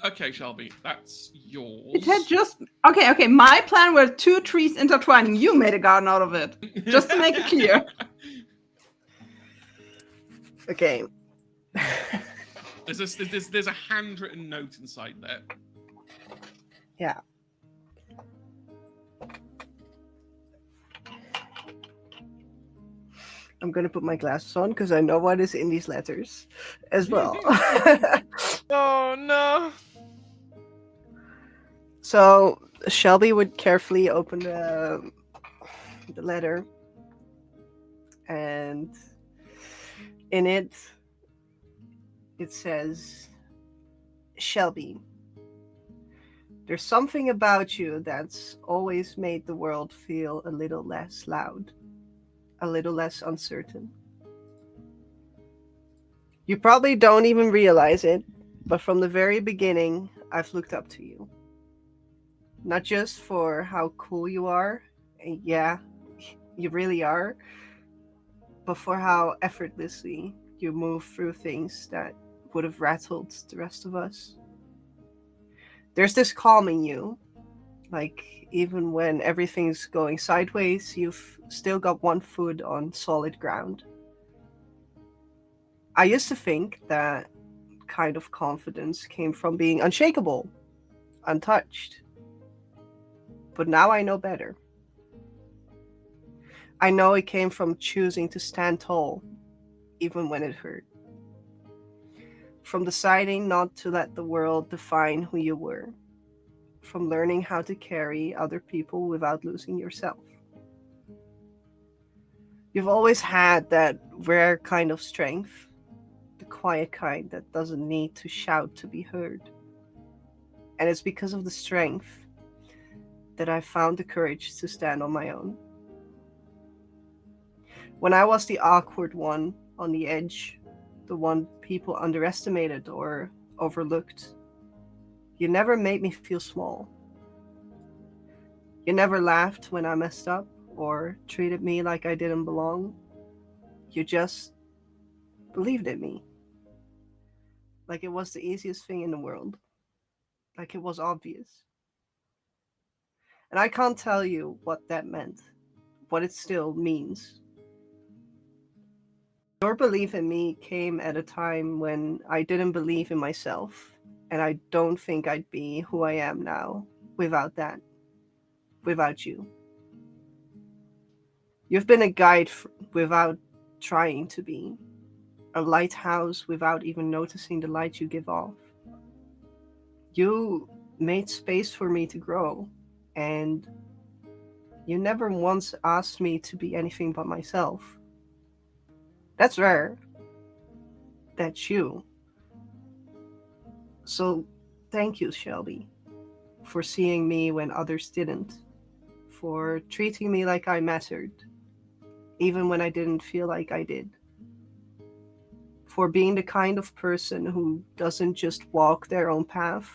Okay, Shelby, that's yours. It had just okay. My plan were 2 trees intertwining. You made a garden out of it, just to make it clear. Okay. There's a handwritten note inside there. Yeah. I'm gonna put my glasses on because I know what is in these letters as well. Oh no. So Shelby would carefully open the letter, and in it says, "Shelby, there's something about you that's always made the world feel a little less loud, a little less uncertain. You probably don't even realize it, but from the very beginning, I've looked up to you. Not just for how cool you are, and yeah, you really are, but for how effortlessly you move through things that would have rattled the rest of us. There's this calm in you, like even when everything's going sideways, you've still got one foot on solid ground. I used to think that kind of confidence came from being unshakable, untouched. But now I know better. I know it came from choosing to stand tall, even when it hurt. From deciding not to let the world define who you were. From learning how to carry other people without losing yourself. You've always had that rare kind of strength, the quiet kind that doesn't need to shout to be heard. And it's because of the strength that I found the courage to stand on my own. When I was the awkward one on the edge, the one people underestimated or overlooked, you never made me feel small. You never laughed when I messed up or treated me like I didn't belong. You just believed in me. Like it was the easiest thing in the world. Like it was obvious. And I can't tell you what that meant, what it still means. Your belief in me came at a time when I didn't believe in myself, and I don't think I'd be who I am now without that, without you. You've been a guide without trying to be, a lighthouse without even noticing the light you give off. You made space for me to grow, and you never once asked me to be anything but myself. That's rare. That's you. So, thank you, Shelby, for seeing me when others didn't, for treating me like I mattered, even when I didn't feel like I did, for being the kind of person who doesn't just walk their own path,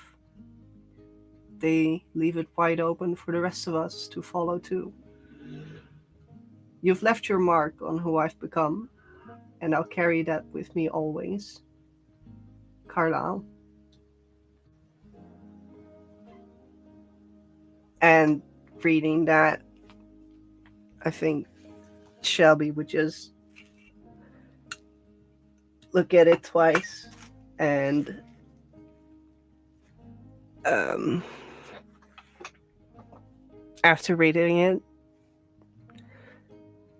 they leave it wide open for the rest of us to follow too. You've left your mark on who I've become, and I'll carry that with me always. Carlisle. And reading that, I think Shelby would just look at it twice and after reading it,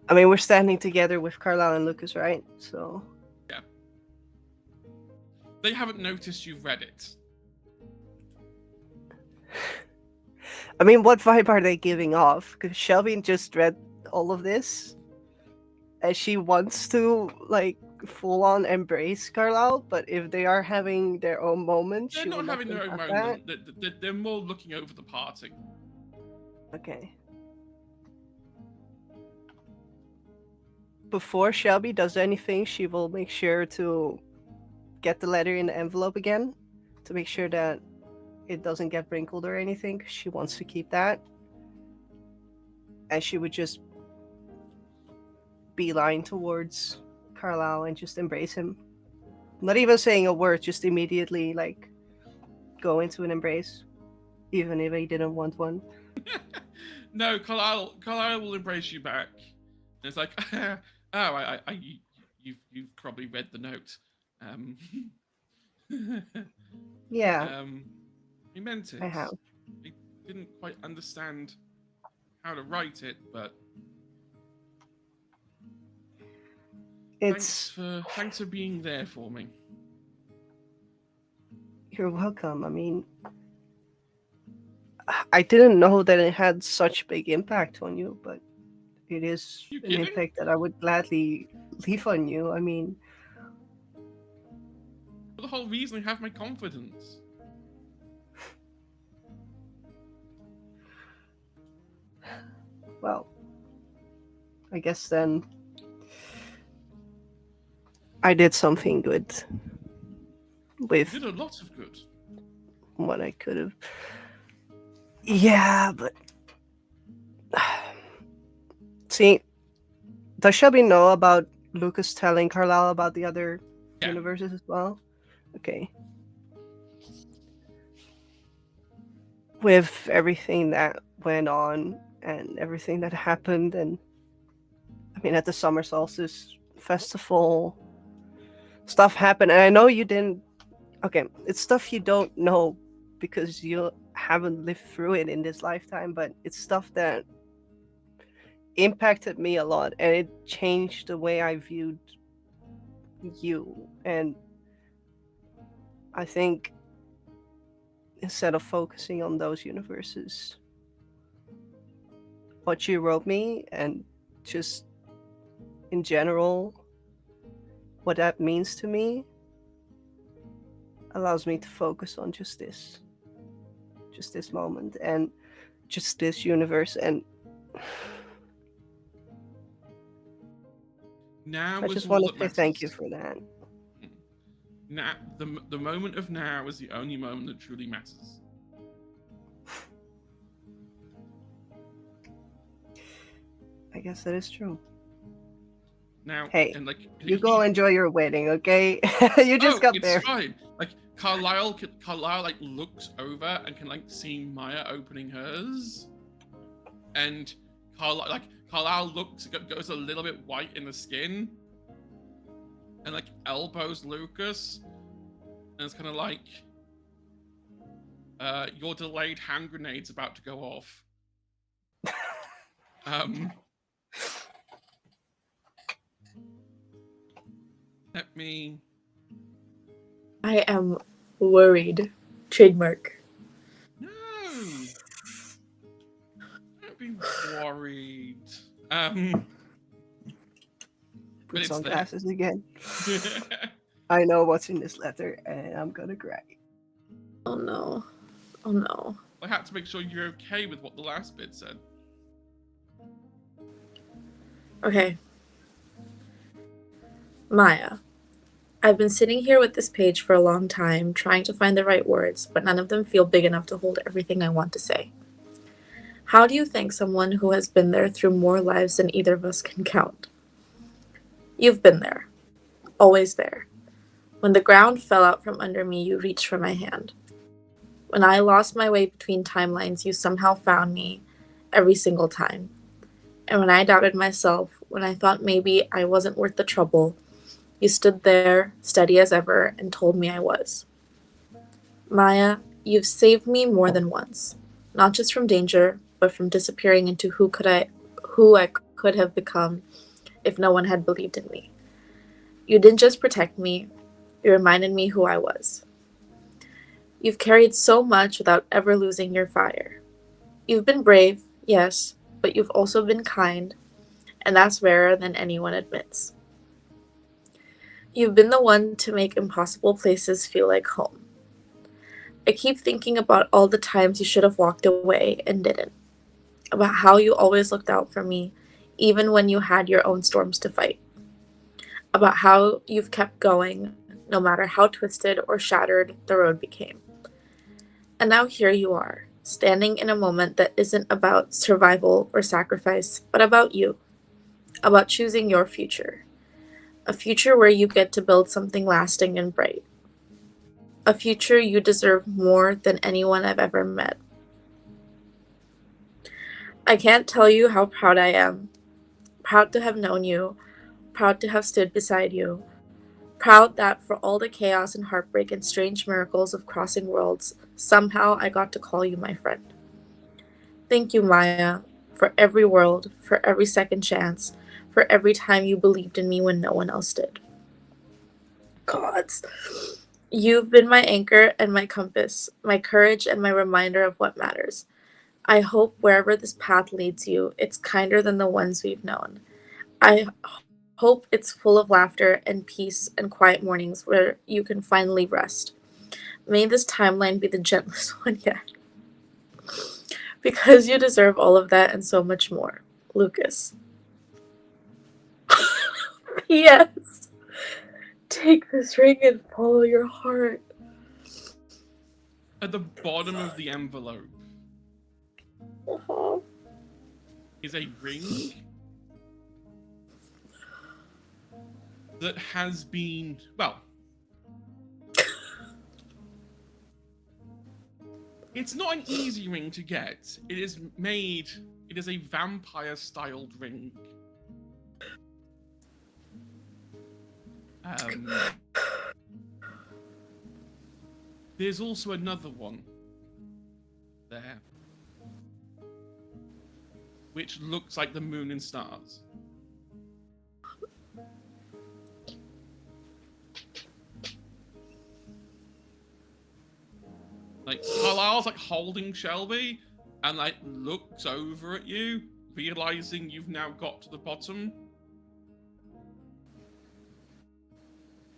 I mean, we're standing together with Carlisle and Lucas, right? So Yeah. They haven't noticed you've read it. I mean, what vibe are they giving off? Because Shelby just read all of this, and she wants to like full on embrace Carlisle, but if they are having their own moments, They're she will not let having them their own have moment. They're more looking over the party. that. Okay. Before Shelby does anything, she will make sure to get the letter in the envelope again to make sure that it doesn't get wrinkled or anything. 'Cause she wants to keep that. And she would just beeline towards Carlisle and just embrace him. Not even saying a word, just immediately like go into an embrace, even if he didn't want one. No, Carlisle will embrace you back. And it's like, you've probably read the note. Yeah, He meant it. I have. He didn't quite understand how to write it, but It's thanks for being there for me. You're welcome. I mean, I didn't know that it had such big impact on you, but it is You an kidding? impact that I would gladly leave on you. I mean, For the whole reason I have my confidence. well, I guess then I did something good You with did a lot of good. what I could have. Yeah, but see, does Shelby know about Lucas telling Carlisle about the other Yeah. universes as well? Okay. With everything that went on and everything that happened, and I mean, at the summer solstice festival, stuff happened, and I know you didn't. Okay, it's stuff you don't know because you haven't lived through it in this lifetime, but it's stuff that impacted me a lot, and it changed the way I viewed you. And I think instead of focusing on those universes, what you wrote me and just in general what that means to me allows me to focus on just this moment and just this universe. And Now I is just all want that to say matters. thank you for that. Now, the moment of now is the only moment that truly matters. I guess that is true. Now, Hey, and like you go enjoy your wedding, okay? You just got it's there. fine. Like Carlisle like looks over and can like see Maya opening hers, and Carlisle goes a little bit white in the skin, and like elbows Lucas, and it's kind of like, your delayed hand grenade's about to go off. Let me. I am worried. Trademark. No. Don't be worried. But Puts it's on there. glasses again. I know what's in this letter, and I'm gonna cry. Oh no. Oh no. I had to make sure you're okay with what the last bit said. Okay. Maya. I've been sitting here with this page for a long time, trying to find the right words, but none of them feel big enough to hold everything I want to say. How do you thank someone who has been there through more lives than either of us can count? You've been there. Always there. When the ground fell out from under me, you reached for my hand. When I lost my way between timelines, you somehow found me every single time. And when I doubted myself, when I thought maybe I wasn't worth the trouble, you stood there, steady as ever, and told me I was. Maya, you've saved me more than once. Not just from danger, but from disappearing into who I could have become if no one had believed in me. You didn't just protect me, you reminded me who I was. You've carried so much without ever losing your fire. You've been brave, yes, but you've also been kind, and that's rarer than anyone admits. You've been the one to make impossible places feel like home. I keep thinking about all the times you should have walked away and didn't, about how you always looked out for me, even when you had your own storms to fight, about how you've kept going, no matter how twisted or shattered the road became. And now here you are, standing in a moment that isn't about survival or sacrifice, but about you, about choosing your future. A future where you get to build something lasting and bright. A future you deserve more than anyone I've ever met. I can't tell you how proud I am. Proud to have known you. Proud to have stood beside you. Proud that for all the chaos and heartbreak and strange miracles of crossing worlds, somehow I got to call you my friend. Thank you, Maya, for every world, for every second chance, for every time you believed in me when no one else did. Gods. You've been my anchor and my compass, my courage and my reminder of what matters. I hope wherever this path leads you, it's kinder than the ones we've known. I hope it's full of laughter and peace and quiet mornings where you can finally rest. May this timeline be the gentlest one yet. Because you deserve all of that and so much more. Lucas. P.S. Take this ring and follow your heart. At the bottom of the envelope Uh-huh. is a ring that has been, well, it's not an easy ring to get. It is a vampire-styled ring. There's also another one there, which looks like the moon and stars. Like, Carlisle's like holding Shelby and like looks over at you, realizing you've now got to the bottom.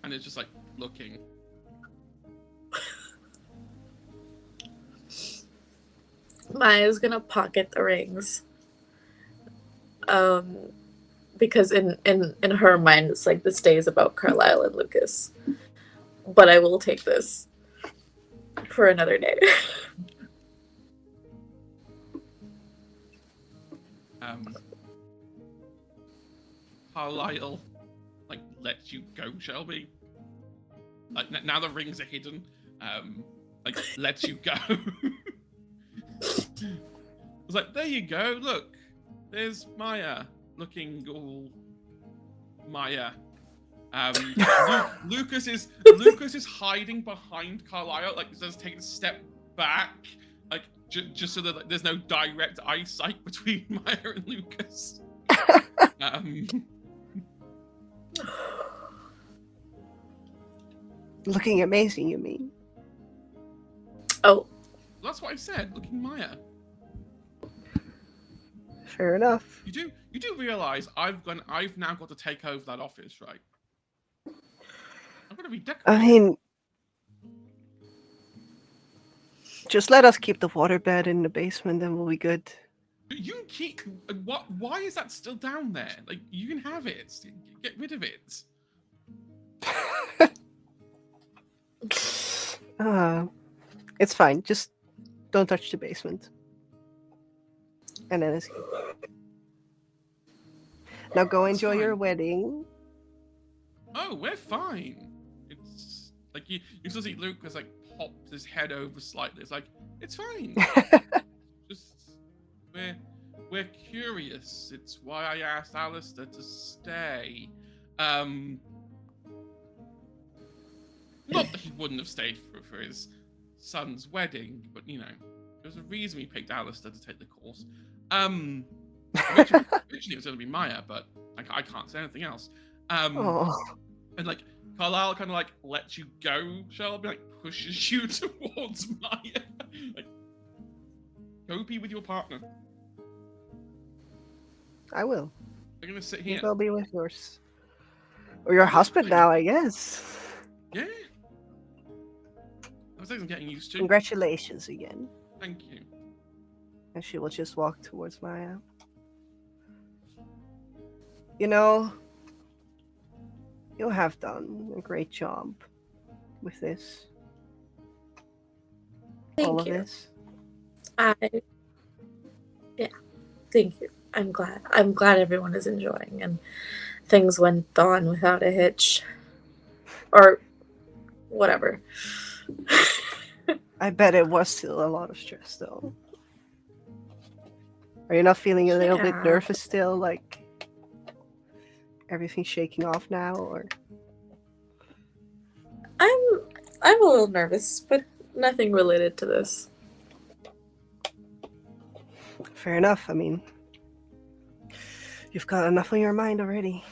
And it's just like looking. Maya's gonna pocket the rings. Because in her mind it's like this day is about Carlisle and Lucas. But I will take this for another day. Carlisle like lets you go, Shelby. Like now the rings are hidden. Like lets you go. It's like, there you go. Look, there's Maya looking all Maya. Lucas is hiding behind Carlisle, like just taking a step back, like just so that like, there's no direct eyesight between Maya and Lucas. Looking amazing, you mean? Oh, That's what I said. Looking Maya. Fair enough. You do realize I've now got to take over that office, right? I'm gonna redecorate. I mean, just let us keep the waterbed in the basement, then we'll be good. You can keep what? Why is that still down there? Like you can have it. Get rid of it. It's fine. Just don't touch the basement. And then escape. Now go It's enjoy your fine. wedding. Oh, we're fine. It's like you still see Lucas like pops his head over slightly. It's like it's fine. Just we're curious. It's why I asked Alistair to stay. Not that he wouldn't have stayed for his son's wedding, but you know, there's a reason we picked Alistair to take the course. Originally it was going to be Maya, but I can't say anything else. Oh, And like Carlisle kind of like lets you go, Shelby, like pushes you towards Maya. Like, go be with your partner. I will. They're gonna sit You here. will be with yours. Or your husband now, I guess. Yeah. I was I'm getting used to. Congratulations again. Thank you. And she will just walk towards Maya. You know, you have done a great job with this. All thank of you. this. Yeah, thank you. I'm glad. I'm glad everyone is enjoying and things went on without a hitch. Or whatever. I bet it was still a lot of stress, though. Are you not feeling a little bit Yeah. nervous still? Like everything's shaking off now, or I'm a little nervous, but nothing related to this. fair enough. I mean, you've got enough on your mind already.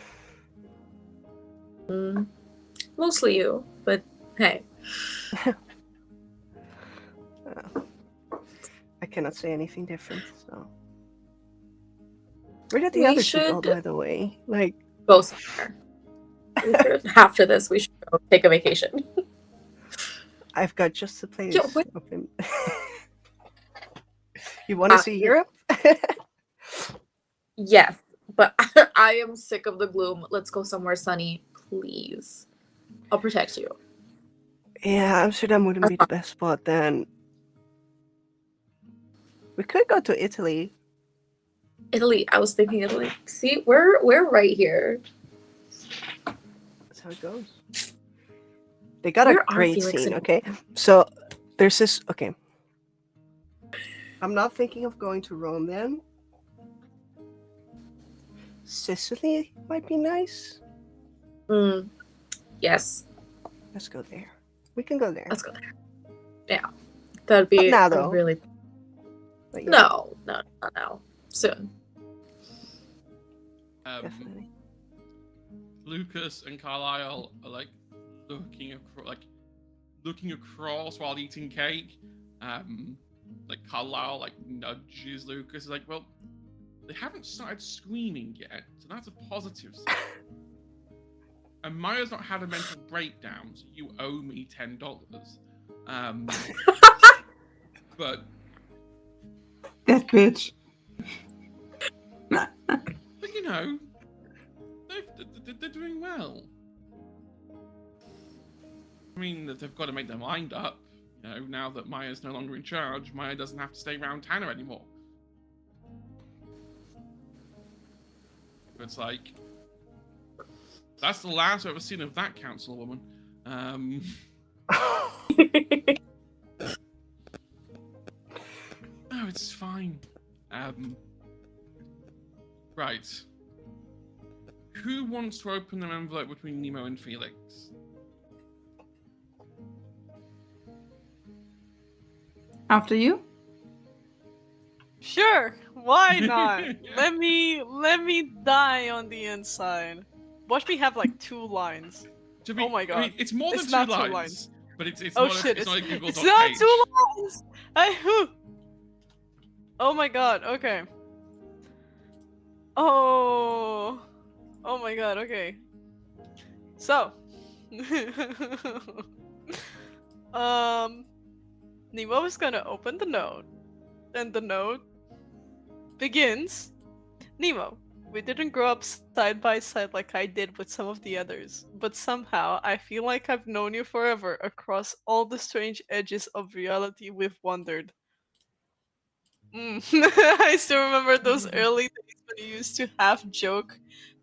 Mostly you, but hey. I cannot say anything different. So, where did the We other two go, should- by the way? Like, Go somewhere. After this, we should go take a vacation. I've got just the place Yeah, what- open. You want to see Europe? Yes, but I am sick of the gloom. Let's go somewhere sunny, please. I'll protect you. Yeah, Amsterdam wouldn't be the best spot then. We could go to Italy. Italy. I was thinking Italy. See, we're right here. That's how it goes. They got Where a are great Felix scene, and- okay? So there's this. Okay, I'm not thinking of going to Rome then. Sicily might be nice. Yes, Let's go there. We can go there. let's go there. Yeah, that'd be Not now, a though. really But yeah, no, not now. Soon. definitely. Lucas and Carlisle are like looking across while eating cake. Like Carlisle like nudges Lucas, like, well, they haven't started screaming yet, so that's a positive sign. And Maya's not had a mental breakdown, so you owe me $10. But That bitch. you know, they're doing well. I mean, they've got to make their mind up. You know, now that Maya's no longer in charge, Maya doesn't have to stay around Tanner anymore. It's like, that's the last I've ever seen of that councilwoman. Oh, it's fine. Right. Who wants to open an envelope between Nemo and Felix? After you? Sure, why not? let me die on the inside. Watch me have like 2 lines. To be, Oh my I god. mean, it's more than It's two not 2 lines, lines. but it's Oh not shit, it's not a Google it's Doc not page. 2 lines! Oh my god, okay. Oh my god, okay. So Nemo is gonna open the note, and the note begins. Nemo, we didn't grow up side by side like I did with some of the others, but somehow I feel like I've known you forever across all the strange edges of reality we've wandered. I still remember those early days when you used to half joke,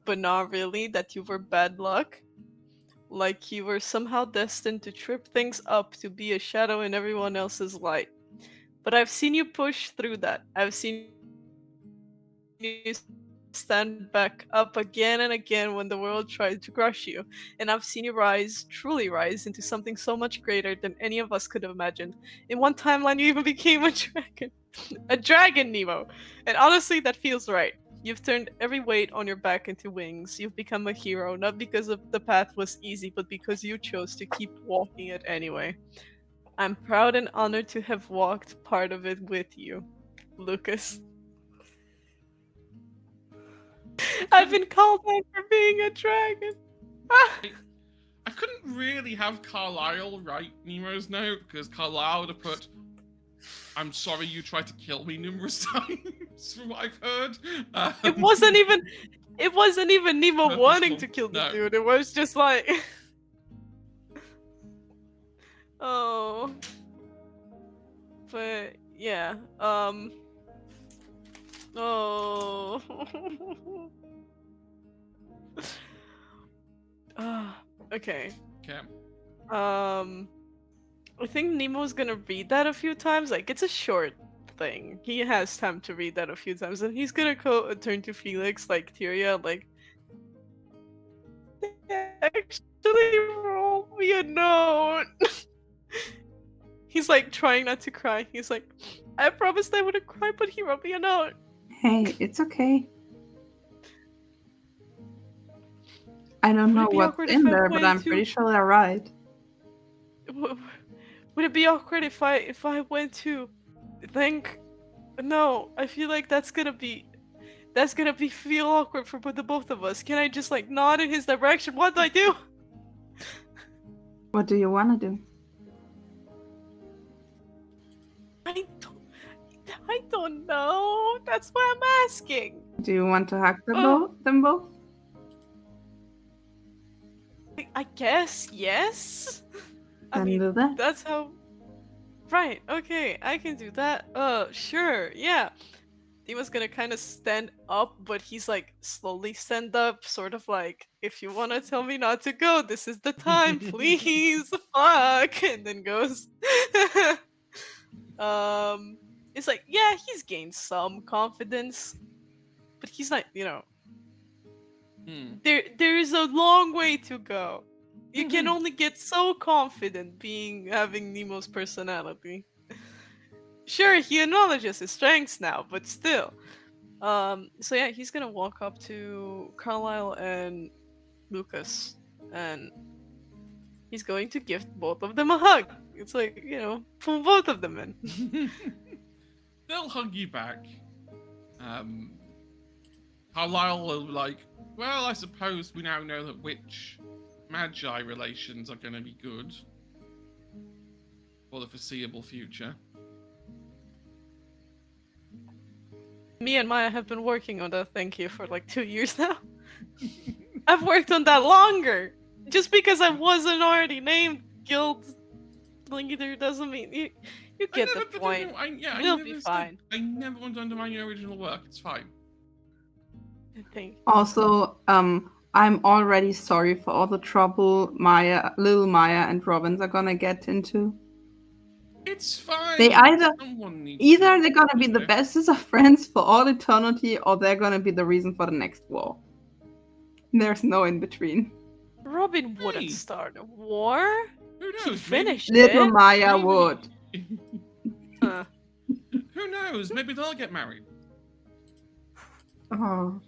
but not really, that you were bad luck. Like you were somehow destined to trip things up to be a shadow in everyone else's light. But I've seen you push through that. I've seen you stand back up again and again when the world tried to crush you. And I've seen you rise, truly rise, into something so much greater than any of us could have imagined. In one timeline, you even became a dragon. A dragon, Nemo! And honestly, that feels right. You've turned every weight on your back into wings. You've become a hero, not because of the path was easy, but because you chose to keep walking it anyway. I'm proud and honored to have walked part of it with you, Lucas. I've been called out for being a dragon. I couldn't really have Carlisle write Nemo's note because Carlisle would have put, "I'm sorry you tried to kill me numerous times," from what I've heard. It wasn't even. It wasn't even Nemo Purposeful. wanting to kill the No. dude. It was just like. Oh. But yeah. Oh. Okay. Okay. I think Nemo's gonna read that a few times. Like, it's a short thing. He has time to read that a few times, and he's gonna turn to Felix, like Tyria, like, actually roll me a note. He's like trying not to cry. He's like, I promised I wouldn't cry, but he wrote me a note. Hey, it's okay. I don't Would know it be what's awkward in if I there, but went I'm to- pretty sure they're right. Would it be awkward if I went to think? No, I feel like that's gonna be feel awkward for the both of us. Can I just like nod in his direction? What do I do? What do you want to do? I don't know. That's why I'm asking. Do you want to hug Oh. them both? I guess yes. Then I mean, do that. that's how. Right. Okay, I can do that. Sure. Yeah. He was gonna kind of stand up, but he's like slowly stand up, sort of like, if you wanna tell me not to go, this is the time, please. Fuck, and then goes. It's like, yeah, he's gained some confidence, but he's not, there is a long way to go. You can only get so confident having Nemo's personality. Sure, he acknowledges his strengths now, but still. So yeah, he's gonna walk up to Carlisle and Lucas, and he's going to give both of them a hug. It's like, pull both of them in. They'll hug you back. Carlisle will be like, well, I suppose we now know that which Magi relations are going to be good for the foreseeable future. Me and Maya have been working on that, thank you, for like 2 years now. I've worked on that longer. Just because I wasn't already named guild leader doesn't mean you get the point. We'll be fine. I never want to undermine your original work. It's fine. Thank you. Also, I'm already sorry for all the trouble little Maya and Robbins are gonna get into. It's fine. They either they're gonna be the bestest of friends for all eternity, or they're gonna be the reason for the next war. There's no in between. Robin wouldn't start a war. Who He knows? finished Little it. Maya would. Who knows? Maybe they'll get married. Oh.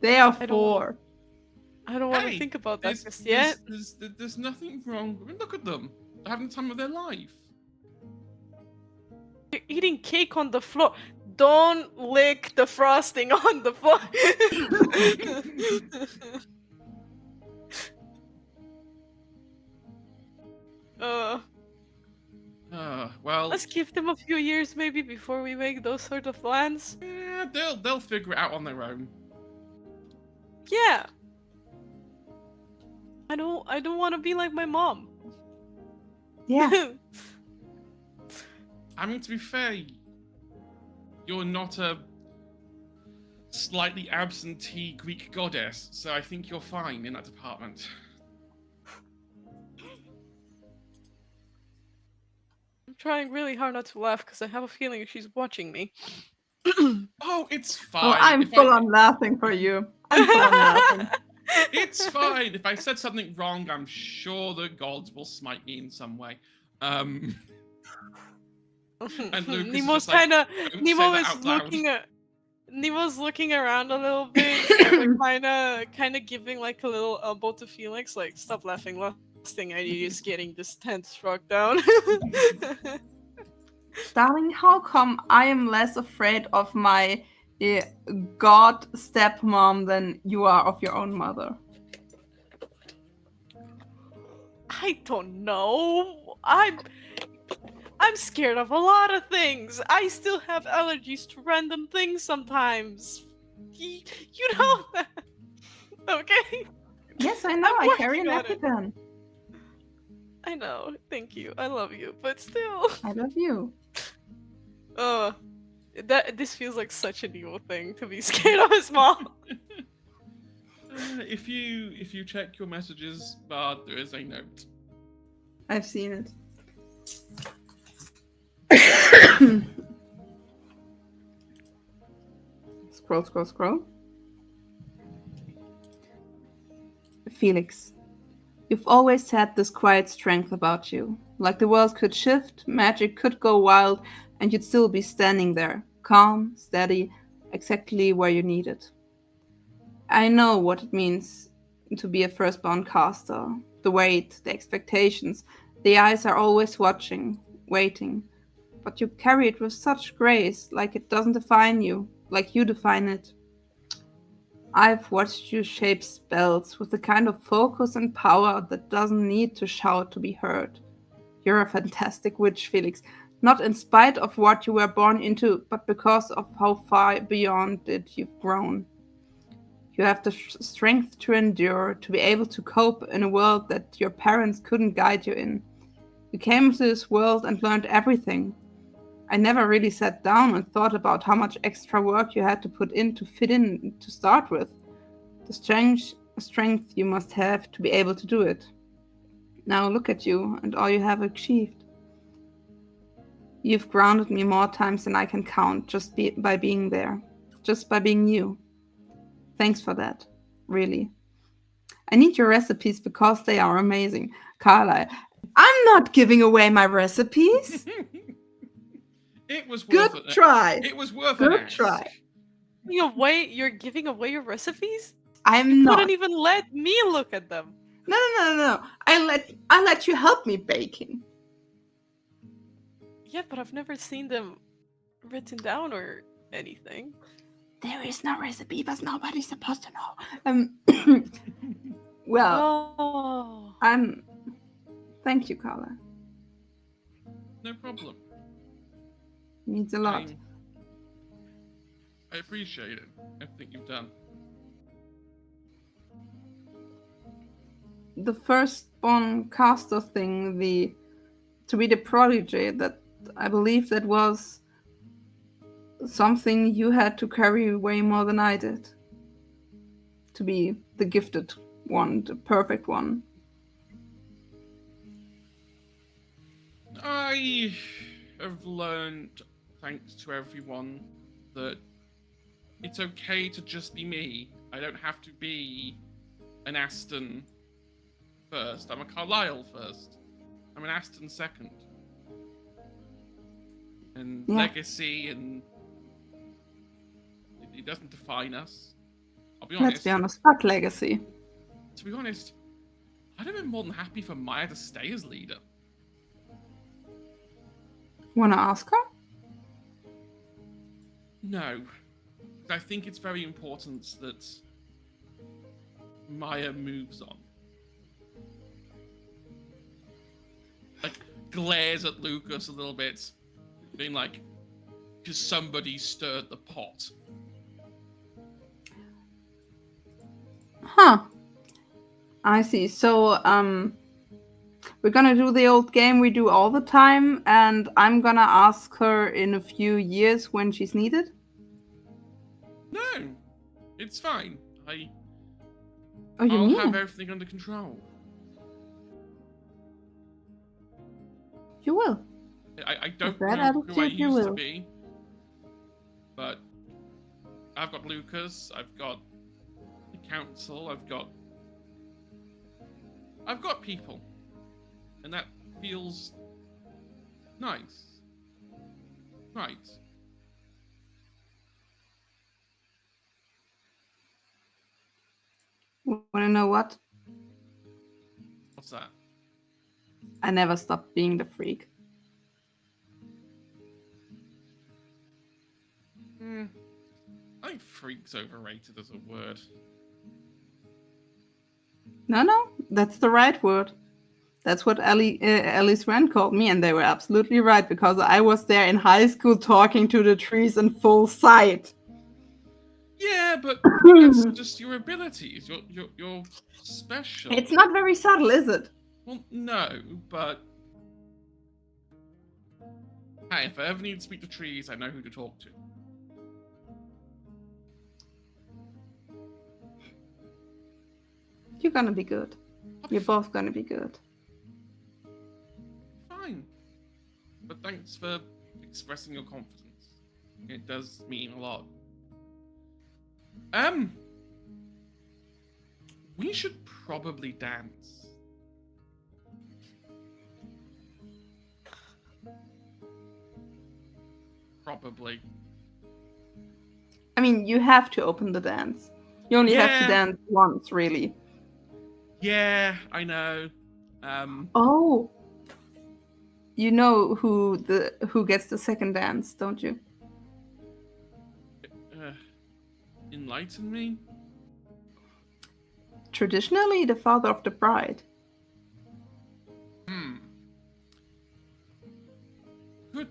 They are 4. I don't want to Hey, think about that there's, just yet. there's nothing wrong. I mean, look at them. They're having the time of their life. You're eating cake on the floor. Don't lick the frosting on the floor. uh, Well, let's give them a few years maybe before we make those sort of plans. yeah, they'll figure it out on their own. Yeah. I don't want to be like my mom. Yeah. I mean, to be fair, you're not a slightly absentee Greek goddess, so I think you're fine in that department. I'm trying really hard not to laugh because I have a feeling she's watching me. Oh, it's fine. Oh, I'm If full on laughing for you. I'm full on laughing. It's fine. If I said something wrong, I'm sure the gods will smite me in some way. And Lucas is Nemo's just like, kind of "Don't Nemo say that is out loud." looking at Nemo's looking around a little bit, kind of giving like a little elbow to Felix, like stop laughing. Last thing I need is getting this tent struck down. Darling, how come I am less afraid of my god stepmom than you are of your own mother? I don't know. I'm scared of a lot of things. I still have allergies to random things sometimes. You know that. Okay? Yes, I know. I'm I carry an working on it. EpiPen. I know. Thank you. I love you. But still. I love you. This feels like such an evil thing to be scared of his mom. If you check your messages, Bard, there is a note. I've seen it. Scroll, scroll, scroll. Felix, you've always had this quiet strength about you. Like the world could shift, magic could go wild, and you'd still be standing there, calm, steady, exactly where you need it. I know what it means to be a firstborn caster. The weight, the expectations, the eyes are always watching, waiting. But you carry it with such grace, like it doesn't define you, like you define it. I've watched you shape spells with the kind of focus and power that doesn't need to shout to be heard. You're a fantastic witch, Felix. Not in spite of what you were born into, but because of how far beyond it you've grown. You have the strength to endure, to be able to cope in a world that your parents couldn't guide you in. You came into this world and learned everything. I never really sat down and thought about how much extra work you had to put in to fit in to start with. The strength you must have to be able to do it. Now look at you and all you have achieved. You've grounded me more times than I can count just by being there. Just by being you. Thanks for that. Really. I need your recipes because they are amazing. Carla, I'm not giving away my recipes. It was worth Good it. try. It was worth Good an ask. try. You're giving away your recipes? I'm You not. wouldn't even let me look at them. No. I let you help me baking. Yeah, but I've never seen them written down or anything. There is no recipe, but nobody's supposed to know. Well, Oh. Thank you, Carla. No problem. Means a lot. I appreciate it. Everything you've done. The firstborn caster thing, to be the prodigy, that I believe that was something you had to carry way more than I did. To be the gifted one, the perfect one. I have learned, thanks to everyone, that it's okay to just be me. I don't have to be an Aston first. I'm a Carlisle first. I'm an Aston second. And Yeah. legacy and it doesn't define us. I'll be honest. Let's be honest, fuck legacy. to be honest, I'd have been more than happy for Maya to stay as leader. Wanna ask her? No. I think it's very important that Maya moves on. Like, glares at Lucas a little bit, being like, because somebody stirred the pot. Huh. I see. So, we're gonna do the old game we do all the time, and I'm gonna ask her in a few years when she's needed. No, it's fine. Oh, you I'll mean have it? everything under control. You will. I don't that know who I attitude, you used to will. be, but I've got Lucas, I've got the council, I've got people, and that feels nice. Right. Wanna know what? What's that? I never stopped being the freak. I think freak's overrated as a word. No, that's the right word. That's what Alice Rand called me, and they were absolutely right because I was there in high school talking to the trees in full sight. Yeah, but it's just your abilities. You're special. It's not very subtle, is it? Well, no, but hey, if I ever need to speak to trees, I know who to talk to. You're gonna be good. You're both gonna be good. Fine. But thanks for expressing your confidence. It does mean a lot. We should probably dance. Probably. I mean, you have to open the dance. You only have to Yeah. dance once, really. Yeah, I know. Oh, you know who gets the second dance, don't you? Enlighten me? Traditionally, the father of the bride. Good.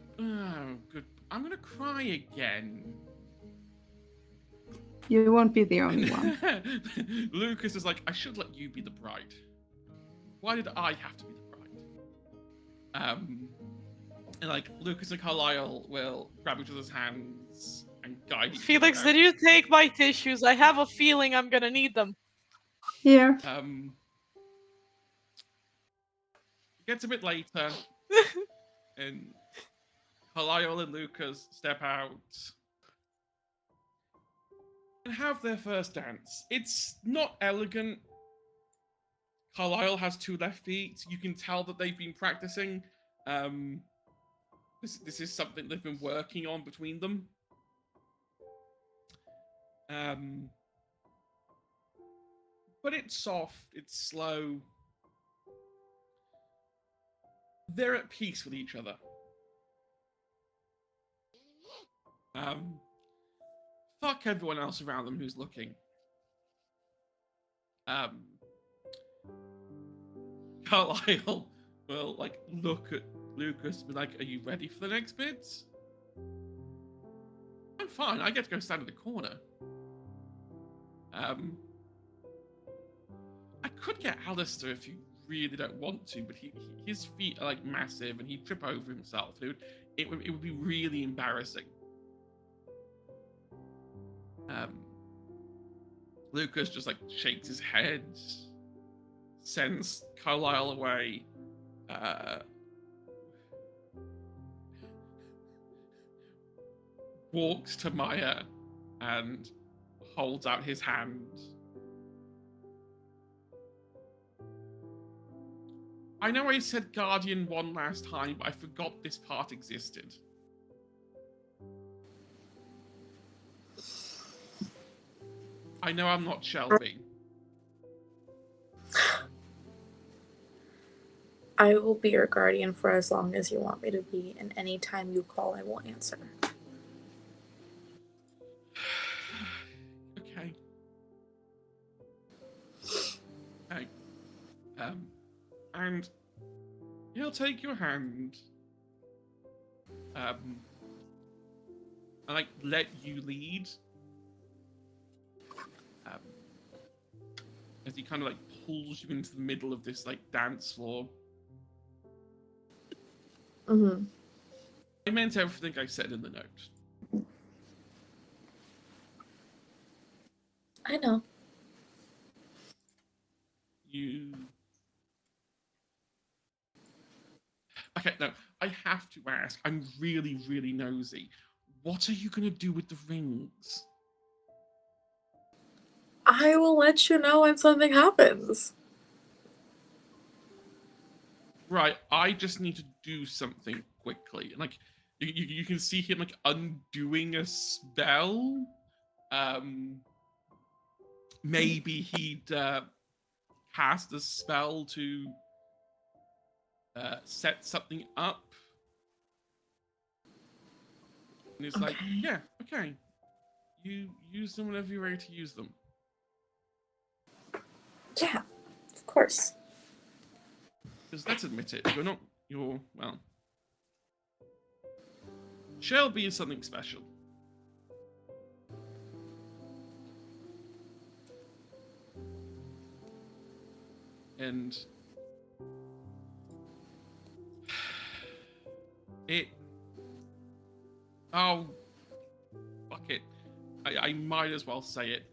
Good. I'm gonna cry again. You won't be the only one. Lucas is like, I should let you be the bride. Why did I have to be the bride? And like Lucas and Carlisle will grab each other's hands and guide each other Felix, out. did you take my tissues? I have a feeling I'm gonna need them. Here. It gets a bit later, and Carlisle and Lucas step out and have their first dance. It's not elegant. Carlisle has 2 left feet. You can tell that they've been practicing. This is something they've been working on between them. But it's soft, it's slow. They're at peace with each other. Fuck everyone else around them who's looking. Carlisle will like look at Lucas and be like, are you ready for the next bits? I'm fine, I get to go stand in the corner. I could get Alistair if you really don't want to, but his feet are like massive and he'd trip over himself. It would be really embarrassing. Lucas just like shakes his head, sends Carlisle away. Walks to Maya and holds out his hand. I know I said Guardian one last time, but I forgot this part existed. I know I'm not Shelby. I will be your guardian for as long as you want me to be, and any time you call, I will answer. Okay. Okay. And he'll take your hand. And like let you lead. As he kind of like pulls you into the middle of this like dance floor. Mm-hmm. I meant everything I said in the note. I know. You. Okay, no, I have to ask. I'm really, really nosy. What are you gonna do with the rings? I will let you know when something happens. Right, I just need to do something quickly. Like, you can see him like undoing a spell. Maybe he'd cast a spell to set something up. And it's like, Okay. yeah, okay. You use them whenever you're ready to use them. Yeah, of course. Because let's admit it, well. Shelby is something special. And oh, fuck it. I might as well say it.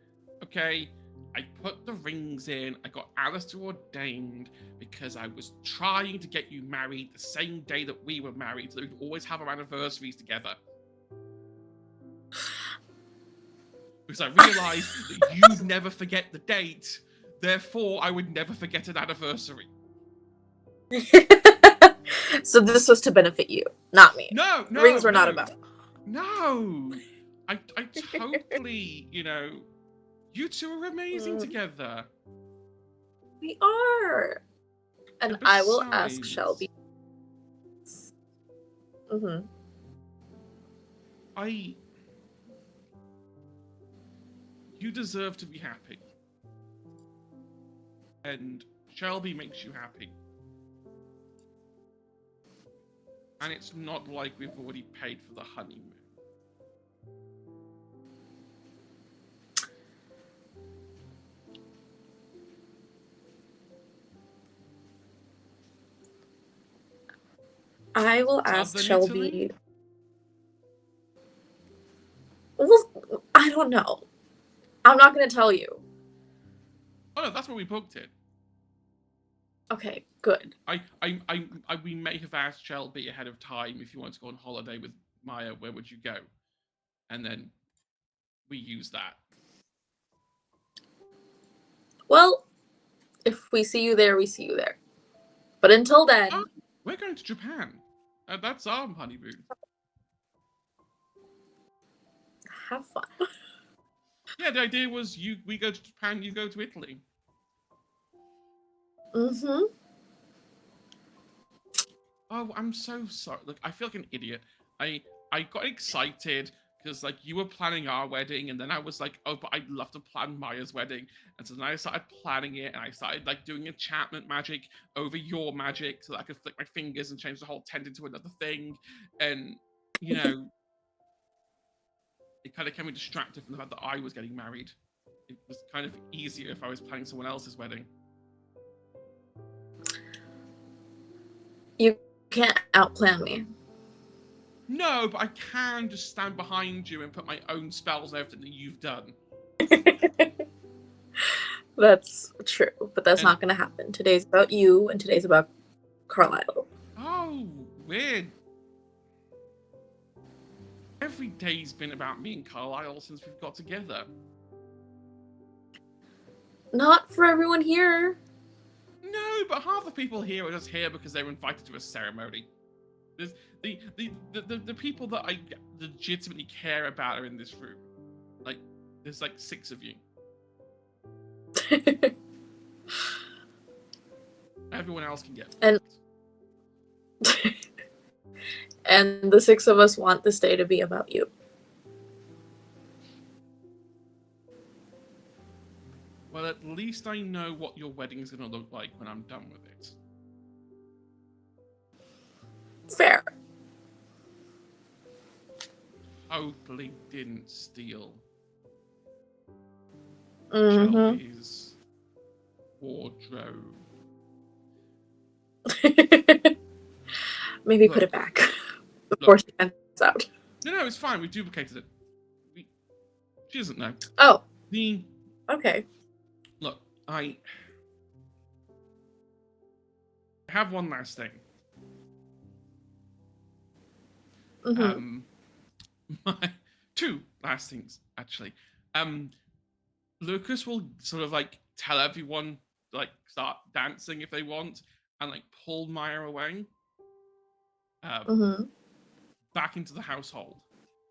Okay, I put the rings in. I got Alistair ordained because I was trying to get you married the same day that we were married, so that we'd always have our anniversaries together. Because I realized that you'd never forget the date, therefore I would never forget an anniversary. So this was to benefit you, not me. No, The rings were not no. about. No, I totally, you two are amazing together. We are. And I will ask Shelby. Mm-hmm. You deserve to be happy. And Shelby makes you happy. And it's not like we've already paid for the honeymoon. I will ask Southern Shelby. Italy? Well, I don't know. I'm not going to tell you. Oh no, that's where we booked it. Okay, good. We may have asked Shelby ahead of time if you want to go on holiday with Maya, where would you go? And then we use that. Well, if we see you there, we see you there. But until then, Oh, we're going to Japan. That's our honeymoon. have fun. Yeah, the idea was we go to Japan, you go to Italy. Mm-hmm. Oh, I'm so sorry. Look, I feel like an idiot. I got excited because like you were planning our wedding, and then I was like, oh, but I'd love to plan Maya's wedding. And so then I started planning it, and I started like doing enchantment magic over your magic so that I could flick my fingers and change the whole tent into another thing. And it kind of kept me distracted from the fact that I was getting married. It was kind of easier if I was planning someone else's wedding. You can't outplan me. No, but I can just stand behind you and put my own spells on everything that you've done. That's true, but that's not going to happen. Today's about you, and today's about Carlisle. Oh, weird. Every day's been about me and Carlisle since we've got together. Not for everyone here. No, but half the people here are just here because they were invited to a ceremony. There's the people that I legitimately care about are in this room. Like, there's like 6 of you. Everyone else can get. And and the 6 of us want this day to be about you. Well, at least I know what your wedding is going to look like when I'm done with it. Fair. Totally didn't steal Mm-hmm. Shelby's wardrobe. Maybe put Look. it back before she finds out. No, it's fine. We duplicated it. She doesn't know. Oh, The okay. Look, I have one last thing. Mm-hmm. My two last things actually. Lucas will sort of like tell everyone like start dancing if they want, and like pull Maya away, Mm-hmm. back into the household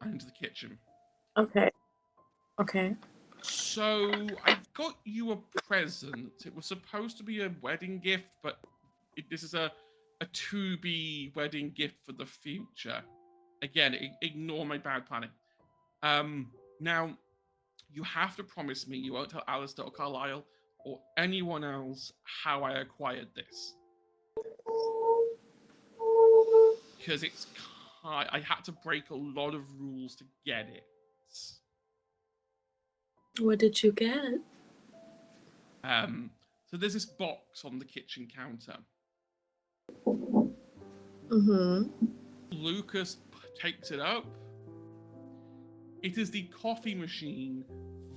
and into the kitchen. Okay. Okay. So I got you a present. It was supposed to be a wedding gift, but this is a to-be wedding gift for the future. Again, ignore my bad planning. Now, you have to promise me you won't tell Alistair or Carlisle or anyone else how I acquired this. Because I had to break a lot of rules to get it. What did you get? So there's this box on the kitchen counter. Mm-hmm. Lucas takes it up. It is the coffee machine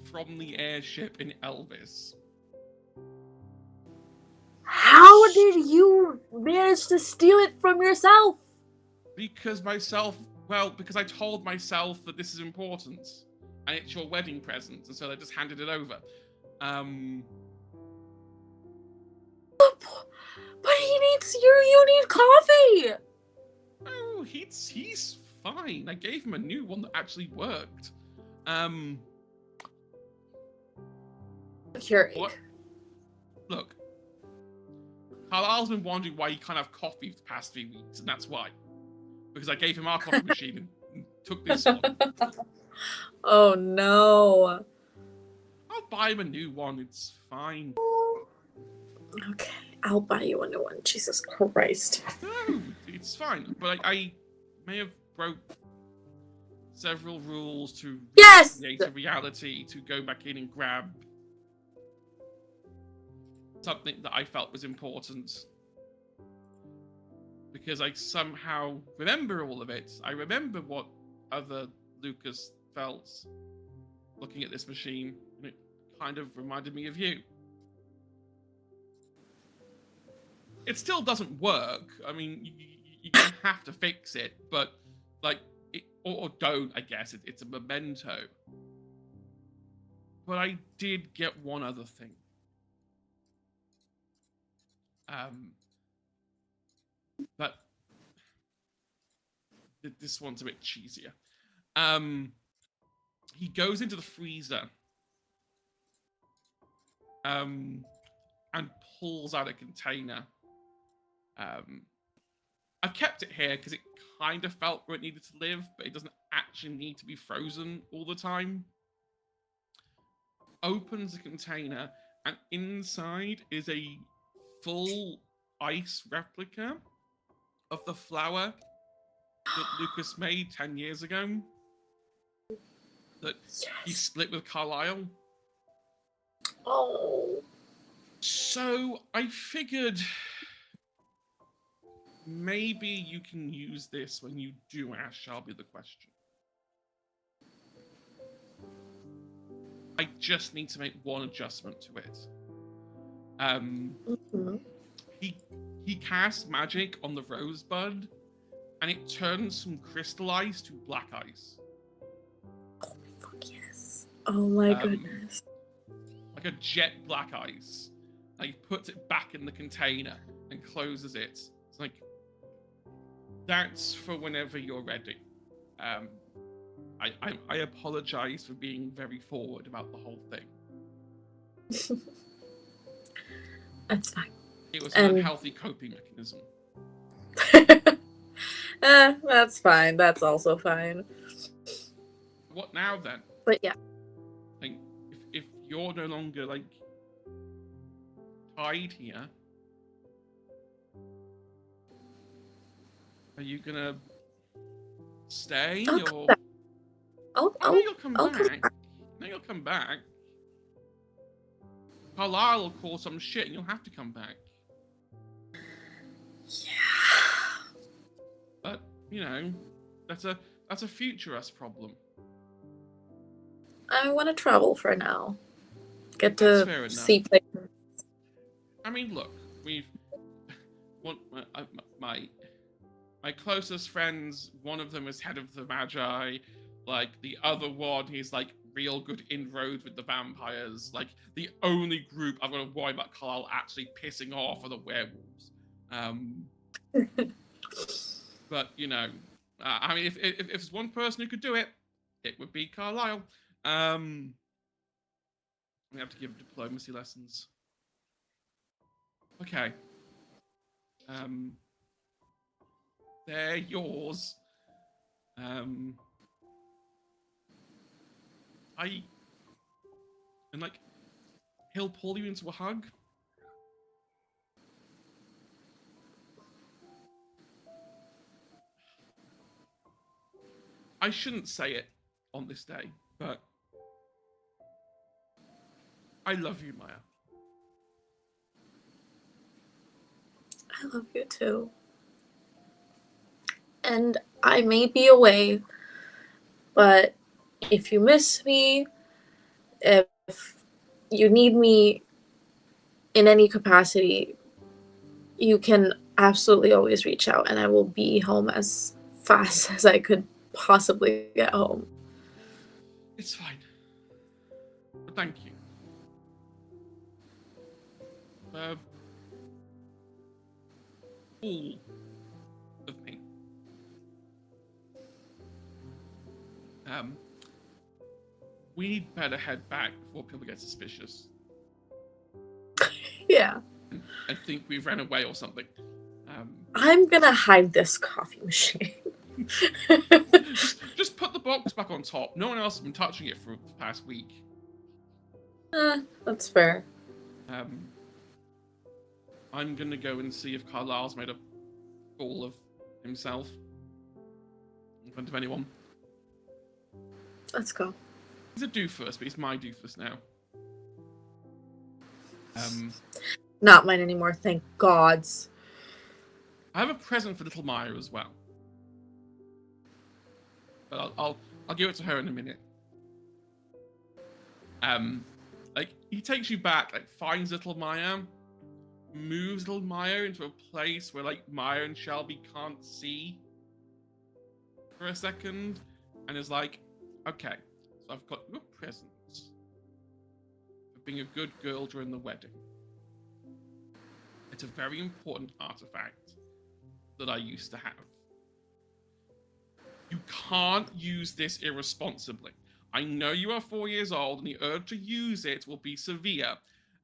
from the airship in Elvis. How did you manage to steal it from yourself? Because I told myself that this is important. And it's your wedding present, and so I just handed it over. But he needs you need coffee. Oh, he's fine. I gave him a new one that actually worked. Keurig. Look, Carlisle's been wondering why he can't have coffee for the past 3 weeks, and that's why. Because I gave him our coffee machine and took this one. Oh no. I'll buy him a new one. It's fine. Okay, I'll buy you a new one. Jesus Christ. No, it's fine. But I may have broke several rules to Yes! recreate a reality to go back in and grab something that I felt was important. Because I somehow remember all of it. I remember what other Lucas felt looking at this machine, and it kind of reminded me of you. It still doesn't work. I mean, you don't have to fix it, but like, or don't, I guess. It's a memento. But I did get one other thing. But this one's a bit cheesier. He goes into the freezer and pulls out a container. I've kept it here because it kind of felt where it needed to live, but it doesn't actually need to be frozen all the time. Opens the container, and inside is a full ice replica of the flower that Lucas made 10 years ago. That he split with Carlisle. Oh. So I figured maybe you can use this when you do ask Shelby the question. I just need to make one adjustment to it. Mm-hmm. He casts magic on the rosebud, and it turns from crystal ice to black ice. Oh, fuck yes. Oh my goodness. Like a jet black ice. And he puts it back in the container and closes it. It's like, that's for whenever you're ready. I apologize for being very forward about the whole thing. That's fine. It was an unhealthy coping mechanism. That's fine. That's also fine. What now then? But yeah. Like, if you're no longer like tied here, are you gonna stay I'll come or? back. I know you'll come I'll back. come I know you'll come back. Carlisle will call some shit, and you'll have to come back. Yeah. But you know, that's a future us problem. I want to travel for now. Get That's to fair enough. see places. I mean, look, my closest friends. One of them is head of the Magi. Like the other one, he's like real good inroads with the vampires. Like the only group I've got to worry about Carlisle actually pissing off are the werewolves. But you know, I mean, if there's one person who could do it, it would be Carlisle. We have to give diplomacy lessons. Okay. They're yours. And like, he'll pull you into a hug. I shouldn't say it on this day, but I love you, Maya. I love you too. And I may be away, but if you miss me, if you need me in any capacity, you can absolutely always reach out, and I will be home as fast as I could possibly get home. It's fine. But thank you. All of me. We need better head back before people get suspicious Yeah. and think we ran away or something. I'm gonna hide this coffee machine. just put the box back on top. No one else has been touching it for the past week. That's fair. I'm gonna go and see if Carlisle's made a fool of himself in front of anyone. Let's go. He's a doofus, but he's my doofus now. Not mine anymore, thank gods. I have a present for little Maya as well, but I'll give it to her in a minute. Like he takes you back, like finds little Maya, moves little Maya into a place where like Maya and Shelby can't see for a second, and is like, okay, so I've got your present for being a good girl during the wedding. It's a very important artifact that I used to have. You can't use this irresponsibly. I know you are 4 years old and the urge to use it will be severe.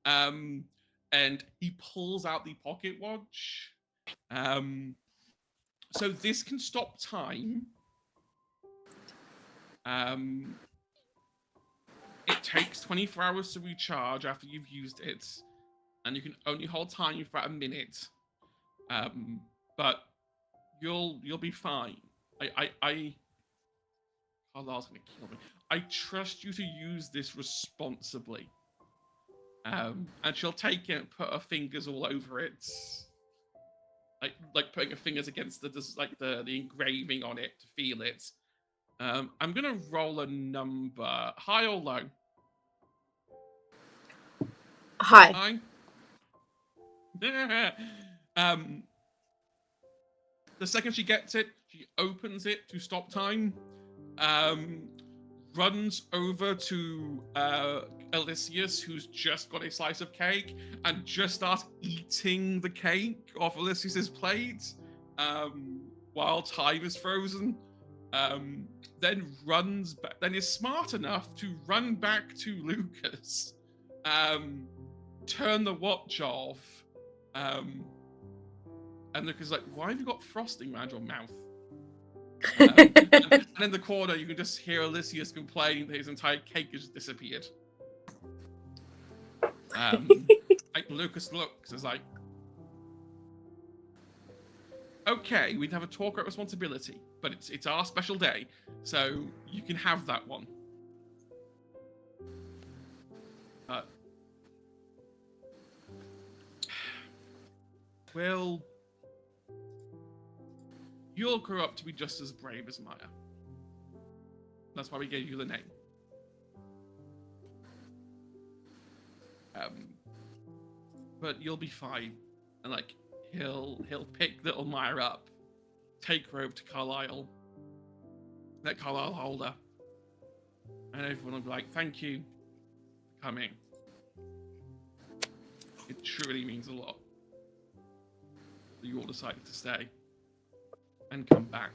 And he pulls out the pocket watch. So this can stop time. It takes 24 hours to recharge after you've used it. And you can only hold time for about a minute. But you'll be fine. Carlisle's gonna kill me. I trust you to use this responsibly. And she'll take it and put her fingers all over it. Like putting her fingers against the engraving on it to feel it. I'm gonna roll a number. High or low? Hi. High? The second she gets it, she opens it to stop time, runs over to Elysius, who's just got a slice of cake, and just starts eating the cake off Elysius's plate while time is frozen. Then runs back, then is smart enough to run back to Lucas, turn the watch off, and Lucas is like, why have you got frosting around your mouth? And in the corner, you can just hear Elysius complaining that his entire cake has disappeared. Like Lucas looks, is like, okay, we'd have a talk about responsibility, but it's our special day, so you can have that one. Well, you'll grow up to be just as brave as Maya. That's why we gave you the name. But you'll be fine. And like, he'll pick little Maya up, take her over to Carlisle, let Carlisle hold her, and everyone will be like, "Thank you for coming. It truly means a lot that you all decided to stay and come back."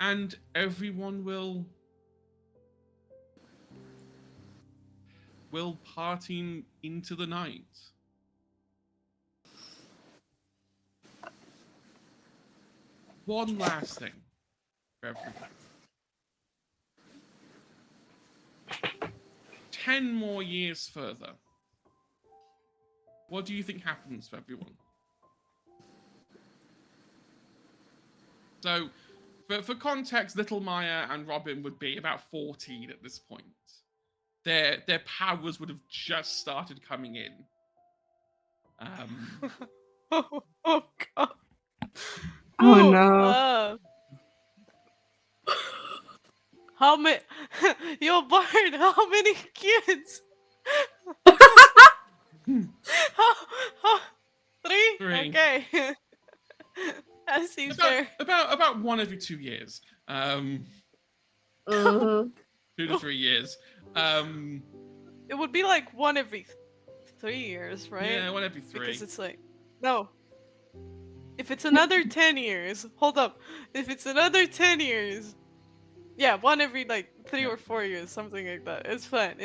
And everyone will parting into the night. One last thing for everyone. 10 more years further. What do you think happens for everyone? So, for context, little Maya and Robin would be about 14 at this point. Their powers would have just started coming in. Oh God. Oh Ooh, no. How many? Yo, Bart, how many kids? How- Three? Three. Okay. That seems fair. About 1 every 2 years. Mhm. 2 to 3 years. It would be like 1 every 3 years, right? Yeah, 1 every 3. Because it's like, no. If it's another 10 years, hold up. If it's another 10 years, yeah, 1 every like 3 Yeah. or 4 years, something like that. It's fine.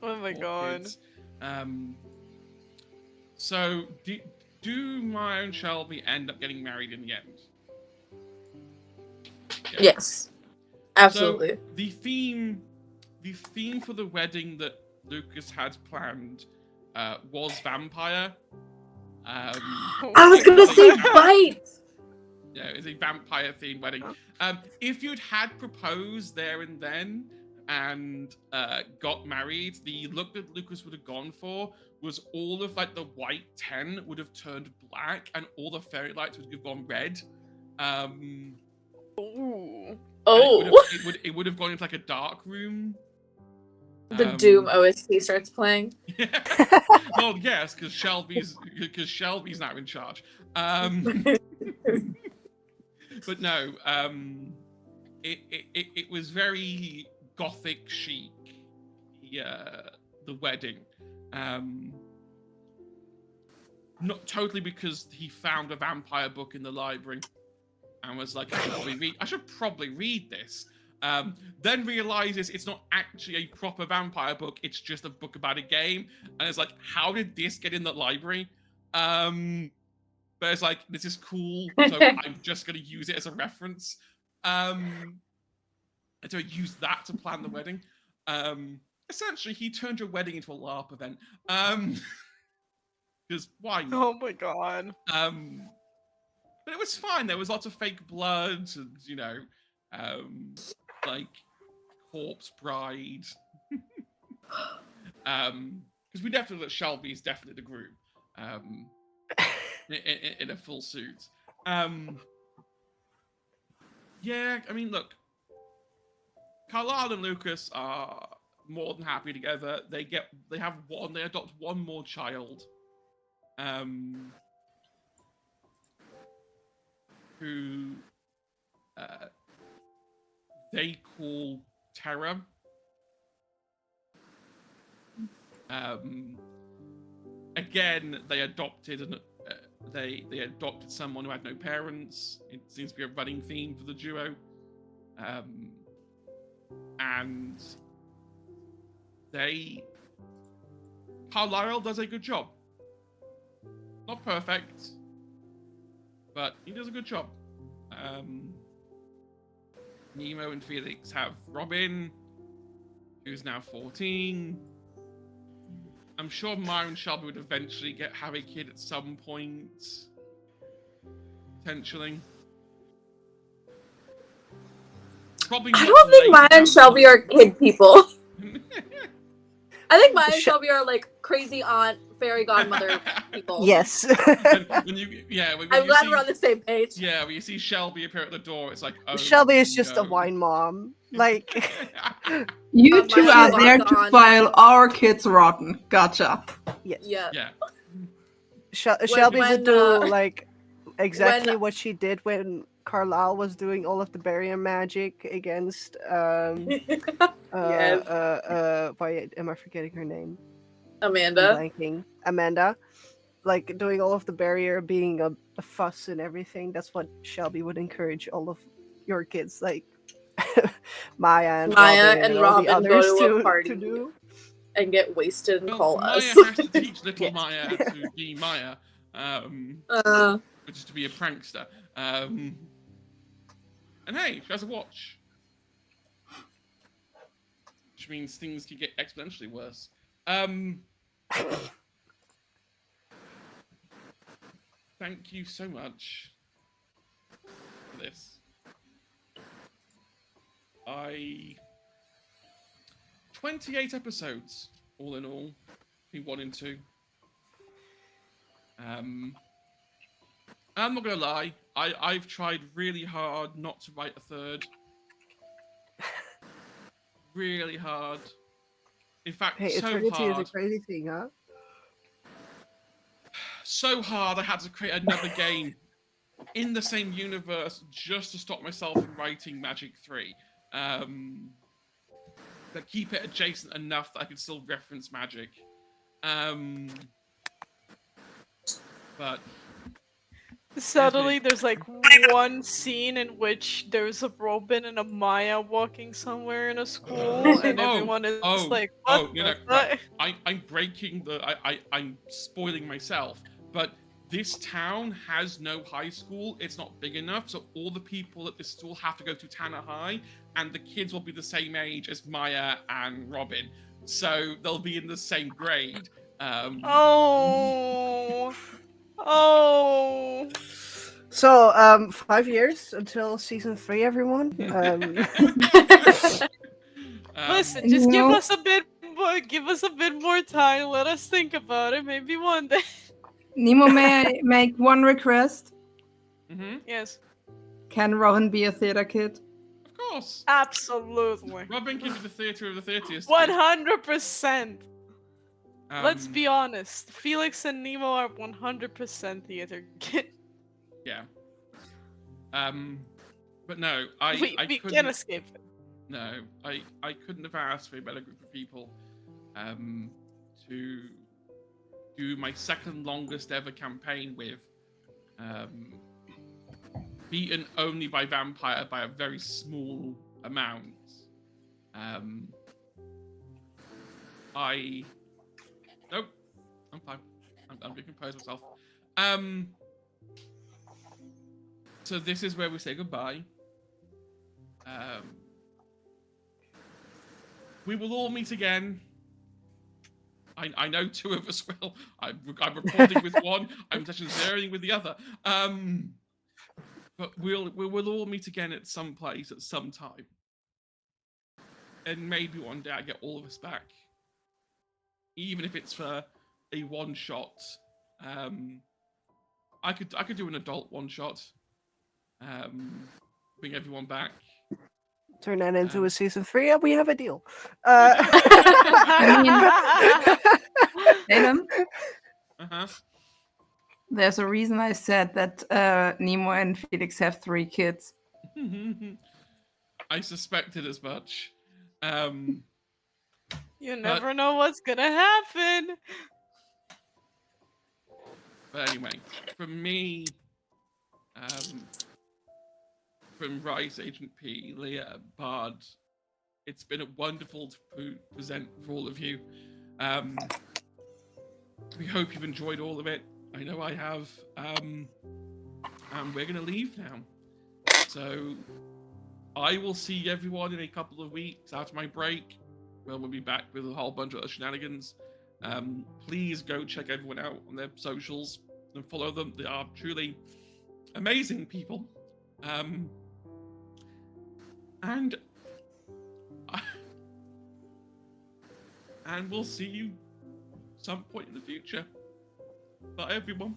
Oh my 4 God. kids. So do Maya and Shelby end up getting married in the end? Yeah. Yes, absolutely. So the theme for the wedding that Lucas had planned was vampire. Oh I was my gonna God. say bite. Yeah, it's a vampire themed wedding. If you'd had proposed there and then and got married, the look that Lucas would have gone for was all of like the white 10 would have turned black and all the fairy lights would have gone red. Ooh. Oh, It would have gone into like a dark room. the Doom OST starts playing. Well, yes, because Shelby's now in charge. But no, it was very gothic chic. The wedding, not totally because he found a vampire book in the library and was like, I should probably read this. Then realizes it's not actually a proper vampire book, it's just a book about a game. And it's like, how did this get in the library? But it's like, this is cool, so I'm just going to use it as a reference. And so I used that to plan the wedding. Essentially, he turned your wedding into a LARP event. Because why not? Oh my God. But it was fine. There was lots of fake blood and, like corpse bride. Because we definitely that Shelby is definitely the groom. In a full suit. Yeah, I mean, look, Carlisle and Lucas are more than happy together. They adopt one more child. Who they call Terra. Again, they adopted they adopted someone who had no parents. It seems to be a running theme for the duo. And Carlisle does a good job. Not perfect, but he does a good job. Nemo and Felix have Robin, who's now 14. I'm sure Maya and Shelby would eventually have a kid at some point. Potentially. Probably I not don't think late Maya and down Shelby the are kid people. line. I think Maya and Sh- Shelby are like crazy aunt, fairy godmother people. Yes. when you, yeah, when I'm you glad see, we're on the same page. yeah, when you see Shelby appear at the door, it's like, oh, Shelby is just a no. wine mom. Like, You two Maya are walk there to on. file our kids rotten. Gotcha. yes. Yeah. Yeah. Shelby would do when, like exactly what she did when Carlisle was doing all of the barrier magic against Yes. why am I forgetting her name? I'm Amanda. blanking. Amanda. Like doing all of the barrier, being a fuss and everything. That's what Shelby would encourage all of your kids, like Maya and all the Robin go others to a to party do. and get wasted and Well, call Maya us. has to teach little Yes. Maya to be Maya, which is to be a prankster. And hey, she has a watch. Which means things can get exponentially worse. Thank you so much for this. 28 episodes, all in all, between 1 and 2. I'm not gonna lie, I've tried really hard not to write a third. Really hard. In fact, Hey, so eternity is a hard. crazy thing, huh? So hard I had to create another game in the same universe just to stop myself from writing Magic 3. But keep it adjacent enough that I could still reference Magic. But Suddenly, there's like one scene in which there's a Robin and a Maya walking somewhere in a school, and everyone is like, "What no, the right. fuck?" I'm breaking the. I'm spoiling myself. But this town has no high school. It's not big enough, so all the people at this school have to go to Tanner High, and the kids will be the same age as Maya and Robin, so they'll be in the same grade. Oh, oh. So, 5 years until season 3, everyone. Listen, You just give know- us a bit more. Give us a bit more time. Let us think about it. Maybe one day. Nemo, may I make one request? Yes, Can Rowan be a theater kid? Of course. absolutely. Robin can be the theatre of the theatres. 100%. Let's Um, be honest. Felix and Nemo are 100% theater kid. Yeah. But no, We I can't couldn't. escape it. No, I couldn't have asked for a better group of people to do my second longest ever campaign with. Beaten only by vampire by a very small amount. Nope, I'm fine. I'm gonna compose myself. So this is where we say goodbye. We will all meet again. I know 2 of us will. I'm recording with one. I'm session zeroing with the other. But we will all meet again at some place at some time. And maybe one day I get all of us back. Even if it's for a one shot. I could do an adult one shot. Bring everyone back. Turn that into a season 3, and we have a deal. Salem, Uh-huh. there's a reason I said that Nemo and Felix have 3 kids. I suspected as much. You never know what's gonna happen. But anyway, from me, from Rice, Agent P, Leah, Bard, it's been wonderful to present for all of you. We hope you've enjoyed all of it. I I know I have. And we're gonna leave now. So I will see everyone in a couple of weeks after my break. Well, we'll be back with a whole bunch of other shenanigans. Please go check everyone out on their socials and follow them. They are truly amazing people. And we'll see you some point in the future. Bye, everyone.